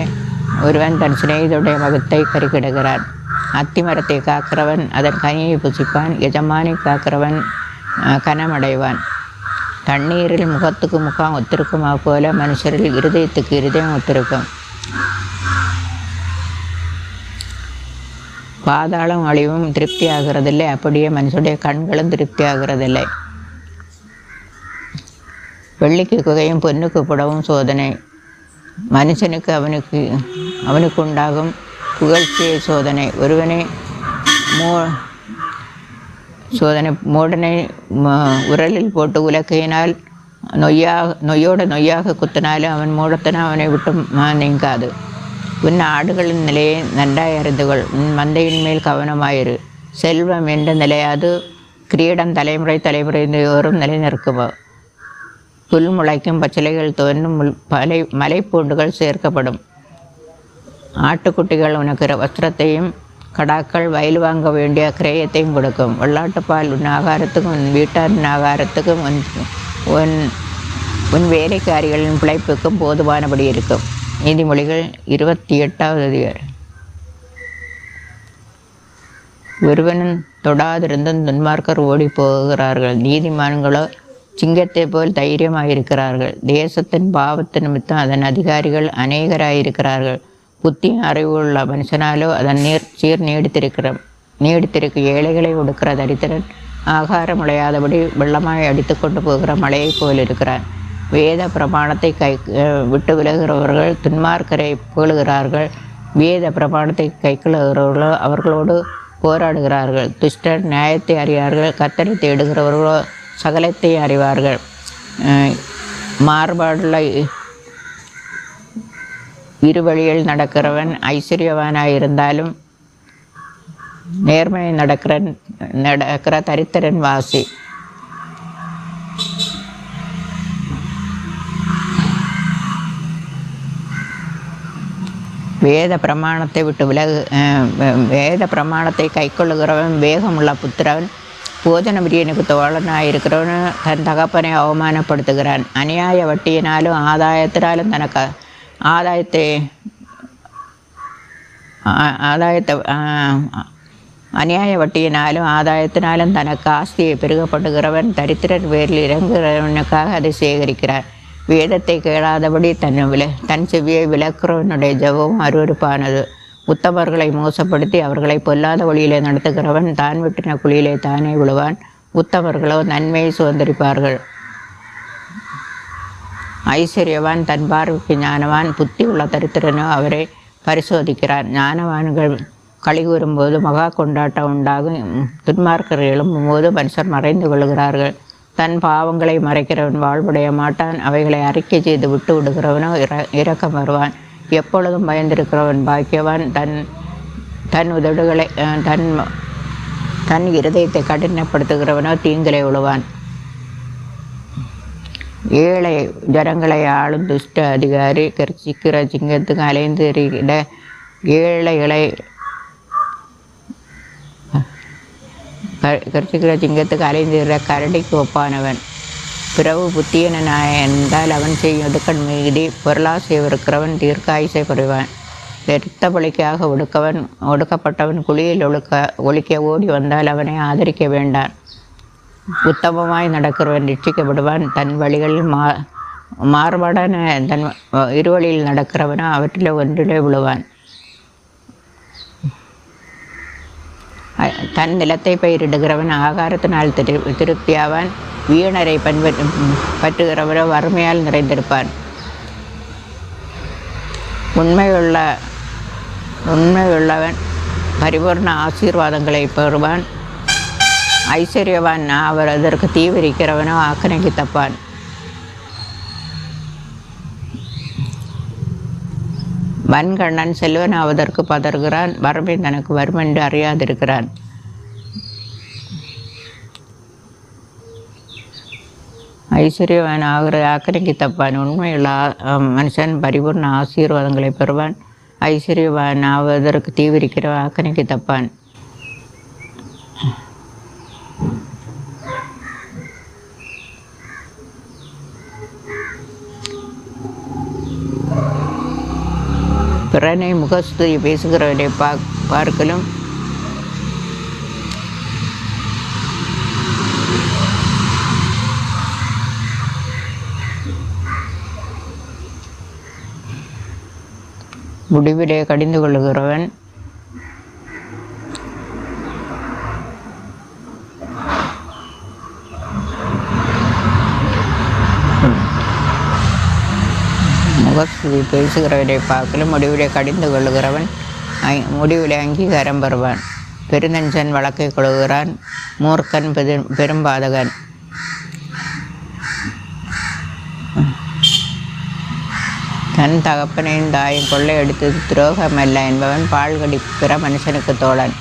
ஒருவன் தன் சிநேகிதனுடைய மகத்தை கறிக்கிடுகிறான். அத்தி மரத்தை காக்கிறவன் அதன் கனியை புசிப்பான். எஜமானை காக்கிறவன் கனமடைவான். தண்ணீரில் முகத்துக்கு முகம் ஒத்திருக்குமா போல மனுஷரில் இருதயத்துக்கு இருதயம் ஒத்திருக்கும். பாதாளம் அழிவும் திருப்தி ஆகிறதில்லை, அப்படியே மனுஷனுடைய கண்களும் திருப்தி ஆகிறதில்லை. வெள்ளிக்கு குகையும் பொன்னுக்கு புடவும் சோதனை. மனுஷனுக்கு அவனுக்கு உண்டாகும் புகழ்ச்சியை சோதனை. ஒருவனை சோதனை மூடனை உரலில் போட்டு உலக்கையினால் நொய்யாக குத்தினாலும் அவன் மூடத்தனை அவனை விட்டு நீங்காது. உன் ஆடுகளின் நிலையை நன்றாய் அறிந்துகொள். உன் மந்தையின் மேல் கவனமாயிரு. செல்வம் என்று நிலையாது, கிரீடம் தலைமுறை தோறும் நிலை நிற்குமோ. புல் முளைக்கும், பச்சிலைகள் தோன்றும், மலைப்பூண்டுகள் சேர்க்கப்படும். ஆட்டுக்குட்டிகள் உனக்கு வஸ்திரத்தையும் கடாக்கள் வயல் வாங்க வேண்டிய கிரயத்தையும் கொடுக்கும். வெள்ளாட்டுப்பால் உன் ஆகாரத்துக்கும் உன் வீட்டாரின் ஆகாரத்துக்கும் உன் வேலைக்காரிகளின் பிழைப்புக்கும் போதுமானபடி இருக்கும். நீதிமொழிகள் 28வது அதிகாரம். ஒருவனும் தொடாதிருந்தும் துன்மார்க்கர் ஓடி போகிறார்கள். நீதிமான்களோ சிங்கத்தை போல் தைரியமாயிருக்கிறார்கள். தேசத்தின் பாவத்து நிமித்தம் அதன் அதிகாரிகள் அநேகராயிருக்கிறார்கள். புத்தியும் அறிவுள்ள மனுஷனாலோ அதன் சீர் நீடித்திருக்க ஏழைகளை ஒடுக்கிற தரித்திரன் ஆகாரம் உழையாதபடி வெள்ளமாய் அடித்து கொண்டு போகிற மழையை போல் இருக்கிறான். வேத பிரமாணத்தை விட்டு விலகிறவர்கள் துன்மார்க்கரை புகழுகிறார்கள். வேத பிரமாணத்தை கைக்கொள்ளுகிறவர்களோ அவர்களோடு போராடுகிறார்கள். துஷ்டர் நியாயத்தை அறியார்கள், கர்த்தரை தேடுகிறவர்களோ சகலத்தை அறிவார்கள். மாறுபாடுள்ள இருவழியில் நடக்கிறவன் ஐஸ்வர்யவானாயிருந்தாலும் நேர்மையை நடக்கிற தரித்திரன் வாசி. வேத பிரமாணத்தை விட்டு வேத பிரமாணத்தை கைக்கொள்ளுகிறவன் வேகமுள்ள புத்திரன். போஜன பிரியனுக்கு தோழனாயிருக்கிறவன் தன் தகப்பனை அவமானப்படுத்துகிறான். அநியாய வட்டியினாலும் ஆதாயத்தினாலும் தனக்கு அநியாய வட்டியினாலும் ஆதாயத்தினாலும் தனக்கு ஆஸ்தியை பெருகப்படுகிறவன் தரித்திரர் பேரில் இறங்குகிறவனுக்காக அதை சேகரிக்கிறார். வேதத்தை கேளாதபடி தன் செவியை விளக்குறவனுடைய ஜெபம் அருவருப்பானது. உத்தமர்களை மோசப்படுத்தி அவர்களை பொல்லாத வழியிலே நடத்துகிறவன் தான் வெட்டின குழியிலே தானே விழுவான். உத்தமர்களோ நன்மையை சுதந்திரிப்பார்கள். ஐஸ்வர்யவான் தன் பார்வைக்கு ஞானவான், புத்தி உள்ள தரித்திரனோ அவரை பரிசோதிக்கிறார். ஞானவான்கள் களி கூறும்போது மகா கொண்டாட்டம் உண்டாகும். துன்மார்க்கர் எழும்பும்போது மனுஷர் மறைந்து கொள்கிறார்கள். தன் பாவங்களை மறைக்கிறவன் வாழ்வுடைய மாட்டான். அவைகளை அறிக்கை செய்து விட்டு விடுகிறவனோ இரக்கம் வருவான். எப்பொழுதும் பயந்திருக்கிறவன் பாக்கியவான். தன் உதடுகளை தன் இருதயத்தை கடினப்படுத்துகிறவனோ தீங்கிலே விழுவான். ஏழை ஜனங்களை ஆளும் துஷ்ட அதிகாரி கர்ச்சிக்கிற சிங்கத்துக்கு அலைந்து எறிகிற ஏழைகளை கர்ச்சிக்கிற சிங்கத்துக்கு அலைந்துகிற கரடிக்கு ஒப்பானவன். பிறகு புத்தியனாய் என்றால் அவன் செய்யும் ஒடுக்கன் மீதி. பொருளாசை இருக்கிறவன் தீர்க்காயுசை குறைவான். இரத்த பலிக்காக ஒடுக்கப்பட்டவன் குழியில் ஒழிக்க ஓடி வந்தால் அவனை ஆதரிக்க வேண்டான். உத்தமமாய் நடக்கிறவன் ரட்சிக்கப்படுவான். தன் வழிகளில் மாறுபாடான தன் இருவழியில் நடக்கிறவனோ அவற்றிலே ஒன்றிலே விழுவான். தன் நிலத்தை பயிரிடுகிறவன் ஆகாரத்தினால் திருப்தியாவான். வீணரை பற்றுகிறவரோ வறுமையால் நிறைந்திருப்பான். உண்மையுள்ளவன் பரிபூர்ண ஆசீர்வாதங்களை பெறுவான். ஐஸ்வர்யவான் அவர் அதற்கு தீவிரிக்கிறவனோ ஆக்கணைக்கு தப்பான். வன்கண்ணன் செல்வன் ஆவதற்கு பதறுகிறான். வறுமை தனக்கு வரும் என்று அறியாதிருக்கிறான். ஐஸ்வர்யவான் ஆகிற ஆக்கணைக்கு தப்பான். உண்மையுள்ள மனுஷன் பரிபூர்ண ஆசீர்வாதங்களை பெறுவான். ஐஸ்வர்யவான் ஆவதற்கு தீவிரிக்கிற ஆக்கணைக்கு தப்பான். பிறனை முகஸ்துதி பேசுகிறவரை பார்க்கலும் முடிவிலே கடிந்து கொள்ளுகிறவன் முகஸ்துதி பேசுகிறவரை பார்க்கலும் முடிவிலே கடிந்து கொள்ளுகிறவன் முடிவிலே அங்கீகாரம் பெறுவான். பெருநஞ்சன் வழக்கை கொள்கிறான். மூர்க்கன் பெரும்பாதகன். தன் தகப்பனையும் தாயும் கொள்ளையடித்தது துரோகமல்ல என்பவன் பால்கடி பிற மனுஷனுக்கு தோழன்.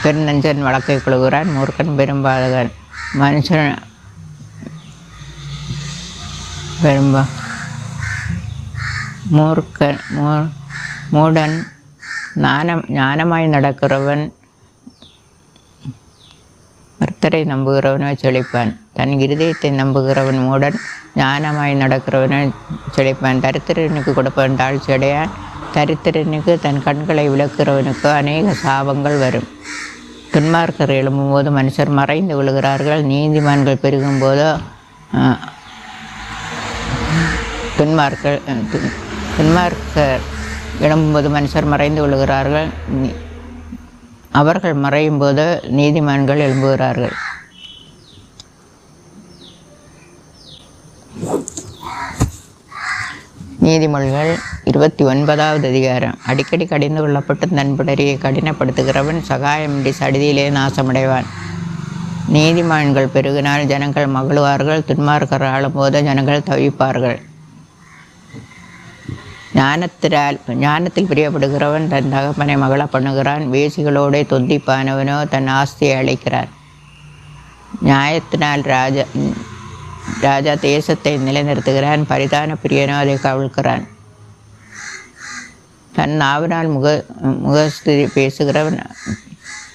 பெருநஞ்சன் வழக்கை கொள்கிறான். மூர்க்கன் பெரும்பாதகன். மனுஷன் மூடன் ஞானமாய் நடக்கிறவன் கர்த்தரை நம்புகிறவனோ செழிப்பான். தன் இருதயத்தை நம்புகிறவன் மூடன். ஞானமாய் நடக்கிறவனோ செழிப்பான். தரித்திரனுக்கு கொடுப்பவன் தாழ்ச்சி அடையான். தரித்திரனுக்கு தன் கண்களை விளக்குகிறவனுக்கு அநேக சாபங்கள் வரும். துன்மார்க்கர் எழும்பும்போது மனுஷர் மறைந்து விழுகிறார்கள். நீதிமான்கள் பெருகும்போதோ துன்மார்க்கர் எழும்பும்போது மனுஷர் மறைந்து விழுகிறார்கள். அவர்கள் மறையும் போது நீதிமான்கள் எழும்புகிறார்கள். நீதிமொழிகள் 29வது அதிகாரம். அடிக்கடி கடிந்து கொள்ளப்பட்டு தன் பிடரியை கடினப்படுத்துகிறவன் சகாயமின்றி சடிதியிலே நாசமடைவான். நீதிமான்கள் பெருகினால் ஜனங்கள் மகிழ்வார்கள், துன்மார்க்கர் ஆளும்போது ஜனங்கள் தவிப்பார்கள். ஞானத்தில் பிரியப்படுகிறவன் தன் தகப்பனை மகள பண்ணுகிறான், வேசிகளோட தொந்திப்பானவனோ தன் ஆஸ்தியை அழைக்கிறான். நியாயத்தினால் ராஜா தேசத்தை நிலைநிறுத்துகிறான், பரிதான பிரியனோ அதை கவிழ்க்கிறான். தன் நாவினால் முகஸ்துதி பேசுகிறவன்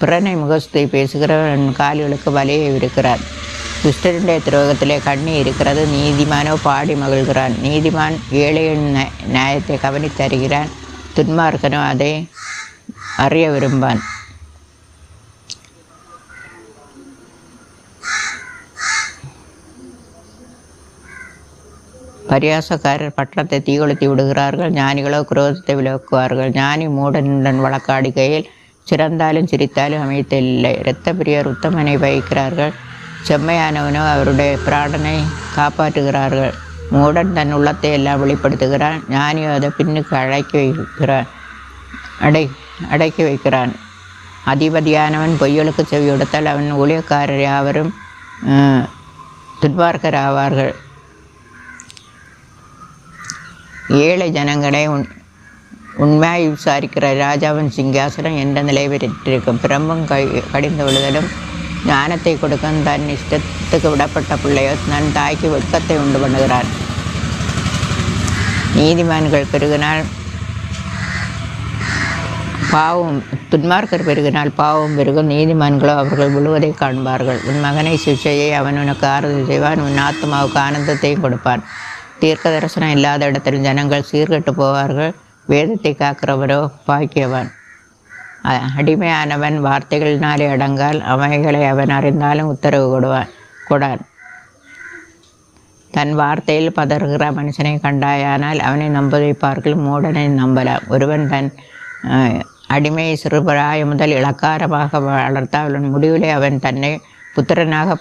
பிறனை முகஸ்துதி பேசுகிறவன் கால்களுக்கு வலையை இருக்கிறான். துஷ்டனுடைய துரோகத்திலே கண்ணி இருக்கிறது, நீதிமானோ பாடி மகிழ்கிறான். நீதிமான் ஏழையின் நியாயத்தை கவனித்தருகிறான், துன்மார்க்கனோ அதை அறிய விரும்பான். பரியாசக்காரர் பட்டணத்தை தீகொளுத்தி விடுகிறார்கள், ஞானிகளோ குரோதத்தை விலக்குவார்கள். ஞானி மூடனுடன் வழக்காடுகையில் சிறந்தாலும் சிரித்தாலும் அமையத்தில்லை. இரத்த பிரியர் உத்தமனை வகிக்கிறார்கள், செம்மையானவனோ அவருடைய பிராணனை காப்பாற்றுகிறார்கள். மூடன் தன் உள்ளத்தை எல்லாம் வெளிப்படுத்துகிறான், ஞானியோ அதை பின்னுக்கு அடக்கி வைக்கிறான். அதிபதியானவன் பொய்களுக்கு செவி கொடுத்தால் அவன் ஊழியக்காரர் யாவரும் துன்மார்க்கர் ஆவார்கள். ஏழை ஜனங்களை உண்மையாய் விசாரிக்கிற ராஜாவின் சிங்காசனம் என்ற நிலை பெற்றிருக்கும். பிரம்பும் கடிந்து விழுதலும் ஞானத்தை கொடுக்கும். தன் இஷ்டத்துக்கு விடப்பட்ட பிள்ளையோ தன் தாய்க்கு வெட்கத்தை உண்டு பண்ணுகிறார். நீதிமான்கள் பெருகினால் பாவம், துன்மார்க்கர் பெருகினால் பாவம் பெருகும். நீதிமான்களோ அவர்கள் விழுவதை காண்பார்கள். உன் மகனை சிக்ஷையை அவன் உனக்கு ஆறுதல் செய்வான், உன் ஆத்மாவுக்கு ஆனந்தத்தையும் கொடுப்பான். தீர்க்க தரிசனம் இல்லாத இடத்தில் ஜனங்கள் சீர்கெட்டு போவார்கள், வேதத்தை காக்கிறவரோ பாக்கியவன். அடிமையானவன் வார்த்தைகளினாலே அடங்கால், அவைகளை அவன் அறிந்தாலும் உத்தரவு கொடான். தன் வார்த்தையில் பதறுகிற மனுஷனை கண்டாயானால் அவனை நம்புதைப்பார்கள், மூடனை நம்பலாம். ஒருவன் தன் அடிமையை சிறுபிராய முதல் இளக்காரமாக வளர்த்தால் அவன் முடிவிலே அவன் தன்னை புத்திரனாக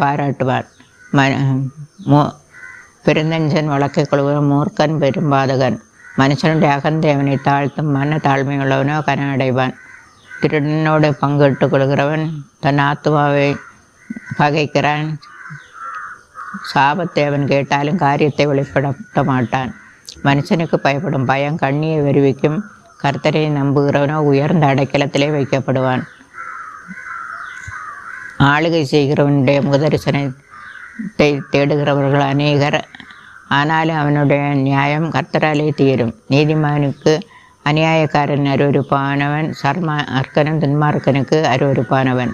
பாராட்டுவான். பெருந்தஞ்சன் வழக்கை கொள்கிற மூர்க்கன் பெரும்பாதகன். மனுஷனுடைய அகந்தை அவனை தாழ்த்தும், மன தாழ்மையுள்ளவனோ கன அடைவான். திருடனோடு பங்கிட்டுக் கொள்கிறவன் தன் ஆத்மாவை பகைக்கிறான். சாபத்தை அவன் கேட்டாலும் காரியத்தை வெளிப்படுத்த மாட்டான். மனுஷனுக்கு பயப்படும் பயம் கண்ணியை வருவிக்கும். கர்த்தரை நம்புகிறவனோ உயர்ந்த அடைக்கலத்திலே வைக்கப்படுவான். ஆளுகை செய்கிறவனுடைய முகதரிசனத்தை தேடுகிறவர்கள் அநேகர், ஆனாலும் அவனுடைய நியாயம் கர்த்தராலே தீரும். நீதிமானுக்கு அநியாயக்காரன் அருவருப்பானவன், சர்மார்க்கனும் துன்மார்க்கனுக்கு அருவருப்பானவன்.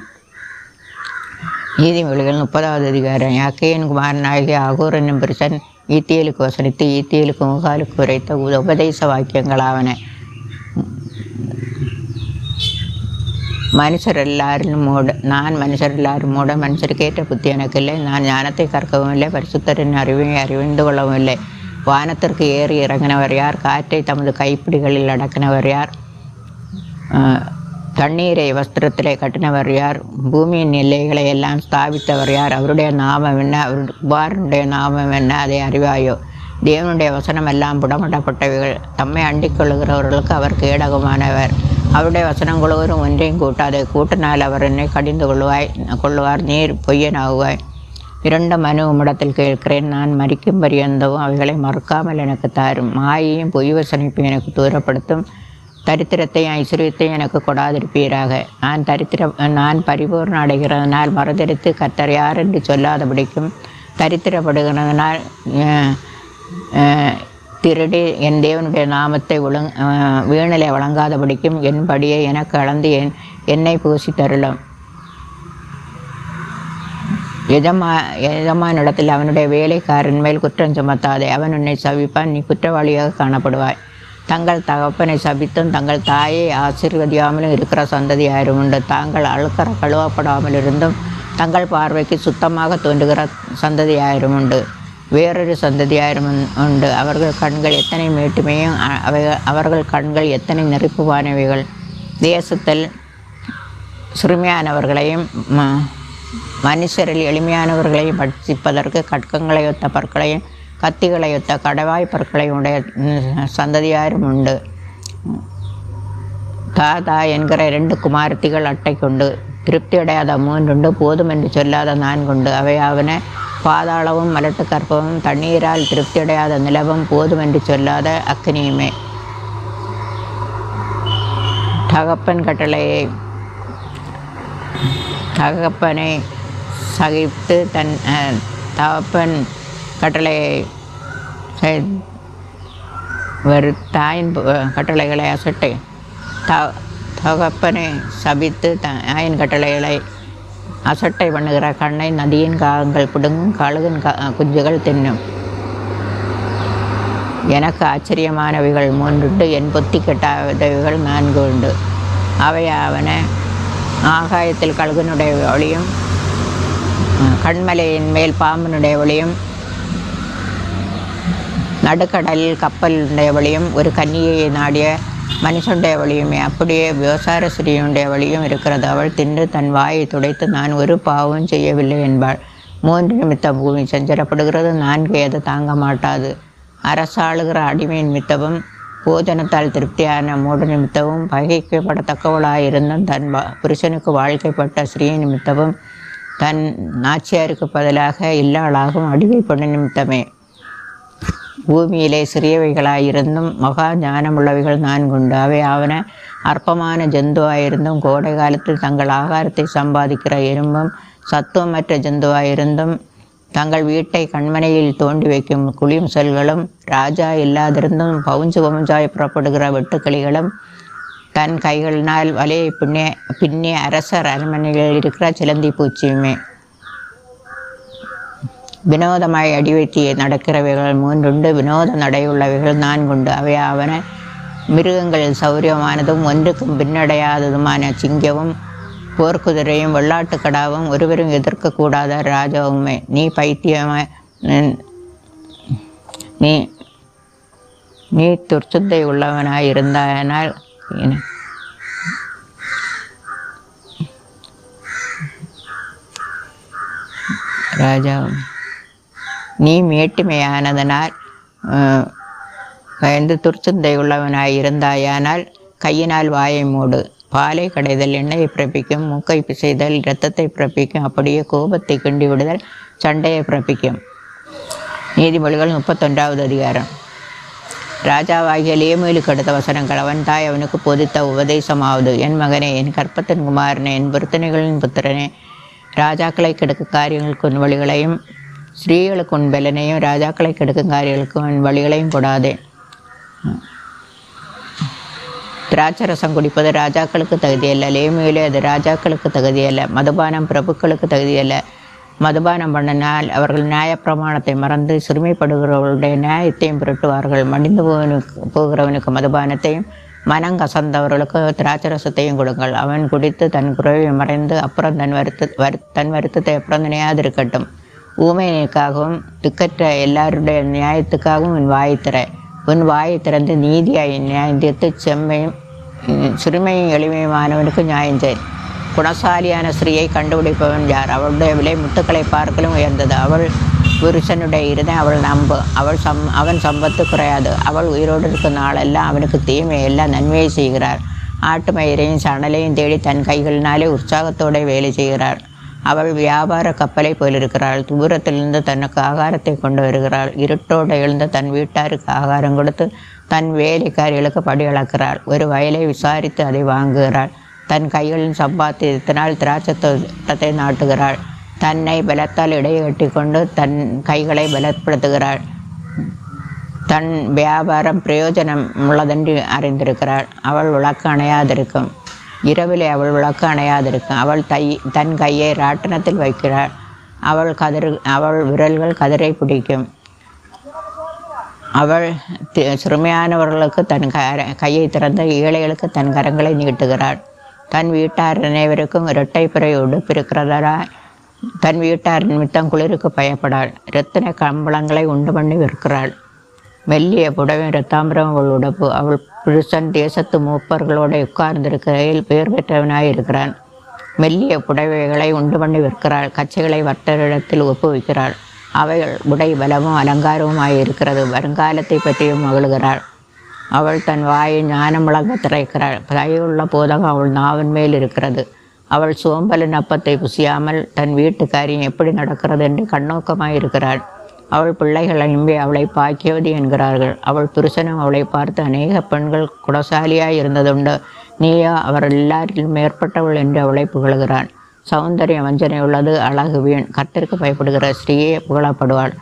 நீதிமொழிகள் 30வது அதிகாரம். யாக்கேயின் குமாரனாகிய ஆகூர் என்னும் புருஷன் ஈத்தியலுக்கு வசனித்து ஈத்தியலுக்கு முகாலுக்கு உரைத்த உபதேச வாக்கியங்களாவன. மனுஷர் எல்லாரும் மூட, மனுஷருக்கேற்ற புத்தி எனக்கு இல்லை. நான் ஞானத்தை கற்கவும் இல்லை, பரிசுத்தரின் அறிவிந்து கொள்ளவும் இல்லை. வானத்திற்கு ஏறி இறங்கினவர் யார்? காற்றை தமது கைப்பிடிகளில் அடக்கினவர் யார்? தண்ணீரை வஸ்திரத்திலே கட்டினவர் யார்? பூமியின் எல்லைகளை எல்லாம் ஸ்தாபித்தவர் யார்? அவருடைய நாமம் என்ன? அவருடைய நாமம் என்ன? அதை அறிவாயோ? தேவனுடைய வசனம் எல்லாம் புடமிடப்பட்டவைகள். தம்மை அண்டிக் கொள்ளுகிறவர்களுக்கு அவர் கேடகமானவர். அவருடைய வசனங்களோரும் ஒன்றையும் கூட்டாது. கூட்டினால் அவர் என்னை கடிந்து கொள்ளுவார், நீர் பொய்யனாகுவாய். 2 மனு உம்மிடத்தில் கேட்கிறேன், நான் மரிக்கும் பரியந்தவும் அவைகளை மறுக்காமல் எனக்கு தாரும். மாயையும் பொய் வசனிப்பையும் எனக்கு தூரப்படுத்தும். தரித்திரத்தையும் ஐஸ்வர்யத்தையும் எனக்கு கொடாதிருப்பீராக. நான் பரிபூர்ண அடைகிறதுனால் மறுதரித்து கர்த்தர் யார் என்று சொல்லாதபடிக்கும், தரித்திரப்படுகிறதுனால் திருடி என் தேவனுடைய நாமத்தை வீணிலே வழங்காதபடிக்கும் என்படியே எனக்கு அளந்து என்னை பூசி தருளும். எஜமானிடத்தில் அவனுடைய வேலைக்காரன் மேல் குற்றம் சுமத்தாதே, அவன் உன்னை சபிப்பான், நீ குற்றவாளியாக காணப்படுவாய். தங்கள் தகப்பனை சபித்தும் தங்கள் தாயை ஆசீர்வதியாமலும் இருக்கிற சந்ததியாரும் உண்டு. தாங்கள் கழுவப்படாமல் இருந்தும் தங்கள் பார்வைக்கு சுத்தமாக தோன்றுகிற சந்ததியாரும் உண்டு. வேறொரு சந்ததியாரும் உண்டு. அவர்கள் கண்கள் எத்தனை மேட்டுமையும் அவர்கள் கண்கள் எத்தனை நெருப்புவானவைகள். தேசத்தில் சிறுமியானவர்களையும் மனுஷரில் எளிமையானவர்களையும் பட்சிப்பதற்கு கட்கங்களை ஒத்த பற்களையும் கத்திகளையொத்த கடவாய்ப்பற்களை உடைய சந்ததியாரும் உண்டு. தாதா என்கிற 2 குமாரத்திகள் அட்டை கொண்டு, திருப்தி அடையாத 3 போதும் என்று சொல்லாத 4 அவை அவன பாதாளமும் மலட்டு கற்பமும் தண்ணீரால் திருப்தி அடையாத நிலவும் போதும் என்று சொல்லாத அக்னியுமே. தகப்பனை சகித்து தகப்பன் கட்டளையை தாயின் கட்டளைகளை அசட்டை தகப்பனை சபித்து தாயின் கட்டளைகளை அசட்டை பண்ணுகிற கண்ணை நதியின் காகங்கள் பிடுங்கும், கழுகின் குஞ்சுகள் தின்னும். எனக்கு ஆச்சரியமானவைகள் 3 என் புத்தி கெட்டாதவைகள் 4 உண்டு. அவை அவன ஆகாயத்தில் கழுகனுடைய ஒளியும், கண்மலையின் மேல் பாம்பனுடைய ஒளியும், நடுக்கடலில் கப்பலுடைய வழியும், ஒரு கன்னியை நாடிய மனுஷனுடைய வழியுமே. அப்படியே விவசார ஸ்ரீயுடைய வழியும் இருக்கிறது. அவள் தின்று தன் வாயை துடைத்து நான் ஒரு பாவமும் செய்யவில்லை என்பாள். 3 நிமித்தம் பூமி சஞ்சலப்படுகிறது, 4 எது தாங்க மாட்டாது. அரசாளுகிற அடிமை நிமித்தமும் போஜனத்தால் திருப்தியான 3 நிமித்தமும் பகைக்கப்படத்தக்கவளாயிருந்தும் தன் புருஷனுக்கு வாழ்க்கைப்பட்ட ஸ்ரீ நிமித்தமும் தன் நாச்சியாருக்கு பதிலாக இல்லாளாகும் அடிமை பொண்ணு நிமித்தமே. பூமியிலே சிறியவைகளாயிருந்தும் மகா ஞானமுள்ளவைகள் 4 உண்டு. அவை அவன அற்பமான ஜந்துவாயிருந்தும் கோடை காலத்தில் தங்கள் ஆகாரத்தை சம்பாதிக்கிற எறும்பும் சத்துவமற்ற ஜந்துவாயிருந்தும் தங்கள் வீட்டை கண்மனையில் தோண்டி வைக்கும் குளிமுசல்களும் ராஜா இல்லாதிருந்தும் பவுஞ்சாய் புறப்படுகிற வெட்டுக்கிளிகளும் தன் கைகளினால் வலையை பின்னே அரசர் அரண்மனைகளில் இருக்கிற சிலந்தி பூச்சியுமே. வினோதமாய் அடிவைத்தி நடக்கிறவைகள் 3 உண்டு. வினோத நடையுள்ளவைகள் 4 உண்டு. அவை அவன மிருகங்களில் சௌரியமானதும் ஒன்றுக்கும் பின்னடையாததுமான சிங்கமும் போர்க்குதிரையும் வெள்ளாட்டுக்கடாவும் ஒருவரும் எதிர்க்கக்கூடாத ராஜாவுமே. நீ பைத்தியமாய் நீ துர்ச்சுத்தை உள்ளவனாய் இருந்தாயனால் ராஜாவும் நீ மேட்டுமையானதனால் பயந்து துர்ச்சந்தை உள்ளவனாய் இருந்தாயானால் கையினால் வாயை மூடு. பாலை கடைதல் எண்ணெயை பிறப்பிக்கும், மூக்கை பிசைதல் இரத்தத்தை பிறப்பிக்கும், அப்படியே கோபத்தை கிண்டி விடுதல் சண்டையை பிறப்பிக்கும். நீதிமொழிகள் 31வது அதிகாரம். ராஜாவாகிய லேமேலுக்கு அடுத்த வசனங்கள். அவன் தாய் அவனுக்கு போதித்த உபதேசமாவது, என் மகனே, என் கற்பத்தின் குமாரனே, என் பொருத்தனைகளின் புத்திரனே, ராஜாக்களை கெடுக்கும் காரியங்களுக்கு உன் வழிகளையும் ஸ்ரீகளுக்கு உன் பலனையும் ராஜாக்களை கெடுக்கும் காரியங்களுக்கு உன் வழிகளையும் கொடாதே. திராட்சரசம் குடிப்பது ராஜாக்களுக்கு தகுதியல்ல, லேமியிலே அது ராஜாக்களுக்கு தகுதியல்ல. மதுபானம் பிரபுக்களுக்கு தகுதியல்ல. மதுபானம் பண்ணினால் அவர்கள் நியாயப்பிரமாணத்தை மறந்து சிறுமைப்படுகிறவர்களுடைய நியாயத்தையும் புரட்டுவார்கள். மடிந்து போகிறவனுக்கு மதுபானத்தையும் மனங்கசந்தவர்களுக்கு திராட்சரசத்தையும் கொடுங்கள். அவன் குடித்து தன் குறைவை மறைந்து அப்புறம் தன் வருத்தத்தை அப்புறம் நினையாதிருக்கட்டும். ஊமையினுக்காகவும் திக்கற்ற எல்லாருடைய நியாயத்துக்காகவும் உன் வாயை திற. உன் வாயை திறந்து நீதியாய் நியாயத்து செம்மையும் சிறுமையும் எளிமையுமானவனுக்கு நியாயம் செய். குணசாலியான ஸ்ரீயை கண்டுபிடிப்பவன் யார்? அவளுடைய விலை முத்துக்களை பார்க்கலும் உயர்ந்தது. அவள் புருஷனுடைய இருதை அவள் நம்பு. அவன் சம்பத்து குறையாது. அவள் உயிரோடு இருக்கும் நாளெல்லாம் அவனுக்கு தீமையெல்லாம் நன்மையை செய்கிறார். ஆட்டு மயிரையும் சணலையும் தேடி தன் கைகளினாலே உற்சாகத்தோடு வேலை செய்கிறார். அவள் வியாபார கப்பலை போலிருக்கிறாள். தூரத்திலிருந்து தனக்கு ஆகாரத்தை கொண்டு வருகிறாள். இருட்டோடு எழுந்து தன் வீட்டாருக்கு ஆகாரம் கொடுத்து தன் வேலைக்காரிகளுக்கு படி அளக்கிறாள். ஒரு வயலை விசாரித்து அதை வாங்குகிறாள். தன் கைகளின் சம்பாத்தியத்தினால் திராட்சை தோட்டத்தை நாட்டுகிறாள். தன்னை பலத்தால் இடையே கட்டி கொண்டு தன் கைகளை பலப்படுத்துகிறாள். தன் வியாபாரம் பிரயோஜனம் உள்ளதென்று அறிந்திருக்கிறாள். அவள் விளக்கு அணையாதிருக்கும். இரவிலே அவள் விளக்கு அணையாதிருக்கும். அவள் தன் கையை ராட்டினத்தில் வைக்கிறாள். அவள் விரல்கள் கதிரை பிடிக்கும். அவள் சிறுமையானவர்களுக்கு தன் கையை திறந்து ஏழைகளுக்கு தன் கரங்களை நீட்டுகிறாள். தன் வீட்டார் அனைவருக்கும் இரட்டை பிறை உடுப்பிருக்கிறதாய் தன் வீட்டார் நிமித்தம் குளிருக்கு பயப்படாள். இரத்தின கம்பளங்களை உண்டு பண்ணி விற்கிறாள். மெல்லிய புடவையும் இரத்தாம்பரம் அவள் உடப்பு. அவள் புருஷன் தேசத்து மூப்பர்களோடு உட்கார்ந்திருக்கையில் பெயர் பெற்றவனாய் இருக்கிறான். மெல்லிய புடவைகளை உண்டு பண்ணி விற்கிறாள். கச்சைகளை வர்த்தரிடத்தில் ஒப்புவிக்கிறாள். அவைகள் உடை பலமும் அலங்காரவுமாய் இருக்கிறது. வருங்காலத்தை பற்றியும் மகிழ்கிறாள். அவள் தன் வாயை ஞானம் வழங்க திறக்கிறாள். தயவுள்ள போதகம் அவள் நாவின் மேல் இருக்கிறது. அவள் சோம்பலின் அப்பத்தை புசியாமல் தன் வீட்டு காரியம் எப்படி நடக்கிறது என்று கண்ணோக்கமாயிருக்கிறாள். அவள் பிள்ளைகள் அனுப்பி அவளை பாக்கியவதி என்கிறார்கள். அவள் புருஷனும் அவளை பார்த்து அநேக பெண்கள் குடசாலியாய் இருந்ததுண்டு, நீயோ அவர் எல்லாரிலும் மேற்பட்டவள் என்று அவளை புகழ்கிறாள். சௌந்தரிய வஞ்சனை உள்ளது, அழகு வீண். கர்த்தருக்கு பயப்படுகிற ஸ்ரீயே புகழப்படுவாள்.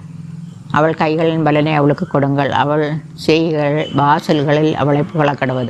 அவள் கைகளின் பலனை அவளுக்கு கொடுங்கள். அவள் செய்கள் வாசல்களில் அவளை புகழக்கடவது.